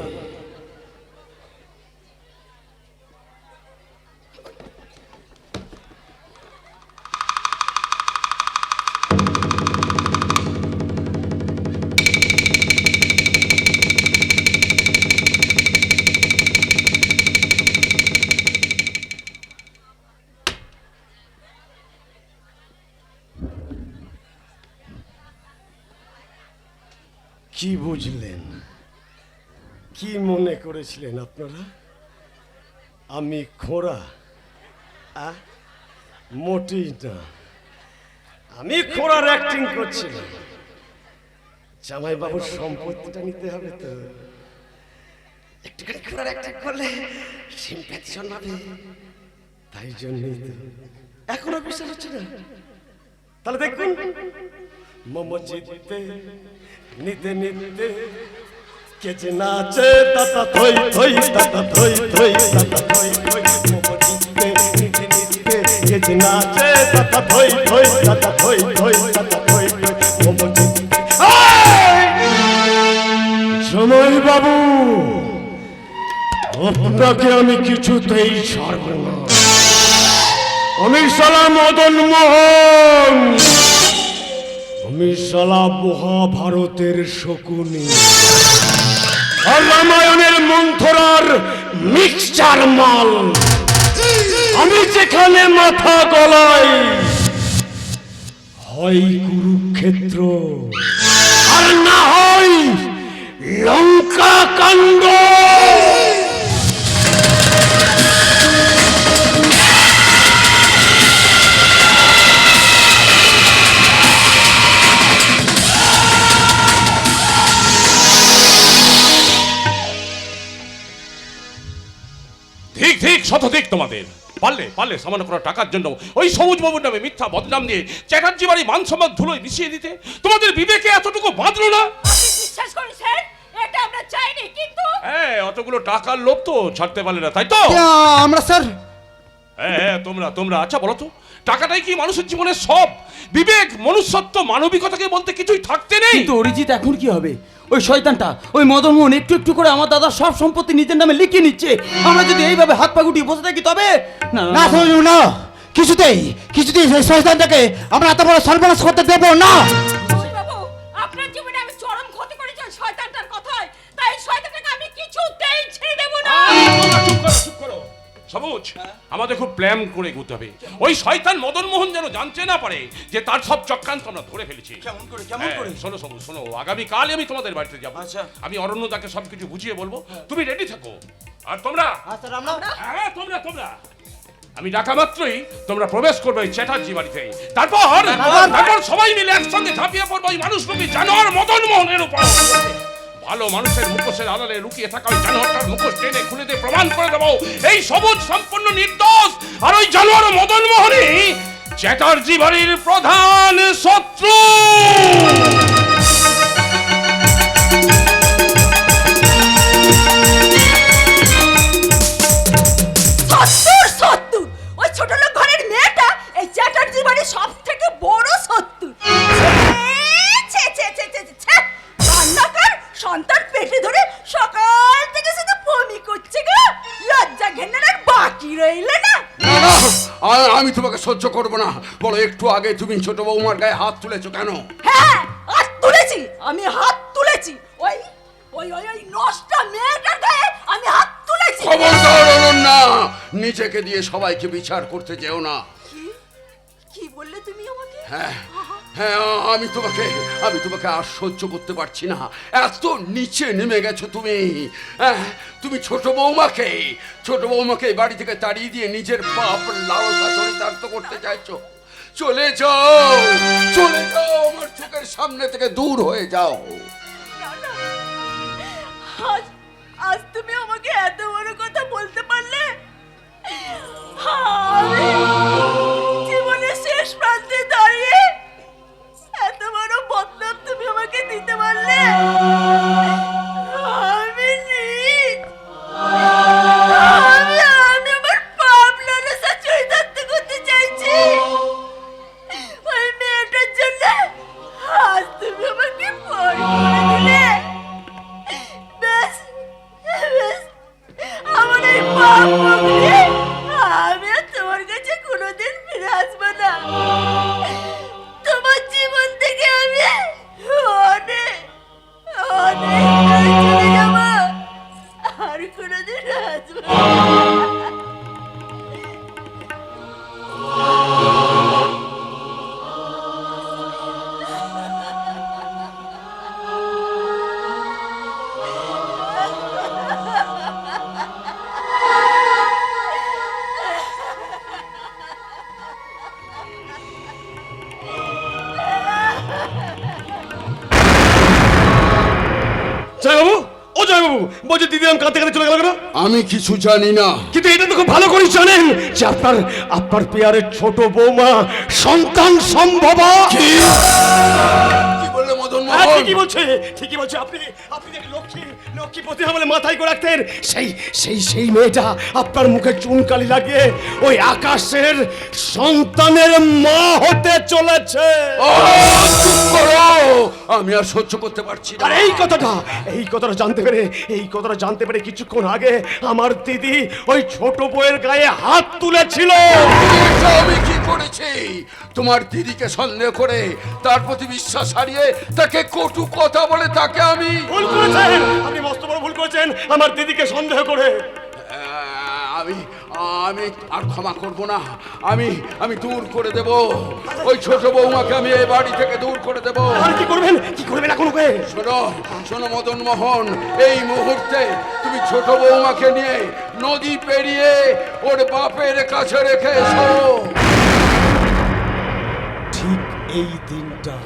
[SPEAKER 3] কি বুঝলেন? কি মনে করেছিলেন আপনারা আমি খোঁড়া? মোটেই না, আমি খোঁড়ার অ্যাক্টিং করছিলাম। জামাই বাবুর সম্পত্তিটা নিতে হবে তো, একটুখানি খোঁড়ার অ্যাক্টিং করলে সিম্প্যাথি জন্মাবে, তাই জন্যই তো। এখনো বিশ্বাস হচ্ছে না? তাহলে দেখুন, মোমো জিততে নিতে নিতে কে যে নাচে তাতা থই থই, তাতা থই থই, তাতা থই থই। মোমো জিততে নিতে নিতে কে যে নাচে তাতা থই থই, তাতা থই থই, তাতা থই থই। মোমো জিততে। জামাই বাবু, আপনাকে আমি কিছুতেই ছাড়ব না। আমি শালা মদন মোহন, আমি শালা মহাভারতের শকুনি আর রামায়ণের মন্থরার মিক্সচার মাল। আমি যেখানে মাথা গলাই হয় কুরুক্ষেত্র, আর না হয় লঙ্কা কাণ্ড।
[SPEAKER 4] শতধিক তোমাদের। পারলে পারলে সামান্য কোনো টাকার জন্য ওই সবুজ বাবুর নামে মিথ্যা বদনাম দিয়ে চ্যাটার্জি বাড়ি মান সম্মান ধুলোয় মিশিয়ে দিতে তোমাদের বিবেকে এতটুকু বাঁধলো না?
[SPEAKER 11] বিশ্বাস করুন স্যার, এটা আমরা চাইনি, কিন্তু
[SPEAKER 4] হ্যাঁ, অতগুলো টাকার লোভ তো ছাড়তে পারলে না, তাই তো?
[SPEAKER 6] আমরা স্যার
[SPEAKER 4] হ্যাঁ, তোমরা আচ্ছা বলো তো, টাকাটাই কি মানুষের জীবনের সব? বিবেক, মনুষ্যত্ব, মানবিকতাকে বলতে কিছুই থাকতে নেই?
[SPEAKER 7] কিন্তু অরিজিৎ এখন কি হবে? ওই শয়তানটা, ওই মদন মোহন একটু একটু করে আমার দাদার সব সম্পত্তি নিজের নামে লিখিয়ে নিচ্ছে। আমরা যদি এইভাবে হাত পা গুটিয়ে বসে থাকি তবে না
[SPEAKER 6] না শুনুন না, কিছুতেই সেই শয়তানটাকে আমরা এত বড় সর্বনাশ করতে দেব না।
[SPEAKER 11] বাবু, আপনার জীবনে আমি চরম ক্ষতি করেছি ওই শয়তানটার কথায়, তাই এই শয়তানটাকে আমি কিছুতেই ছেড়ে দেব না।
[SPEAKER 4] চুপ করো সবুজ, আমাদের খুব প্ল্যান করে এগোতে হবে। ওই শয়তান মদন মোহন যেন জানতে না পারে যে তার সব চক্রান্ত আমরা ধরে ফেলেছি।
[SPEAKER 7] কেমন করে
[SPEAKER 4] শোনো সবুজ, শোনো, আগামীকাল আমি তোমাদের বাড়িতে যাবো।
[SPEAKER 7] আচ্ছা।
[SPEAKER 4] আমি অরণ্যদাকে সবকিছু বুঝিয়ে বলবো, তুমি রেডি থাকো। আর তোমরা হ্যাঁ, তোমরা আমি ডাকা মাত্রই তোমরা প্রবেশ করবে ওই চ্যাটার্জি বাড়িতে। তারপর সবাই মিলে একসঙ্গে ঝাঁপিয়ে পড়বো ওই মানুষরূপী জানোয়ার মদন মোহনের উপর। ভালো মানুষের মুখোশের আড়ালে লুকিয়ে থাকা ওই জানোয়ারটার মুখোশ টেনে খুলে দিয়ে প্রমাণ করে দেবো এই সবুজ সম্পূর্ণ নির্দোষ, আর ওই জানোয়ার মদন মোহনই চ্যাটার্জি বাড়ির প্রধান শত্রু।
[SPEAKER 10] সত্তর ওই ছোট লোক ঘরের মেয়েটা এই চ্যাটার্জি বাড়ির সব থেকে বড় শত্রু। রান্নাকার সন্তান পেটে ধরে সকাল থেকে শুধু বমি করছে গো, লজ্জা ঘেন্নার আর বাকি রইল না।
[SPEAKER 8] আমি তোমাকে সহ্য করবো না। বলো, একটু আগে তুমি ছোট বৌমার গায়ে হাত তুলেছো কেন?
[SPEAKER 10] হ্যাঁ, হাত তুলেছি, আমি হাত তুলেছি। ওই ওই ওই ওই নষ্ট মেয়েটার গায়ে আমি হাত তুলেছি।
[SPEAKER 8] খবরদার অনন্যা, নিজেকে দিয়ে সবাইকে বিচার করতে যেও না।
[SPEAKER 10] কি বললে তুমি আমাকে?
[SPEAKER 8] হ্যাঁ, আমি তোমাকে আর সহ্য করতে পারছি না। এত নিচে নেমে গেছো তুমি। তুমি ছোট বৌমাকে বাড়ি থেকে তাড়িয়ে দিয়ে নিজের বাপ লালসা চরিতার্থ করতে চাইছো। চলে যাও, আমার চোখের সামনে থেকে দূর হয়ে যাও।
[SPEAKER 10] আজ তুমি আমাকে এত বড় কথা বলতে পারলে? আমি জীবনের শেষ প্রান্তে দাঁড়িয়ে এত বড় বদনাম তুমি আমাকে দিতে পারলে? আমি নিজ, আমি আমার পাপ লালসা চরিতার্থ করতে চাইছি। ওই মেয়েটার জন্য আজ তুমি আমাকে পর করে দিলে। বেশ, আমার এই পাপ মুক্তি আমি আর তোমার কাছে কোনোদিন ফিরে আসবো না। তোমার জীবন থেকে আমি অনেক অনেক দূরে চলে যাবো, আর কোনোদিন আসবো না।
[SPEAKER 3] জয়বাবু, ও জয়বাবু, বলছি দিদি আমি কাঁদতে কাঁদতে চলে গেল কেন?
[SPEAKER 8] আমি কিছু জানি না,
[SPEAKER 3] কিন্তু এটা তো খুব ভালো করে জানেন যে আপনার পেয়ারের ছোট বৌমা সন্তান সম্ভবা।
[SPEAKER 8] কি বললে মদন
[SPEAKER 3] হ্যাঁ,
[SPEAKER 8] মোহন?
[SPEAKER 3] ঠিকই বলছে। আপনি যে লক্ষ্মী প্রতিভা বলে মাথায় করে রাখতেন, সেই মেয়েটা আপনার মুখে চুনকালি লাগিয়ে ওই আকাশের সন্তানের মা হতে চলেছে।
[SPEAKER 8] চুপ করো, আমি আর সহ্য করতে পারছি না।
[SPEAKER 3] আর এই কথাটা জানতে পেরে কিছুক্ষণ আগে আমার দিদি ওই ছোট বউয়ের গায়ে হাত তুলেছিল।
[SPEAKER 8] এটা আমি কি করেছি? তোমার দিদিকে সন্দেহ করে তার প্রতি বিশ্বাস হারিয়ে তাকে কটু কথা বলে তাকে আমি
[SPEAKER 3] ভুল করেছেন, আপনি মস্ত বড় ভুল করেছেন আমার দিদিকে সন্দেহ করে।
[SPEAKER 8] আমি আর ক্ষমা করব না। আমি দূর করে দেব ওই ছোট বৌমাকে, আমি এই বাড়ি থেকে দূর করে দেব।
[SPEAKER 3] আর কি করবেন এখন?
[SPEAKER 8] শোনো মদন মোহন, এই মুহূর্তে তুমি ছোট বৌমাকে নিয়ে নদী পেরিয়ে ওর বাপের কাছে রেখে এসো।
[SPEAKER 6] ঠিক এই দিনটা,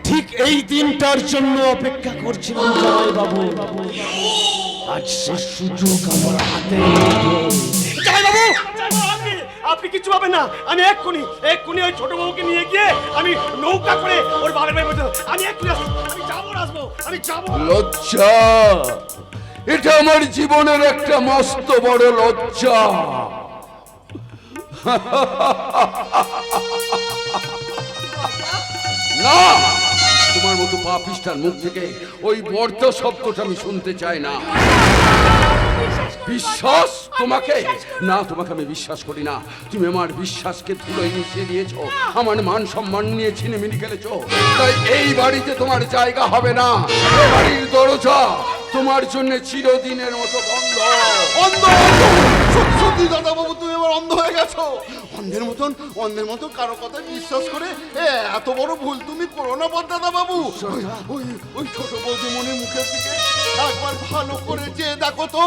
[SPEAKER 6] ঠিক
[SPEAKER 3] এই দিনটার জন্য অপেক্ষা করছিলাম জামাই বাবু। আজ সে সুযোগ আমার হাতে। জামাই বাবু, আপনি কিছু পাবেন না। আমি এক্ষুনি ওই ছোট বউকে নিয়ে গিয়ে আমি নৌকা করে ওর বাবার বাড়ি পৌঁছে দেবো। আমি এক্ষুনি আসবো, আমি যাবো।
[SPEAKER 8] লজ্জা, এটা আমার জীবনের একটা মস্ত বড় লজ্জা। না, তোমার মতো পাপিষ্ঠার মুখ থেকে ওই বর্দ শব্দটা আমি শুনতে চাই না। বিশ্বাস তোমাকে? না, তোমাকে আমি বিশ্বাস করি না। তুমি আমার বিশ্বাসকে ধুলোয় মিশিয়ে দিয়েছ, আমার মান সম্মান নিয়ে ছিনিমিনি খেলেছ। তাই এই বাড়িতে তোমার জায়গা হবে না। এই বাড়ির দরজা তোমার জন্য চিরদিনের মতো বন্ধ।
[SPEAKER 5] অন্ধ? সত্যি দাদা বাবু, তুমি এবার অন্ধ হয়ে গেছো। অন্ধের মতন কারো কথা বিশ্বাস করে এত বড় ভুল তুমি করো না দাদা বাবু। ওই ছোট বৌদিমণির মুখের দিকে একবার ভালো করে চেয়ে দেখো তো,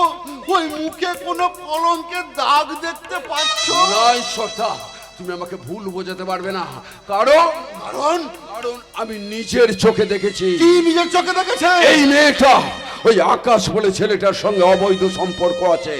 [SPEAKER 5] ওই মুখে কোনো কলঙ্কের দাগ দেখতে পাচ্ছ?
[SPEAKER 8] না ঈশ্বরটা, তুমি আমাকে ভুল বোঝাতে পারবে না। কারণ আমি নিজের চোখে দেখেছি।
[SPEAKER 5] কি নিজের চোখে দেখেছে?
[SPEAKER 8] এই মেয়েটা ওই আকাশ বলে ছেলেটার সঙ্গে অবৈধ সম্পর্ক আছে।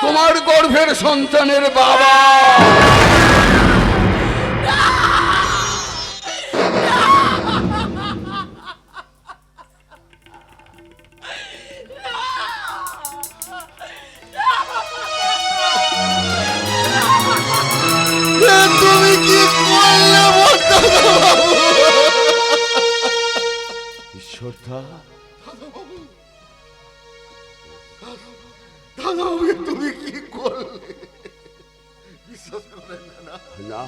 [SPEAKER 8] তোমার গর্ভের সন্তানের বাবা।
[SPEAKER 5] তুমি কি করলে
[SPEAKER 8] ঈশ্বরটা,
[SPEAKER 5] তুমি কি করলে? বিশ্বাস করেন না?
[SPEAKER 8] না,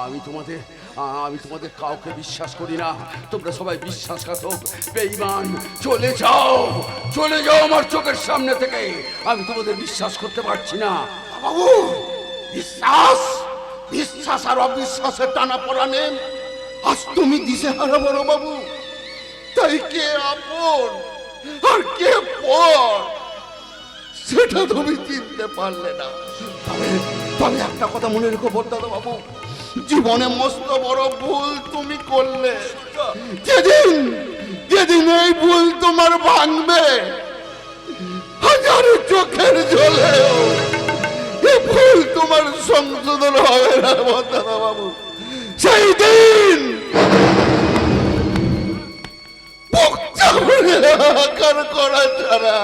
[SPEAKER 8] আমি তোমাদের কাউকে বিশ্বাস করি না। তোমরা সবাই বিশ্বাসঘাতক, বেঈমান। চলে যাও আমার চোখের সামনে থেকে। আমি তোমাদের বিশ্বাস করতে পারছি না।
[SPEAKER 5] বাবু, বিশ্বাস আর অবিশ্বাসের টানা পড়া নেন। আজ তুমি দিশেহারা বড় বাবু। তাই কে আপন আর কে পর সেটা তুমি চিনতে পারলে না। তবে একটা কথা মনে রেখো দাদা বাবু, জীবনে মস্ত বড় ভুল তুমি করলে। যেদিন এই ভুল তোমার ভাঙবে, হাজারো চোখের জলেও এই ভুল তোমার সংশোধন হবে না দাদা বাবু। সেই দিন বুক চাপড়ে আকার করা ছাড়া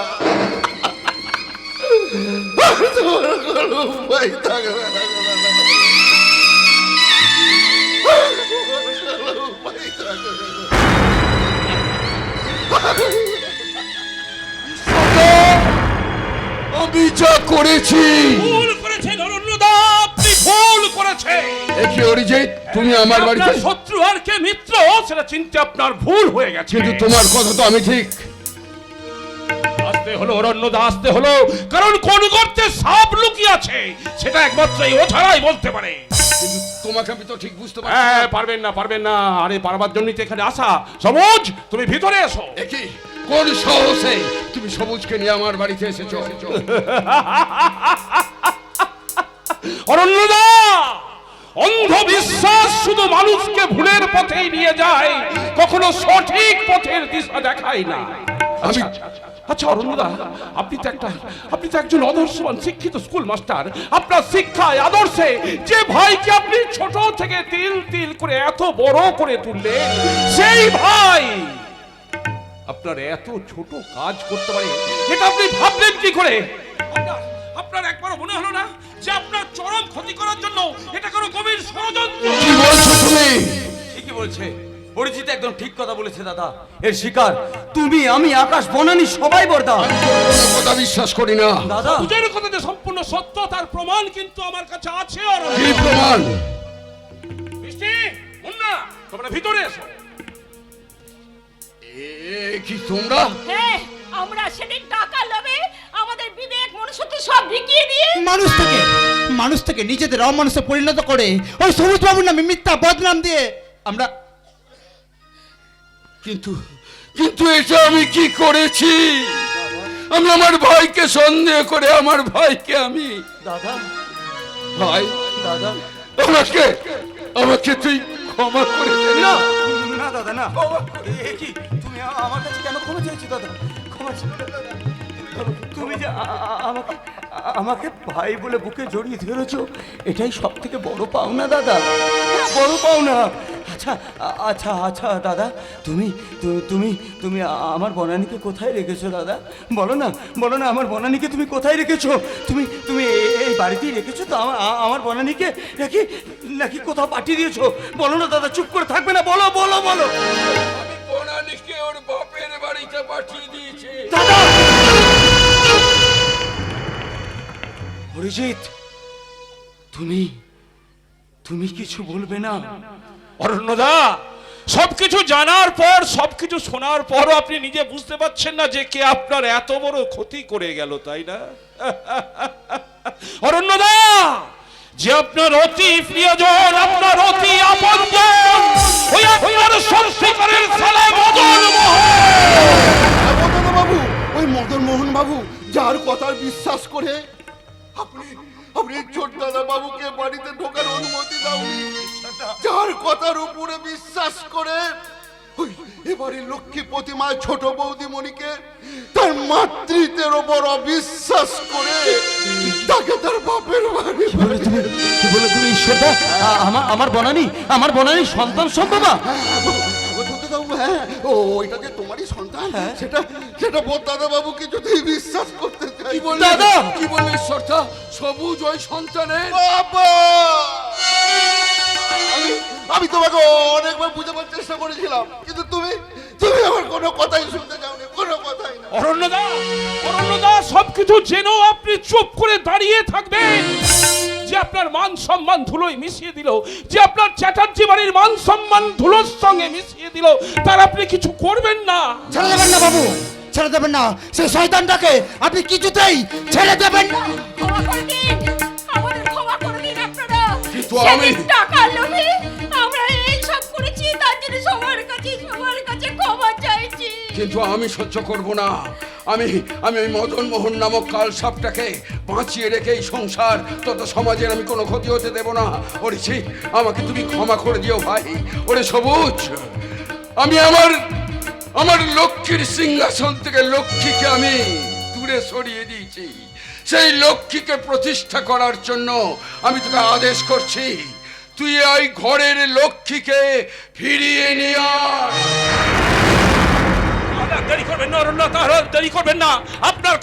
[SPEAKER 5] তোমার কোনো উপায় থাকবে না। উপায় থাকবে না।
[SPEAKER 8] আমি যা করেছি
[SPEAKER 4] ভুল করেছেন অরণ্যদা, আপনি ভুল করেছেন।
[SPEAKER 8] একে অরিজিৎ, তুমি আমার বাড়িতে
[SPEAKER 4] আপনার শত্রু আর কে মিত্র সেটা চিনতে আপনার ভুল হয়ে গেছে।
[SPEAKER 8] কিন্তু তোমার কথা তো আমি ঠিক।
[SPEAKER 4] আসতে হলো অরণ্যদা, আসতে হলো, কারণ কোন গর্তে সাপ লুকিয়ে আছে সেটা একমাত্র ও ছাড়াই বলতে পারে।
[SPEAKER 8] কিন্তু তোমাকে আমি তো ঠিক বুঝতে পারছি
[SPEAKER 4] হ্যাঁ,
[SPEAKER 8] না।
[SPEAKER 4] পারবেন না। আরে পারবার জন্যই তো এখানে আসা। সবুজ, তুমি ভিতরে এসো।
[SPEAKER 8] একই কোন সাহসে তুমি সবুজকে নিয়ে আমার বাড়িতে এসেছো?
[SPEAKER 4] অরণ্যদা, অন্ধবিশ্বাস শুধু মানুষকে ভুলের পথেই নিয়ে যায়, কখনো সঠিক পথের দিশা দেখায় না। আচ্ছা অরণ্যদা, আপনি তো একজন আদর্শবান শিক্ষিত স্কুল মাস্টার। আপনার শিক্ষায় আদর্শে যে ভাইকে আপনি ছোট থেকে তিল তিল করে এত বড় করে তুললেন, সেই ভাই আপনার এত ছোট কাজ করতে পারে, এটা আপনি ভাবলেন কি করে? আপনার একবারও মনে হলো না যে আপনার চরম ক্ষতি করার জন্য এটা কোনো গভীর ষড়যন্ত্র?
[SPEAKER 8] কি বলছো তুমি?
[SPEAKER 7] ঠিকই বলছে, পরিচিত একদম ঠিক কথা বলেছে দাদা। এর শিকার তুমি, আমি, আকাশ, বনানী সবাই বর্দা।
[SPEAKER 8] আমি কোনো কথা বিশ্বাস করি না।
[SPEAKER 7] দাদা,
[SPEAKER 4] দুজনের কথা যে সম্পূর্ণ সত্য তার প্রমাণ কিন্তু আমার কাছে আছে।
[SPEAKER 8] কি প্রমাণ?
[SPEAKER 4] মিষ্টি, মুন্না, তোমরা ভিতরে এসো।
[SPEAKER 8] কি তোমরা?
[SPEAKER 10] হ্যাঁ, আমরা সেদিন টাকা লোভে আমাদের বিবেক মনুষ্যত্ব সব বিকিয়ে দিয়ে
[SPEAKER 6] মানুষ থেকে মানুষ থেকে নিজেদের অমানুষে পরিণত করে ওই সবুজ বাবুর নামে মিথ্যা বদনাম দিয়ে আমরা
[SPEAKER 8] কিন্তু কিন্তু এটা আমি কি করেছি? আমি আমার ভাইকে সন্দেহ করে আমার ভাইকে আমি
[SPEAKER 7] দাদা
[SPEAKER 8] ভাই
[SPEAKER 7] দাদা
[SPEAKER 8] আমাকে আমাকে তুই ক্ষমা করে দে না।
[SPEAKER 7] না দাদা না এ কি তুমি আমার কাছে কেন ক্ষমা চাইছো দাদা? ক্ষমা তুমি যে আমাকে আমাকে ভাই বলে বুকে জড়িয়ে ধরেছো, এটাই সব থেকে বড় পাওনা দাদা, বড় পাওনা। আচ্ছা আচ্ছা আচ্ছা দাদা, তুমি তুমি তুমি আমার বনানীকে কোথায় রেখেছো দাদা? বলো না বলো না, আমার বনানীকে তুমি কোথায় রেখেছো? তুমি তুমি এই বাড়িতেই রেখেছো তো আমার বনানীকে, নাকি নাকি কোথাও পাঠিয়ে দিয়েছো? বলো না দাদা, চুপ করে থাকবে না, বলো বলো বলো।
[SPEAKER 8] আমি বনানীকে ওর বাপের বাড়িতে পাঠিয়ে দিয়েছি।
[SPEAKER 7] দাদা অরিজিৎ, তুমি তুমি কিছু বলবে না?
[SPEAKER 4] অরণ্যদা, সবকিছু জানার পর, সবকিছু শোনার পরও আপনি নিজে বুঝতে পারছেন না যে কে আপনার এত বড় ক্ষতি করে গেল, তাই না? অরণ্যদা, যে আপনার অতি প্রিয়জন, আপনার অতি আপনজন, ওই আপনার সত্যিকারের ছেলে মদন মোহন
[SPEAKER 5] বাবু, ওই মদন মোহন বাবু যার কথা বিশ্বাস করে আপনি আপনি ছোট দাদা বাবুকে বাড়িতে ঢোকার অনুমতি দাওনি, যার কথার উপরে বিশ্বাস করে ওই এবারে লক্ষ্মী প্রতিমায় ছোট বৌদি মণিকে তার মাতৃত্বের ওপর অবিশ্বাস করে তাকে তার বাপের বাড়ি
[SPEAKER 7] কি বলে তুমি ঈশ্বরদা, আমার বনানী সন্তান সম্ভবা?
[SPEAKER 5] হ্যাঁ, ওইটা যে তোমারই সন্তান সেটা সেটা দাদা বাবু কিছুতেই বিশ্বাস করতে চাই।
[SPEAKER 8] দাদা কি বললে ঈশ্বরটা? সবুজ ওই সন্তানের
[SPEAKER 5] বাবা, আমি তোমাকে অনেকবার বুঝাবার চেষ্টা করেছিলাম, কিন্তু তুমি তুমি আমার কোনো কথাই শুনতে চাওনি, কোনো কথাই না।
[SPEAKER 4] অরণ্যদা, অরণ্যদা, সবকিছু জেনেও আপনি চুপ করে দাঁড়িয়ে থাকবেন? যে আপনার মান সম্মান ধুলোয় মিশিয়ে দিল, যে আপনার চ্যাটার্জি বাড়ির মান সম্মান ধুলোর সঙ্গে মিশিয়ে দিল, তার আপনি কিছু করবেন না?
[SPEAKER 6] ছেড়ে দেবেন না বাবু, ছেড়ে দেবেন না, সেই শয়তানটাকে আপনি কিছুতেই ছেড়ে দেবেন না।
[SPEAKER 10] ক্ষমা করে দিন, আমাদের ক্ষমা করে দিন আপনারা।
[SPEAKER 8] কিন্তু আমি
[SPEAKER 10] সেদিন টাকার লোভে আমরা এই সব করেছি, তার জন্য সবার কাছে ক্ষমা চাইছি।
[SPEAKER 8] কিন্তু আমি সহ্য করব না। আমি আমি ওই মদন মোহন নামক কাল সাপটাকে বাঁচিয়ে রেখে এই সংসার তত সমাজের আমি কোনো ক্ষতি হতে দেব না। ওরে ছি, আমাকে তুমি ক্ষমা করে দিও ভাই। ওরে সবুজ, আমি আমার লক্ষ্মীর সিংহাসন থেকে লক্ষ্মীকে আমি দূরে সরিয়ে দিয়েছি। সেই লক্ষ্মীকে প্রতিষ্ঠা করার জন্য আমি তোকে আদেশ করছি, তুই ওই ঘরের লক্ষ্মীকে ফিরিয়ে নিয়ে আয়।
[SPEAKER 4] দেরি করবেন না অরণ্য, দেরি করবেন না। আপনার